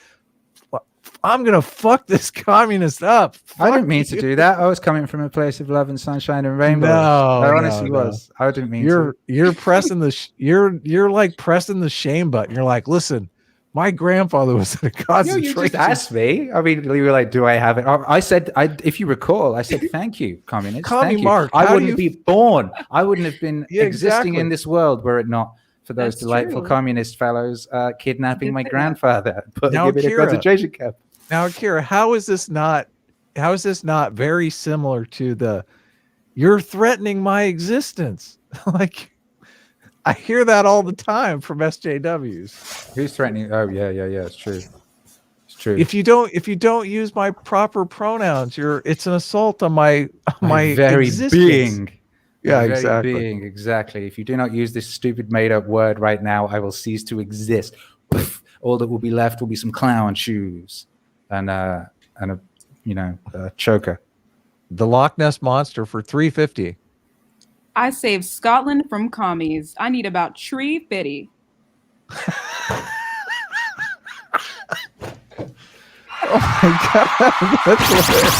Speaker 1: I'm gonna fuck this communist up.
Speaker 4: I
Speaker 1: Fuck
Speaker 4: didn't mean to
Speaker 1: you."
Speaker 4: do that. I was coming from a place of love and sunshine and rainbows.
Speaker 1: No,
Speaker 4: I honestly
Speaker 1: no.
Speaker 4: was. I didn't mean
Speaker 1: You're
Speaker 4: to.
Speaker 1: you're pressing the you're like pressing the shame button. You're like, listen, my grandfather was in a
Speaker 4: You
Speaker 1: concentration.
Speaker 4: just asked me. I mean, you were like, "Do I have it?" I said, "If you recall, I said, thank you, communist.
Speaker 1: Commie
Speaker 4: Thank you.
Speaker 1: Mark,
Speaker 4: I
Speaker 1: how do
Speaker 4: wouldn't
Speaker 1: you-
Speaker 4: be born. I wouldn't have been
Speaker 1: Yeah,
Speaker 4: existing
Speaker 1: exactly.
Speaker 4: in this world were it not for those
Speaker 3: That's
Speaker 4: delightful
Speaker 3: true.
Speaker 4: communist fellows kidnapping
Speaker 3: did
Speaker 4: my
Speaker 3: say that.
Speaker 4: grandfather, putting
Speaker 1: Now,
Speaker 4: him in a
Speaker 1: Kira,
Speaker 4: concentration camp."
Speaker 1: Now, Akira, how is this not very similar to the you're threatening my existence? Like I hear that all the time from SJWs.
Speaker 4: Who's threatening? Oh yeah. It's true. It's true.
Speaker 1: If you don't use my proper pronouns, it's an assault on my
Speaker 4: very
Speaker 1: existence.
Speaker 4: being.
Speaker 1: Yeah,
Speaker 4: Very
Speaker 1: exactly.
Speaker 4: being, exactly. If you do not use this stupid made-up word right now, I will cease to exist. All that will be left will be some clown shoes and a choker.
Speaker 1: The Loch Ness monster for $3.50.
Speaker 3: I saved Scotland from commies. I need about $3.50.
Speaker 1: Oh my god, that's hilarious.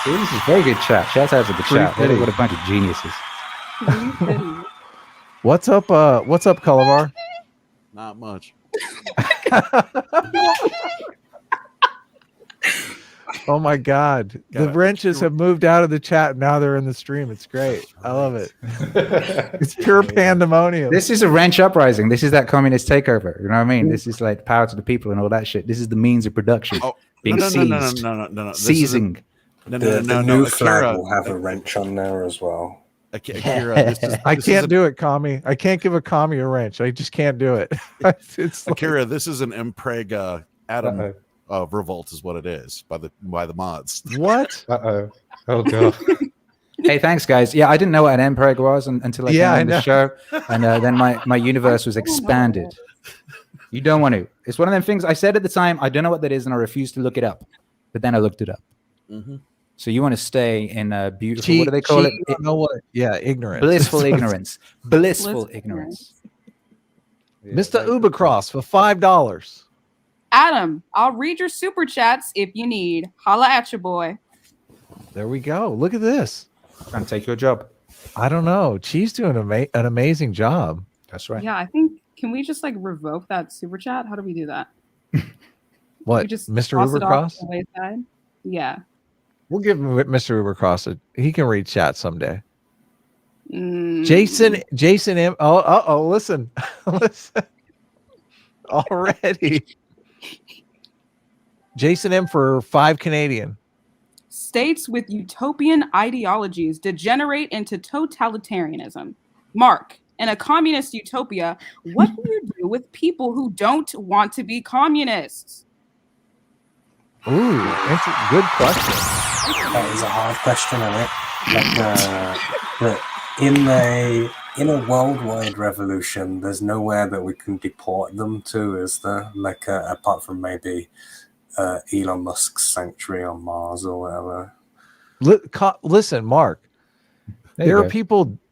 Speaker 4: See, this is very good chat. Shout out to the chat.
Speaker 1: Pretty
Speaker 4: What a bunch of geniuses.
Speaker 3: $3.50.
Speaker 1: What's up, Calabar?
Speaker 7: Not much.
Speaker 1: Oh my god. The
Speaker 7: Got it.
Speaker 1: wrenches have moved out of the chat. Now they're in the stream. It's great. I love it. It's pure pandemonium.
Speaker 4: This is a wrench uprising. This is that communist takeover. You know what I mean? This is like power to the people and all that shit. This is the means of production
Speaker 7: Oh,
Speaker 4: being
Speaker 7: no.
Speaker 4: seized.
Speaker 7: This
Speaker 4: Seizing.
Speaker 7: No,
Speaker 2: The
Speaker 7: no,
Speaker 2: new
Speaker 7: Akira,
Speaker 2: flag will have a wrench on there as well.
Speaker 7: Akira,
Speaker 1: I can't do it, commie. I can't give a commie a wrench. I just can't do it. It's like,
Speaker 7: Akira, this is an Impreg atom
Speaker 4: Uh-oh.
Speaker 7: revolt, is what it is by the mods.
Speaker 1: what?
Speaker 4: Uh-oh. Oh, God. Hey, thanks, guys. Yeah, I didn't know what an MPreg was until I came on the show. And then my universe was expanded. You don't want to. It's one of them things I said at the time, I don't know what that is, and I refused to look it up. But then I looked it up.
Speaker 7: Mm-hmm.
Speaker 4: So you want to stay in beautiful, what do they call it?
Speaker 1: You don't know what? Yeah, ignorance.
Speaker 4: Blissful ignorance. Blissful ignorance.
Speaker 1: Mr. Ubercross for $5.
Speaker 3: Adam, I'll read your super chats if you need. Holla at your boy.
Speaker 1: There we go. Look at this.
Speaker 4: Trying to take your job.
Speaker 1: I don't know. She's doing an amazing job.
Speaker 4: That's right.
Speaker 3: Yeah, I think, can we just like revoke that super chat? How do we do that?
Speaker 1: What,
Speaker 3: We just
Speaker 1: Mr.
Speaker 3: toss it off
Speaker 1: Ubercross?
Speaker 3: to the wayside? Yeah.
Speaker 1: We'll give him Mr. Ubercross. He can read chat someday.
Speaker 3: Mm.
Speaker 1: Jason M. Oh, listen. Listen. Already. Jason M for $5 Canadian.
Speaker 3: States with utopian ideologies degenerate into totalitarianism. Mark, in a communist utopia, what do you do with people who don't want to be communists?
Speaker 1: Ooh, that's a good question.
Speaker 2: That is a hard question, isn't it? But in a worldwide revolution, there's nowhere that we can deport them to, is there? Like apart from maybe Elon Musk's sanctuary on Mars or whatever.
Speaker 1: Listen, Mark.
Speaker 4: There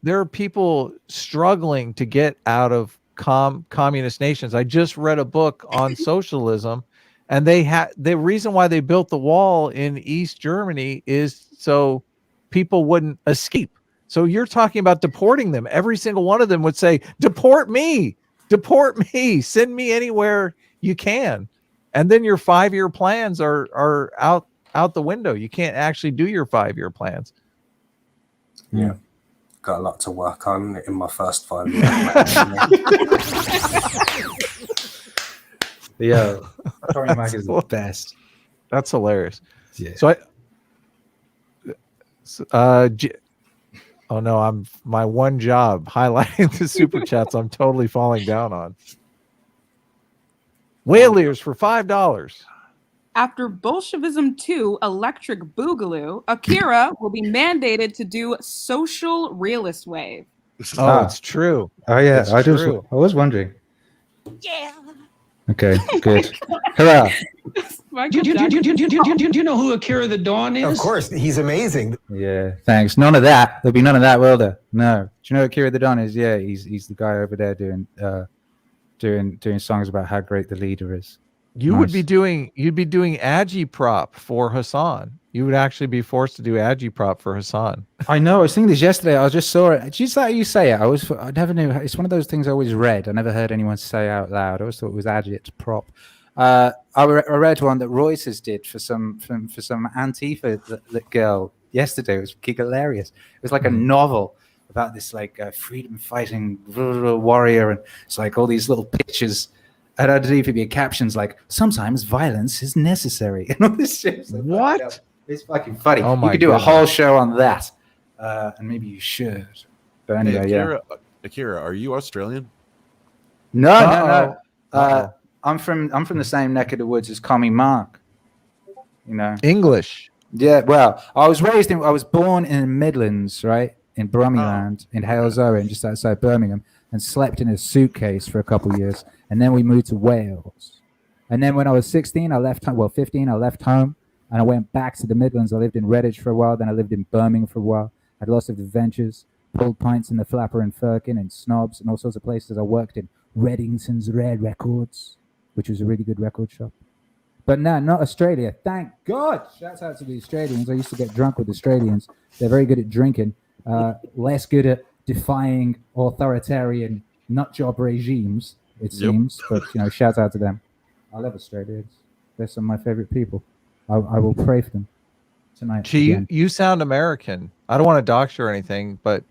Speaker 1: There are people struggling to get out of communist nations. I just read a book on socialism, And they had the reason why they built the wall in East Germany is so people wouldn't escape. So you're talking about deporting them. Every single one of them would say, deport me, send me anywhere you can. And then your 5-year plans are out the window. You can't actually do your 5-year plans.
Speaker 2: Yeah. Got a lot to work on in my first 5 years.
Speaker 4: Yeah, Tommy Mac is the best.
Speaker 1: That's hilarious.
Speaker 4: Yeah.
Speaker 1: Oh no, I'm my one job highlighting the super chats. I'm totally falling down on. Whale ears for $5.
Speaker 3: After Bolshevism 2 Electric Boogaloo, Akira will be mandated to do social realist wave.
Speaker 1: Oh, it's true.
Speaker 4: Oh yeah,
Speaker 1: It's
Speaker 4: I
Speaker 1: true.
Speaker 4: was wondering. Yeah. Okay, good. Hurrah!
Speaker 5: Do you know who Akira the Dawn is?
Speaker 6: Of course, he's amazing.
Speaker 4: Yeah, thanks. None of that. There'll be none of that, will there? No. Do you know what Akira the Don is? Yeah, he's the guy over there doing songs about how great the leader is.
Speaker 1: You'd be doing agitprop for Hassan. You would actually be forced to do agitprop for Hassan.
Speaker 4: I know. I was thinking this yesterday. I just saw it. Just that you say it. I never knew. It's one of those things I always read. I never heard anyone say out loud. I always thought it was agitprop. I read one that Royce's did for some Antifa that girl yesterday. It was hilarious. It was like a novel about this like freedom fighting warrior, and it's like all these little pictures. And underneath it'd be captions like "Sometimes violence is necessary," and all this shit. Like,
Speaker 1: what?
Speaker 4: It's fucking funny.
Speaker 1: Oh my
Speaker 4: you could do
Speaker 1: goodness.
Speaker 4: a whole show on that, and maybe you should. But anyway,
Speaker 7: Hey, Akira, are you Australian?
Speaker 4: No. I'm from the same neck of the woods as Commie Mark. You know,
Speaker 1: English.
Speaker 4: Yeah. Well, I was born in the Midlands, right, in Brummieland, in Hales Owen, just outside Birmingham, and slept in a suitcase for a couple of years, and then we moved to Wales. And then when I was 16, I left home. Well, 15, I left home, and I went back to the Midlands. I lived in Redditch for a while. Then I lived in Birmingham for a while. Had lots of adventures. Pulled pints in the Flapper and Firkin and Snobs and all sorts of places. I worked in Reddington's Red Records, which was a really good record shop. But no, not Australia. Thank God. Shouts out to the Australians. I used to get drunk with Australians. They're very good at drinking, less good at defying authoritarian nutjob regimes, it seems. But, shout out to them. I love Australians. They're some of my favorite people. I will pray for them tonight.
Speaker 1: Gee, you sound American. I don't want to dox you or anything, but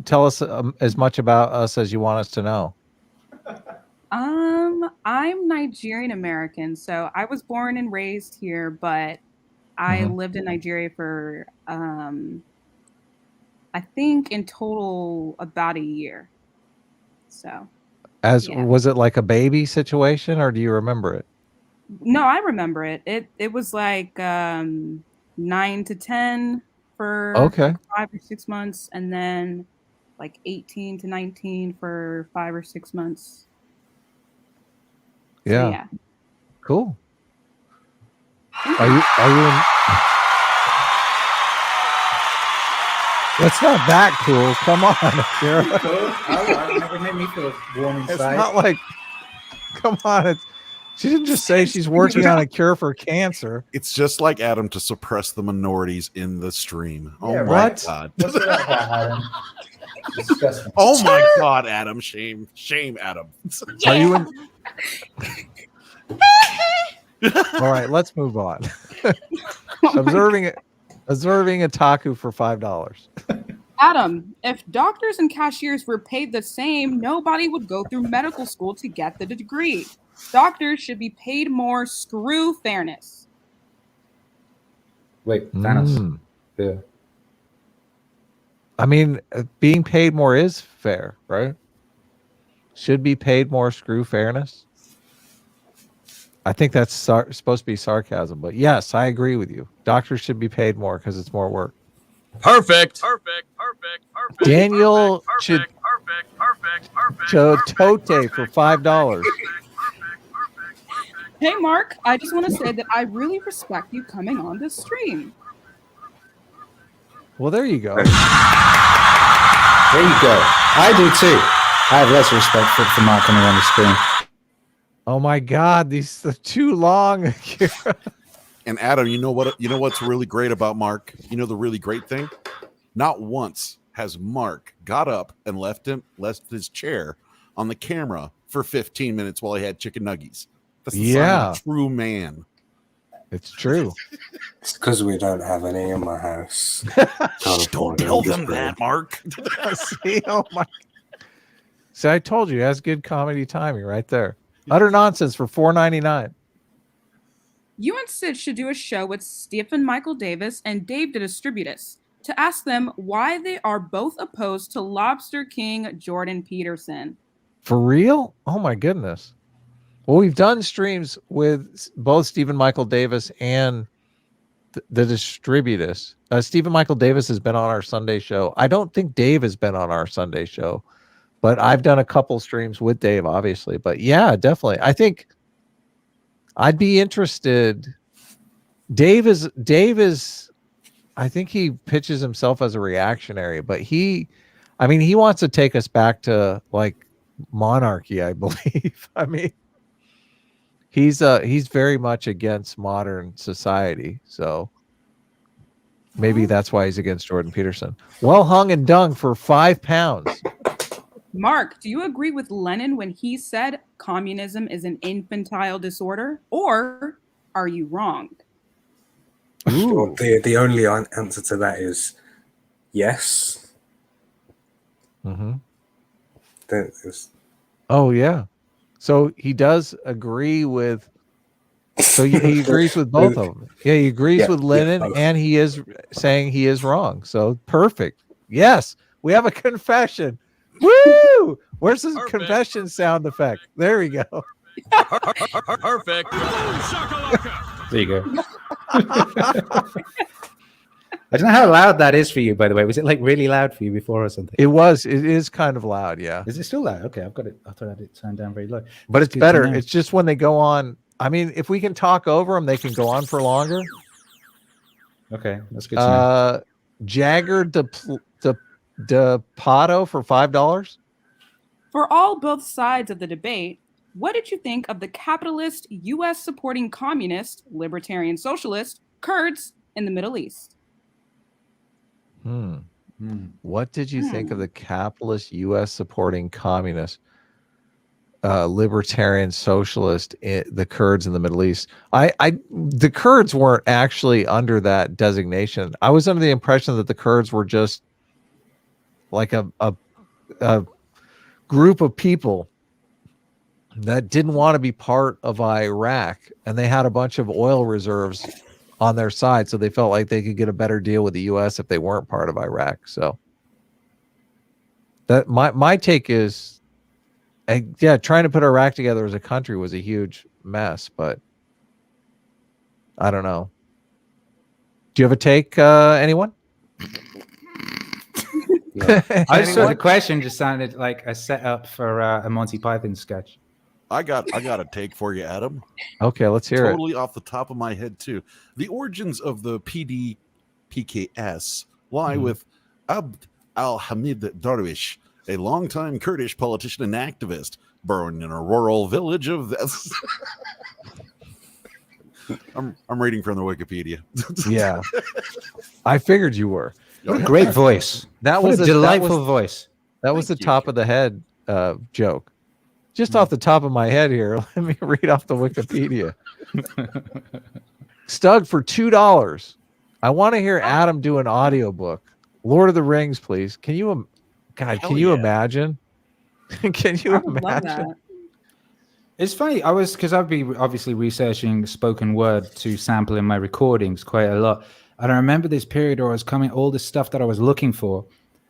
Speaker 1: tell us as much about us as you want us to know.
Speaker 3: I'm Nigerian American, so I was born and raised here, but I lived in Nigeria for I think in total about a year. So
Speaker 1: was it like a baby situation, or do you remember it?
Speaker 3: No, I remember it. It was like 9 to 10 for 5 or 6 months, and then like 18 to 19 for 5 or 6 months.
Speaker 1: Yeah.
Speaker 3: So, yeah.
Speaker 1: Cool. Are you in? That's not that cool. Come on, Akira.
Speaker 4: It made me feel warm inside.
Speaker 1: It's not like. Come on. She didn't just say she's working on a cure for cancer.
Speaker 7: It's just like Adam to suppress the minorities in the stream.
Speaker 4: Yeah,
Speaker 7: oh
Speaker 4: right.
Speaker 7: my God.
Speaker 4: What's that, Adam? Disgusting.
Speaker 7: Oh my God, Adam. Shame, Adam.
Speaker 1: Are you in? All right, let's move on. Observing a taku for $5.
Speaker 3: Adam, if doctors and cashiers were paid the same, nobody would go through medical school to get the degree. Doctors should be paid more. Screw fairness.
Speaker 4: Wait, Thanos. Yeah.
Speaker 1: I mean, being paid more is fair, right? Should be paid more. Screw fairness. I think that's supposed to be sarcasm, but yes, I agree with you. Doctors should be paid more because it's more work.
Speaker 8: Perfect.
Speaker 1: Daniel Chotote for $5.
Speaker 3: Hey, Mark, I just want to say that I really respect you coming on this stream.
Speaker 1: Well, there you go.
Speaker 4: There you go. I do too. I have less respect for Mark coming on the screen.
Speaker 1: Oh my God, these are too long.
Speaker 7: And Adam, you know what's really great about Mark? You know the really great thing? Not once has Mark got up and left his chair on the camera for 15 minutes while he had chicken nuggies. That's the sign of a true man.
Speaker 1: It's true.
Speaker 2: It's because we don't have any in my house.
Speaker 7: Don't tell them that, Mark.
Speaker 1: See, oh my. See, I told you, that's good comedy timing right there. Utter nonsense for $4.99.
Speaker 3: You and Sid should do a show with Stephen Michael Davis and Dave the Distributus to ask them why they are both opposed to Lobster King Jordan Peterson.
Speaker 1: For real? Oh my goodness. Well, we've done streams with both Stephen Michael Davis and the Distributus. Stephen Michael Davis has been on our Sunday show. I don't think Dave has been on our Sunday show, but I've done a couple streams with Dave, obviously. But yeah, definitely. I think I'd be interested. Dave is, I think he pitches himself as a reactionary, but he wants to take us back to like monarchy, I believe. I mean, he's very much against modern society, so maybe that's why he's against Jordan Peterson. Well hung and dung for £5.
Speaker 3: Mark, do you agree with Lenin when he said communism is an infantile disorder, or are you wrong?
Speaker 2: Well, the only answer to that is yes.
Speaker 1: Mm-hmm.
Speaker 2: Oh
Speaker 1: yeah, so he does agree with. So he agrees with both of them. Yeah, he agrees with Lenin, and he is saying he is wrong. So perfect. Yes, we have a confession. Woo! Where's the confession sound effect? There we go.
Speaker 8: Perfect.
Speaker 4: There you go. I don't know how loud that is for you, by the way. Was it like really loud for you before or something?
Speaker 1: It was. It is kind of loud, yeah.
Speaker 4: Is it still loud? Okay, I've got it. I thought I had it turned down very low.
Speaker 1: But it's better. It's just when they go on. I mean, if we can talk over them, they can go on for longer.
Speaker 4: Okay, that's good to know.
Speaker 1: Jagger Depato for $5.
Speaker 3: For both sides of the debate, what did you think of the capitalist, U.S. supporting communist, libertarian socialist, Kurds in the Middle East?
Speaker 1: What did you think of the capitalist, U.S. supporting communist, libertarian socialist, the Kurds in the Middle East? The Kurds weren't actually under that designation. I was under the impression that the Kurds were just like a group of people that didn't want to be part of Iraq, and they had a bunch of oil reserves on their side, so they felt like they could get a better deal with the U.S. if they weren't part of Iraq. So that my take is, trying to put Iraq together as a country was a huge mess, but I don't know. Do you have a take, anyone?
Speaker 4: I just thought the question just sounded like a setup for a Monty Python sketch.
Speaker 7: I got a take for you, Adam.
Speaker 1: Okay, let's hear
Speaker 7: Totally off the top of my head, too. The origins of the PKS lie with Abd al-Hamid Darwish, a longtime Kurdish politician and activist, born in a rural village of this. I'm reading from the Wikipedia.
Speaker 1: Yeah, I figured you were.
Speaker 4: Great voice.
Speaker 1: That
Speaker 4: What
Speaker 1: was
Speaker 4: a delightful voice.
Speaker 1: That was the top of the head joke. Just off the top of my head here, let me read off the Wikipedia. Stug for $2. I want to hear Adam do an audiobook. Lord of the Rings, please. Can you, God,
Speaker 7: Hell
Speaker 1: can you
Speaker 7: yeah.
Speaker 1: imagine? Can you
Speaker 3: I would love
Speaker 1: imagine?
Speaker 3: that.
Speaker 4: It's funny. Because I've been obviously researching spoken word to sample in my recordings quite a lot. And I remember this period where I was coming, all the stuff that I was looking for.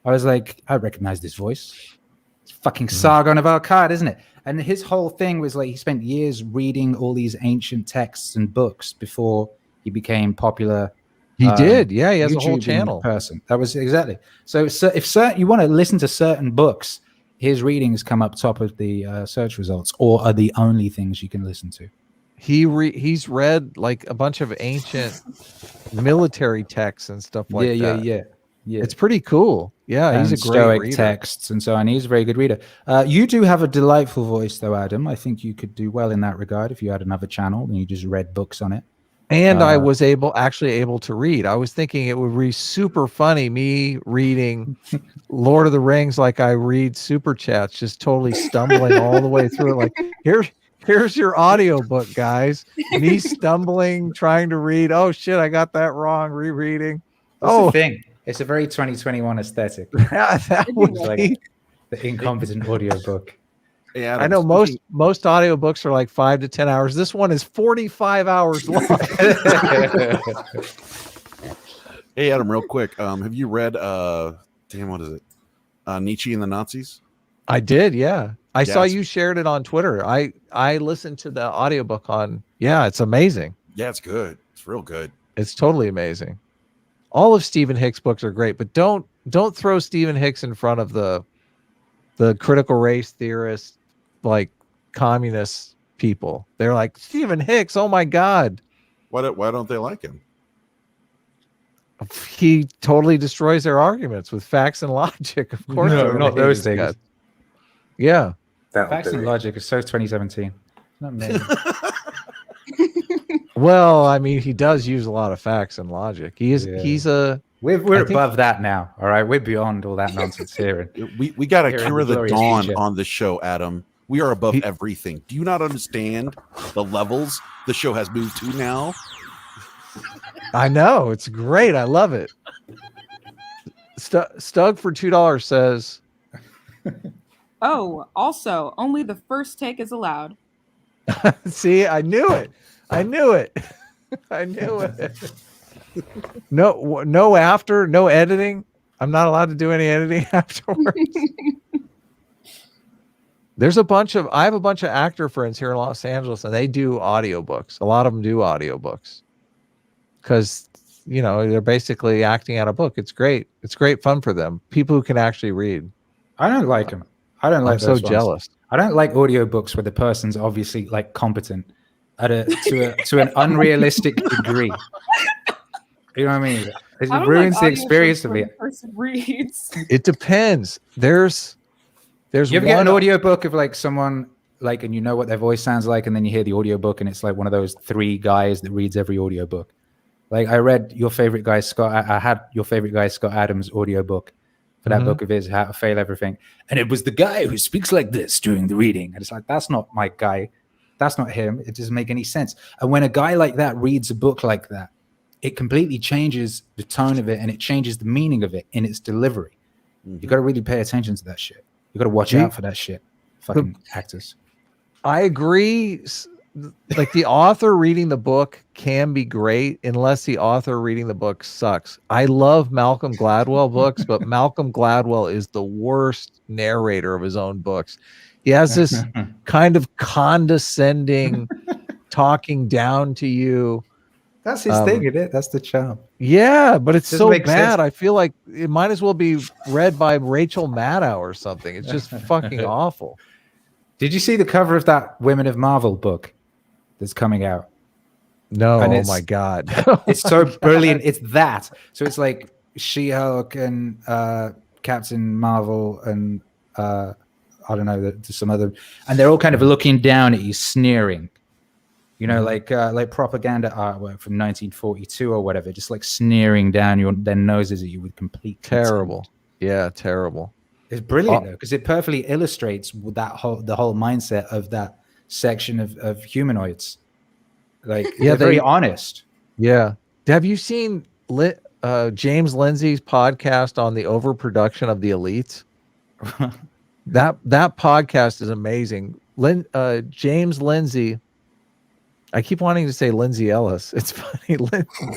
Speaker 4: I was like, I recognize this voice. It's fucking Sargon of Akkad, isn't it? And his whole thing was like he spent years reading all these ancient texts and books before he became popular.
Speaker 1: He did. Yeah, he has a whole
Speaker 4: YouTubing
Speaker 1: channel.
Speaker 4: person. That was exactly. So if you want to listen to certain books, his readings come up top of the search results, or are the only things you can listen to.
Speaker 1: He's read like a bunch of ancient military texts and stuff like that.
Speaker 4: Yeah. Yeah.
Speaker 1: It's pretty cool. Yeah, he's a
Speaker 4: And
Speaker 1: great
Speaker 4: Stoic
Speaker 1: reader.
Speaker 4: texts and so on. He's a very good reader. You do have a delightful voice, though, Adam. I think you could do well in that regard if you had another channel and you just read books on it.
Speaker 1: And I was actually able to read. I was thinking it would be super funny me reading Lord of the Rings like I read super chats, just totally stumbling all the way through it. Like, here's your audiobook, guys. Me stumbling, trying to read. Oh shit, I got that wrong. Rereading.
Speaker 4: That's the thing. It's a very 2021 aesthetic.
Speaker 1: that would
Speaker 4: Like
Speaker 1: be.
Speaker 4: the incompetent audiobook.
Speaker 7: Hey,
Speaker 1: I
Speaker 7: Adam,
Speaker 1: know most audiobooks are like 5 to 10 hours. This one is 45 hours long.
Speaker 7: Hey, Adam, real quick. Have you read what is it? Nietzsche and the Nazis?
Speaker 1: I did, yeah. I saw
Speaker 7: it's-
Speaker 1: you shared it on Twitter. I listened to the audiobook on. Yeah, it's amazing.
Speaker 7: Yeah, it's good. It's real good.
Speaker 1: It's totally amazing. All of Stephen Hicks' books are great, but don't throw Stephen Hicks in front of the critical race theorists, like communist people. They're like, Stephen Hicks, oh my God.
Speaker 7: Why don't they like him?
Speaker 1: He totally destroys their arguments with facts and logic. Of course,
Speaker 4: No,
Speaker 1: they're gonna
Speaker 4: not
Speaker 1: hate
Speaker 4: those
Speaker 1: his
Speaker 4: things.
Speaker 1: guts. Yeah.
Speaker 4: Facts and Logic is so 2017. Not amazing.
Speaker 1: Well, I mean, he does use a lot of facts and logic. He's a
Speaker 4: We're
Speaker 1: I think-
Speaker 4: above that now. All right, we're beyond all that nonsense here.
Speaker 7: We got a
Speaker 4: Here in
Speaker 7: Cure
Speaker 4: the
Speaker 7: the
Speaker 4: glorious
Speaker 7: Dawn
Speaker 4: future.
Speaker 7: on the show, Adam. We are above everything. Do you not understand the levels the show has moved to now?
Speaker 1: I know, it's great. I love it. Stug for $2 says,
Speaker 3: Oh, also, only the first take is allowed.
Speaker 1: see, I knew it. I knew it. I knew it. No after, no editing. I'm not allowed to do any editing afterwards. I have a bunch of actor friends here in Los Angeles, and they do audiobooks. A lot of them do audiobooks because, they're basically acting out a book. It's great. It's great fun for them. People who can actually read.
Speaker 4: I don't like them. I don't like
Speaker 1: I'm so
Speaker 4: those ones.
Speaker 1: jealous.
Speaker 4: I don't like audiobooks where the person's obviously like competent to an unrealistic degree. You know what I mean? It
Speaker 3: I don't
Speaker 4: ruins
Speaker 3: like
Speaker 4: the
Speaker 3: audiobooks
Speaker 4: experience of
Speaker 3: where
Speaker 4: it.
Speaker 3: the person reads.
Speaker 1: It depends. There's
Speaker 4: You ever get
Speaker 1: one
Speaker 4: an audiobook of like someone like, and you know what their voice sounds like, and then you hear the audiobook and it's like one of those 3 guys that reads every audiobook. Like I read your favorite guy, Scott. I had your favorite guy, Scott Adams' audiobook for that book of his, How to Fail Everything. And it was the guy who speaks like this during the reading. And it's like, that's not my guy. That's not him. It doesn't make any sense. And when a guy like that reads a book like that, it completely changes the tone of it and it changes the meaning of it in its delivery. You got to really pay attention to that shit. You got to watch out for that shit. Fucking actors.
Speaker 1: I agree. Like the author reading the book can be great unless the author reading the book sucks. I love Malcolm Gladwell books, but Malcolm Gladwell is the worst narrator of his own books. He has this kind of condescending talking down to you.
Speaker 4: That's his thing, isn't it? That's the charm.
Speaker 1: Yeah, but it's
Speaker 4: Doesn't
Speaker 1: so
Speaker 4: make
Speaker 1: bad.
Speaker 4: sense.
Speaker 1: I feel like it might as well be read by Rachel Maddow or something. It's just fucking awful.
Speaker 4: Did you see the cover of that Women of Marvel book that's coming out?
Speaker 1: No,
Speaker 4: And
Speaker 1: oh
Speaker 4: it's-
Speaker 1: my God.
Speaker 4: It's so brilliant. It's that. So it's like She-Hulk and Captain Marvel and I don't know, some other, and they're all kind of looking down at you, sneering. Like propaganda artwork from 1942 or whatever, just like sneering down their noses at you with complete contempt.
Speaker 1: Terrible. Yeah, terrible.
Speaker 4: It's brilliant though, because it perfectly illustrates the whole mindset of that section of humanoids. Like, they're very honest.
Speaker 1: Yeah. Have you seen James Lindsay's podcast on the overproduction of the elites? That podcast is amazing. James Lindsay. I keep wanting to say Lindsay Ellis. It's funny.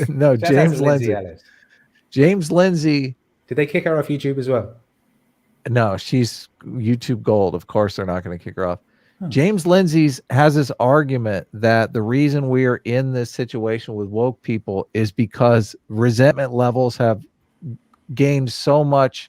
Speaker 1: No,
Speaker 4: Shout out
Speaker 1: James
Speaker 4: to
Speaker 1: Lindsay.
Speaker 4: Ellis.
Speaker 1: James Lindsay.
Speaker 4: Did they kick her off YouTube as well?
Speaker 1: No, she's YouTube Gold. Of course, they're not going to kick her off. James Lindsay has this argument that the reason we are in this situation with woke people is because resentment levels have gained so much,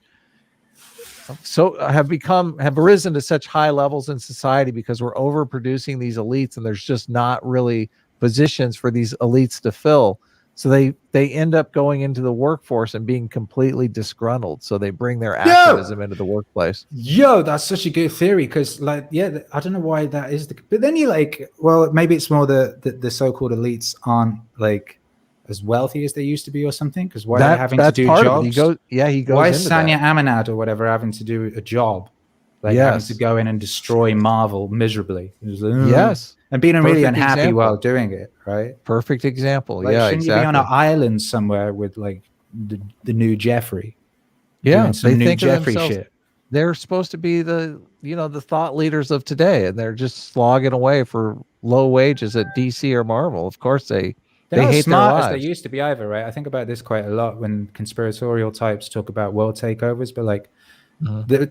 Speaker 1: have risen to such high levels in society because we're overproducing these elites and there's just not really positions for these elites to fill. So they end up going into the workforce and being completely disgruntled. So they bring their activism into the workplace.
Speaker 4: Yo, that's such a good theory because, like, yeah, I don't know why that is. But then you like, well, maybe it's more the so-called elites aren't like as wealthy as they used to be or something. Because why are they having to do jobs?
Speaker 1: He goes
Speaker 4: why is
Speaker 1: into
Speaker 4: Sanya
Speaker 1: that.
Speaker 4: Aminad or whatever having to do a job? Like having to go in and destroy Marvel miserably.
Speaker 1: Yes.
Speaker 4: And being really
Speaker 1: Perfect
Speaker 4: unhappy
Speaker 1: example.
Speaker 4: while doing it, right?
Speaker 1: Perfect example.
Speaker 4: Like,
Speaker 1: Yeah,
Speaker 4: shouldn't
Speaker 1: exactly.
Speaker 4: you be on an island somewhere with like the new Jeffrey?
Speaker 1: Yeah,
Speaker 4: doing some
Speaker 1: they
Speaker 4: new
Speaker 1: think of
Speaker 4: Jeffrey
Speaker 1: themselves.
Speaker 4: shit.
Speaker 1: They're supposed to be the thought leaders of today, and they're just slogging away for low wages at DC or Marvel. Of course, they
Speaker 4: They're not
Speaker 1: hate
Speaker 4: as smart
Speaker 1: their
Speaker 4: as they
Speaker 1: lives.
Speaker 4: used to be either, right? I think about this quite a lot when conspiratorial types talk about world takeovers, but like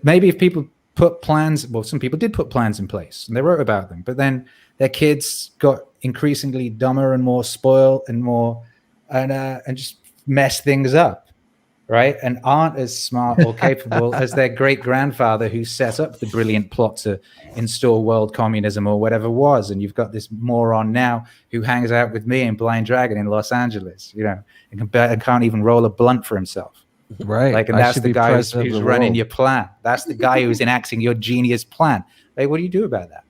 Speaker 4: maybe if people put plans, well, some people did put plans in place and they wrote about them, but then their kids got increasingly dumber and more spoiled and more and just mess things up, right? And aren't as smart or capable as their great grandfather who set up the brilliant plot to install world communism or whatever was. And you've got this moron now who hangs out with me in Blind Dragon in Los Angeles, and can't even roll a blunt for himself.
Speaker 1: Right.
Speaker 4: Like, and
Speaker 1: I
Speaker 4: that's
Speaker 1: should
Speaker 4: the
Speaker 1: be
Speaker 4: guy who's
Speaker 1: president of the
Speaker 4: running
Speaker 1: world.
Speaker 4: your plan. That's the guy who's enacting your genius plan. Like, what do you do about that?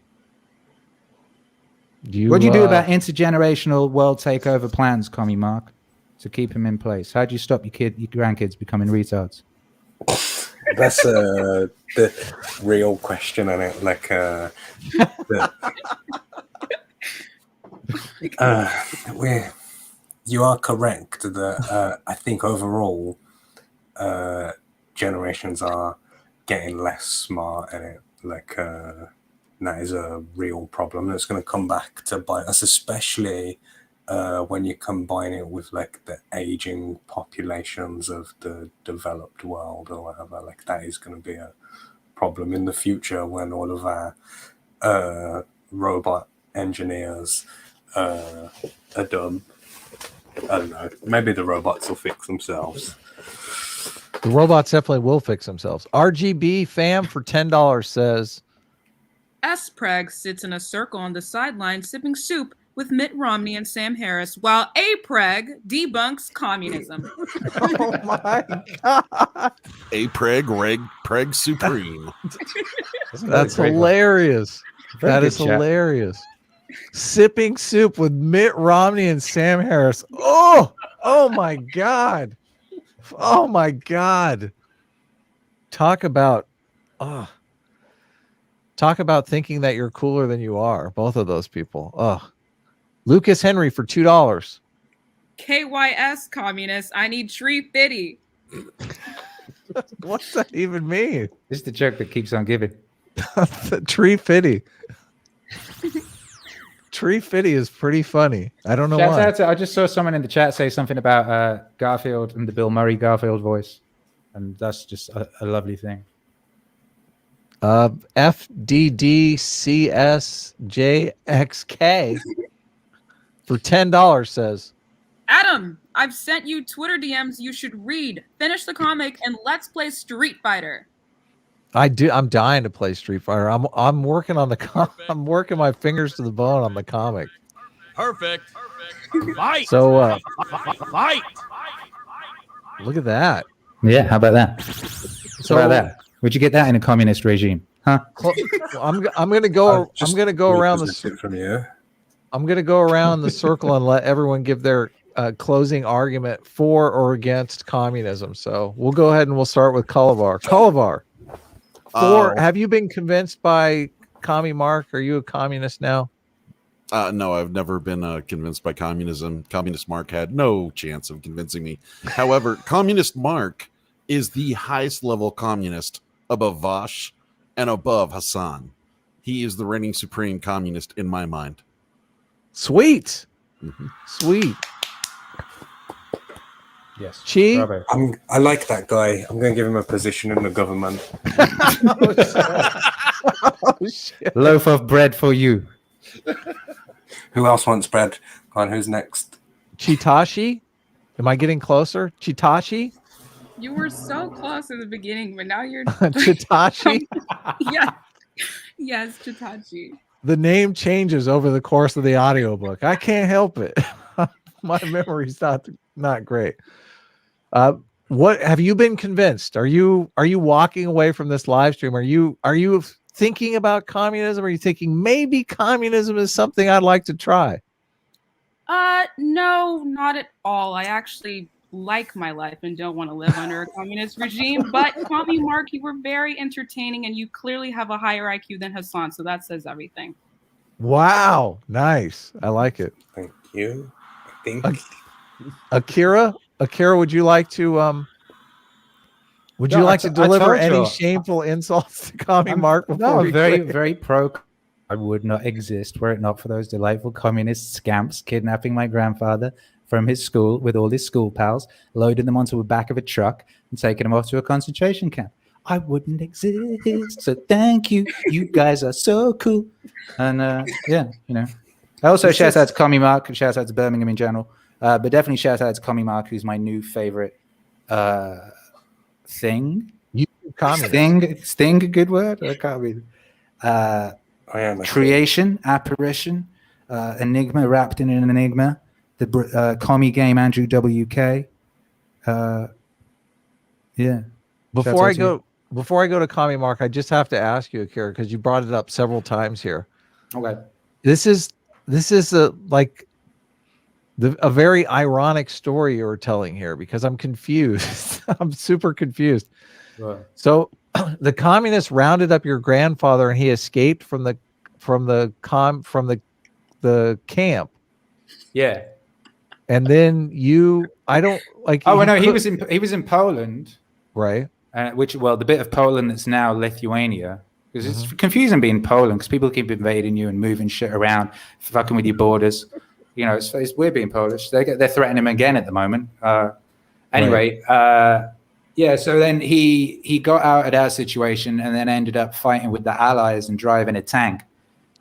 Speaker 4: What do you do about intergenerational world takeover plans, Commie Mark, to keep them in place? How do you stop your grandkids becoming retards?
Speaker 2: That's the real question, isn't it? Like, you are correct that I think overall generations are getting less smart at it. Like, that is a real problem that's going to come back to bite us, especially when you combine it with like the aging populations of the developed world or whatever. Like, that is going to be a problem in the future when all of our robot engineers are done. I don't know. Maybe the robots will fix themselves.
Speaker 1: The robots definitely will fix themselves. RGB fam for $10 says
Speaker 3: S. Preg sits in a circle on the sideline sipping soup with Mitt Romney and Sam Harris, while A. Preg debunks communism.
Speaker 1: Oh my god.
Speaker 7: A Preg Supreme.
Speaker 1: That's hilarious. That is hilarious. Sipping soup with Mitt Romney and Sam Harris. Oh my god. Oh my god. Talk about thinking that you're cooler than you are. Both of those people. Lucas Henry for $2.
Speaker 3: KYS communist, I need tree fitty.
Speaker 1: What's that even mean?
Speaker 4: This is the joke that keeps on giving.
Speaker 1: Tree fitty. Tree fitty is pretty funny. I don't know why.
Speaker 4: I just saw someone in the chat say something about Garfield and the Bill Murray Garfield voice, and that's just a lovely thing.
Speaker 1: FDDCSJXK for $10 says,
Speaker 3: Adam, I've sent you Twitter DMs you should read. Finish the comic and let's play Street Fighter.
Speaker 1: I'm dying to play Street Fighter. I'm working on I'm working my fingers to the bone on the comic.
Speaker 8: Perfect. Fight.
Speaker 1: So
Speaker 8: Fight.
Speaker 1: look at that.
Speaker 4: Yeah, how about that?
Speaker 1: So
Speaker 4: How about that? Would you get that in a communist regime? Huh?
Speaker 1: I'm gonna go around
Speaker 2: from you.
Speaker 1: I'm gonna go around the circle and let everyone give their closing argument for or against communism. So we'll go ahead and we'll start with Colbert. Colbert. Have you been convinced by Commie Mark? Are you a communist now?
Speaker 7: No, I've never been convinced by communism. Communist Mark had no chance of convincing me. However, Communist Mark is the highest level communist above Vosh and above Hassan. He is the reigning supreme communist in my mind.
Speaker 1: Sweet. Sweet.
Speaker 4: Yes.
Speaker 1: Chi?
Speaker 2: I like that guy. I'm going to give him a position in the government.
Speaker 1: Oh, shit.
Speaker 4: Loaf of bread for you.
Speaker 2: Who else wants bread? Go on, who's next?
Speaker 1: Chitashi? Am I getting closer? Chitashi?
Speaker 3: You were so close at the beginning, but now you're
Speaker 1: Chitashi?
Speaker 3: Yeah. Yes, Chitachi.
Speaker 1: The name changes over the course of the audiobook. I can't help it. My memory's not great. What have you been convinced? Are you walking away from this live stream? Are you thinking about communism? Are you thinking maybe communism is something I'd like to try?
Speaker 3: No, not at all. I actually like my life and don't want to live under a communist regime. But Tommy, Mark, you were very entertaining, and you clearly have a higher IQ than Hassan, so that says everything.
Speaker 1: Wow, nice. I like it.
Speaker 2: Thank you. I think.
Speaker 1: Akira, would you like to deliver any shameful insults to Commie Mark before
Speaker 4: No,
Speaker 1: we
Speaker 4: very,
Speaker 1: quit?
Speaker 4: very pro. I would not exist were it not for those delightful communist scamps kidnapping my grandfather from his school with all his school pals, loading them onto the back of a truck and taking them off to a concentration camp. I wouldn't exist. So thank you. You guys are so cool. And yeah, you know. Also, shout out to Commie Mark and shout out to Birmingham in general. But definitely shout out to Commie Mark, who's my new favorite thing. Sting, a good word? I can't read. Creation, apparition, enigma wrapped in an enigma, the commie game Andrew WK. Yeah.
Speaker 1: Before I go to Commie Mark, I just have to ask you, Akira, because you brought it up several times here.
Speaker 4: Okay.
Speaker 1: This is a very ironic story you're telling here, because I'm confused. I'm super confused.
Speaker 4: Right.
Speaker 1: So the communists rounded up your grandfather and he escaped from the camp.
Speaker 4: Yeah.
Speaker 1: And then I don't like.
Speaker 4: Oh no, he was in Poland,
Speaker 1: right?
Speaker 4: Which, well, the bit of Poland that's now Lithuania, because it's confusing being Poland because people keep invading you and moving shit around, fucking with your borders. You know, it's weird being Polish. They're threatening him again at the moment. Anyway,
Speaker 1: right.
Speaker 4: Yeah. So then he got out of that situation and then ended up fighting with the Allies and driving a tank.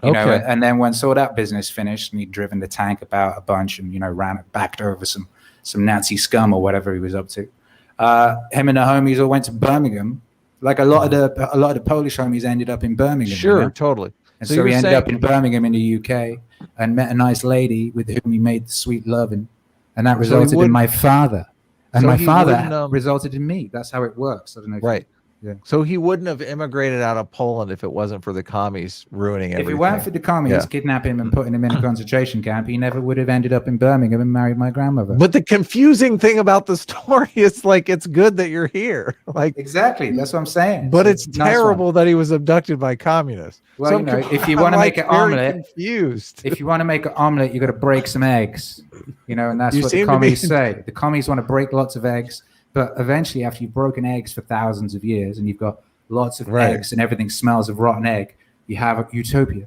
Speaker 4: You know, and then once all that business finished and he'd driven the tank about a bunch and, you know, backed over some Nazi scum or whatever he was up to. Him and the homies all went to Birmingham. Like a lot of the Polish homies ended up in Birmingham.
Speaker 1: Sure,
Speaker 4: you know?
Speaker 1: Totally.
Speaker 4: And so he ended up in Birmingham in the UK and met a nice lady with whom he made the sweet loving, and that resulted in my father. And my father resulted in me. That's how it works. I don't know.
Speaker 1: Right. Yeah. So he wouldn't have immigrated out of Poland if it wasn't for the commies ruining everything.
Speaker 4: If it weren't for the commies kidnapping him and putting him in a concentration camp, he never would have ended up in Birmingham and married my grandmother.
Speaker 1: But the confusing thing about the story is, like, it's good that you're here. Like,
Speaker 4: exactly, that's what I'm saying.
Speaker 1: But it's terrible that he was abducted by communists.
Speaker 4: Well,
Speaker 1: so
Speaker 4: you know, if you want to make an omelet,
Speaker 1: confused.
Speaker 4: If you want to make an omelet, you got to break some eggs. You know, and that's what the commies say. The commies want to break lots of eggs, but eventually, after you've broken eggs for thousands of years and you've got lots of eggs and everything smells of rotten egg, you have a utopia.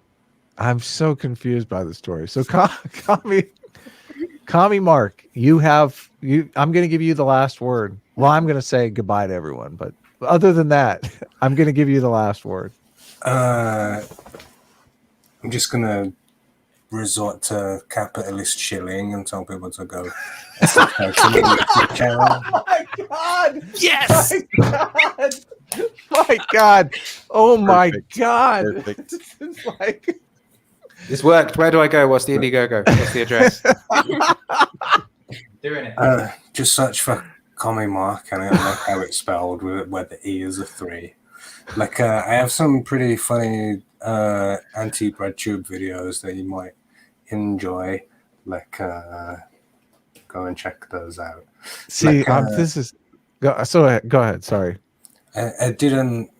Speaker 1: I'm so confused by the story. So Commie Mark, I'm going to give you the last word. Well, I'm going to say goodbye to everyone, but other than that, I'm going to give you the last word.
Speaker 2: I'm just going to resort to capitalist shilling and tell people to go.
Speaker 1: Oh my God!
Speaker 8: Yes!
Speaker 1: My God! Oh my God!
Speaker 7: Perfect.
Speaker 1: Like,
Speaker 4: this worked. Where do I go? What's the Indiegogo? What's the address? Doing it.
Speaker 2: Just search for Commie Mark and I like how it's spelled where the E is a 3. Like I have some pretty funny anti-breadtube videos that you might enjoy. Like go and check those out.
Speaker 1: See, go ahead. Sorry.
Speaker 2: I didn't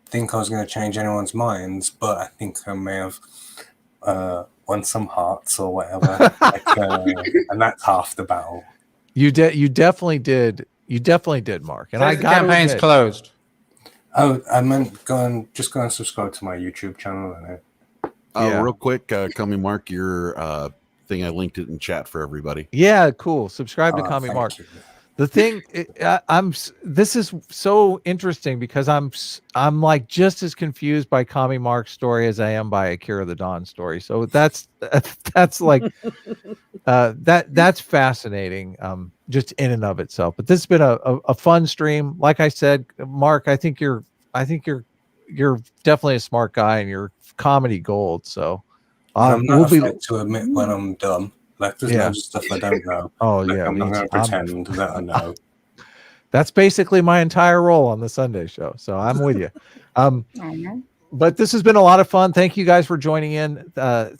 Speaker 2: think I was going to change anyone's minds, but I think I may have won some hearts or whatever. And that's half the battle.
Speaker 1: You definitely did. You definitely did, Mark. And
Speaker 4: the campaign's closed.
Speaker 2: Oh, I meant just go and subscribe to my YouTube channel. And
Speaker 7: real quick, Commie Mark, your thing, I linked it in chat for everybody.
Speaker 1: Yeah, cool. Subscribe to Commie Mark.
Speaker 2: You.
Speaker 1: The thing, this is so interesting because I'm like just as confused by Commie Mark's story as I am by Akira the Dawn story. So that's like that's fascinating, just in and of itself. But this has been a fun stream. Like I said, Mark, I think you're definitely a smart guy and you're comedy gold. So
Speaker 2: I'm not afraid to admit when I'm dumb. Like, there's
Speaker 1: Yeah.
Speaker 2: loads of stuff I don't know.
Speaker 1: Oh
Speaker 2: Like,
Speaker 1: yeah,
Speaker 2: I'm not
Speaker 1: me
Speaker 2: going to
Speaker 1: too.
Speaker 2: pretend that I know.
Speaker 1: That's basically my entire role on the Sunday show. So I'm with you.
Speaker 3: Oh, no.
Speaker 1: But this has been a lot of fun. Thank you guys for joining in.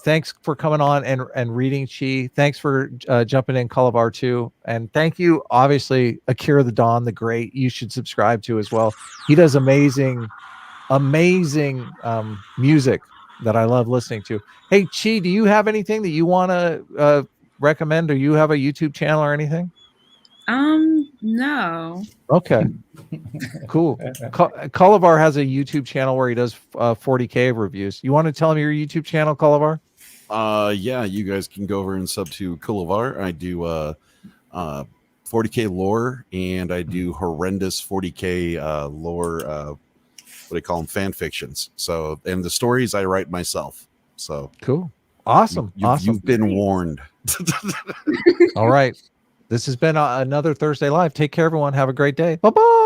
Speaker 1: Thanks for coming on and reading Chi. Thanks for jumping in, Colbert too. And thank you, obviously, Akira the Dawn, the great. You should subscribe to as well. He does amazing music that I love listening to. Hey, Chi, do you have anything that you want to recommend? Do you have a YouTube channel or anything?
Speaker 3: No.
Speaker 1: Okay. Cool. Colbert has a YouTube channel where he does 40K reviews. You want to tell him your YouTube channel, Colbert?
Speaker 7: Yeah, you guys can go over and sub to Coulevar. I do 40K lore, and I do horrendous 40K lore. What do they call them? Fan fictions. So, and the stories I write myself. So
Speaker 1: Cool. Awesome. Awesome.
Speaker 7: You've been warned.
Speaker 1: All right. This has been another Thursday Live. Take care, everyone. Have a great day. Bye-bye.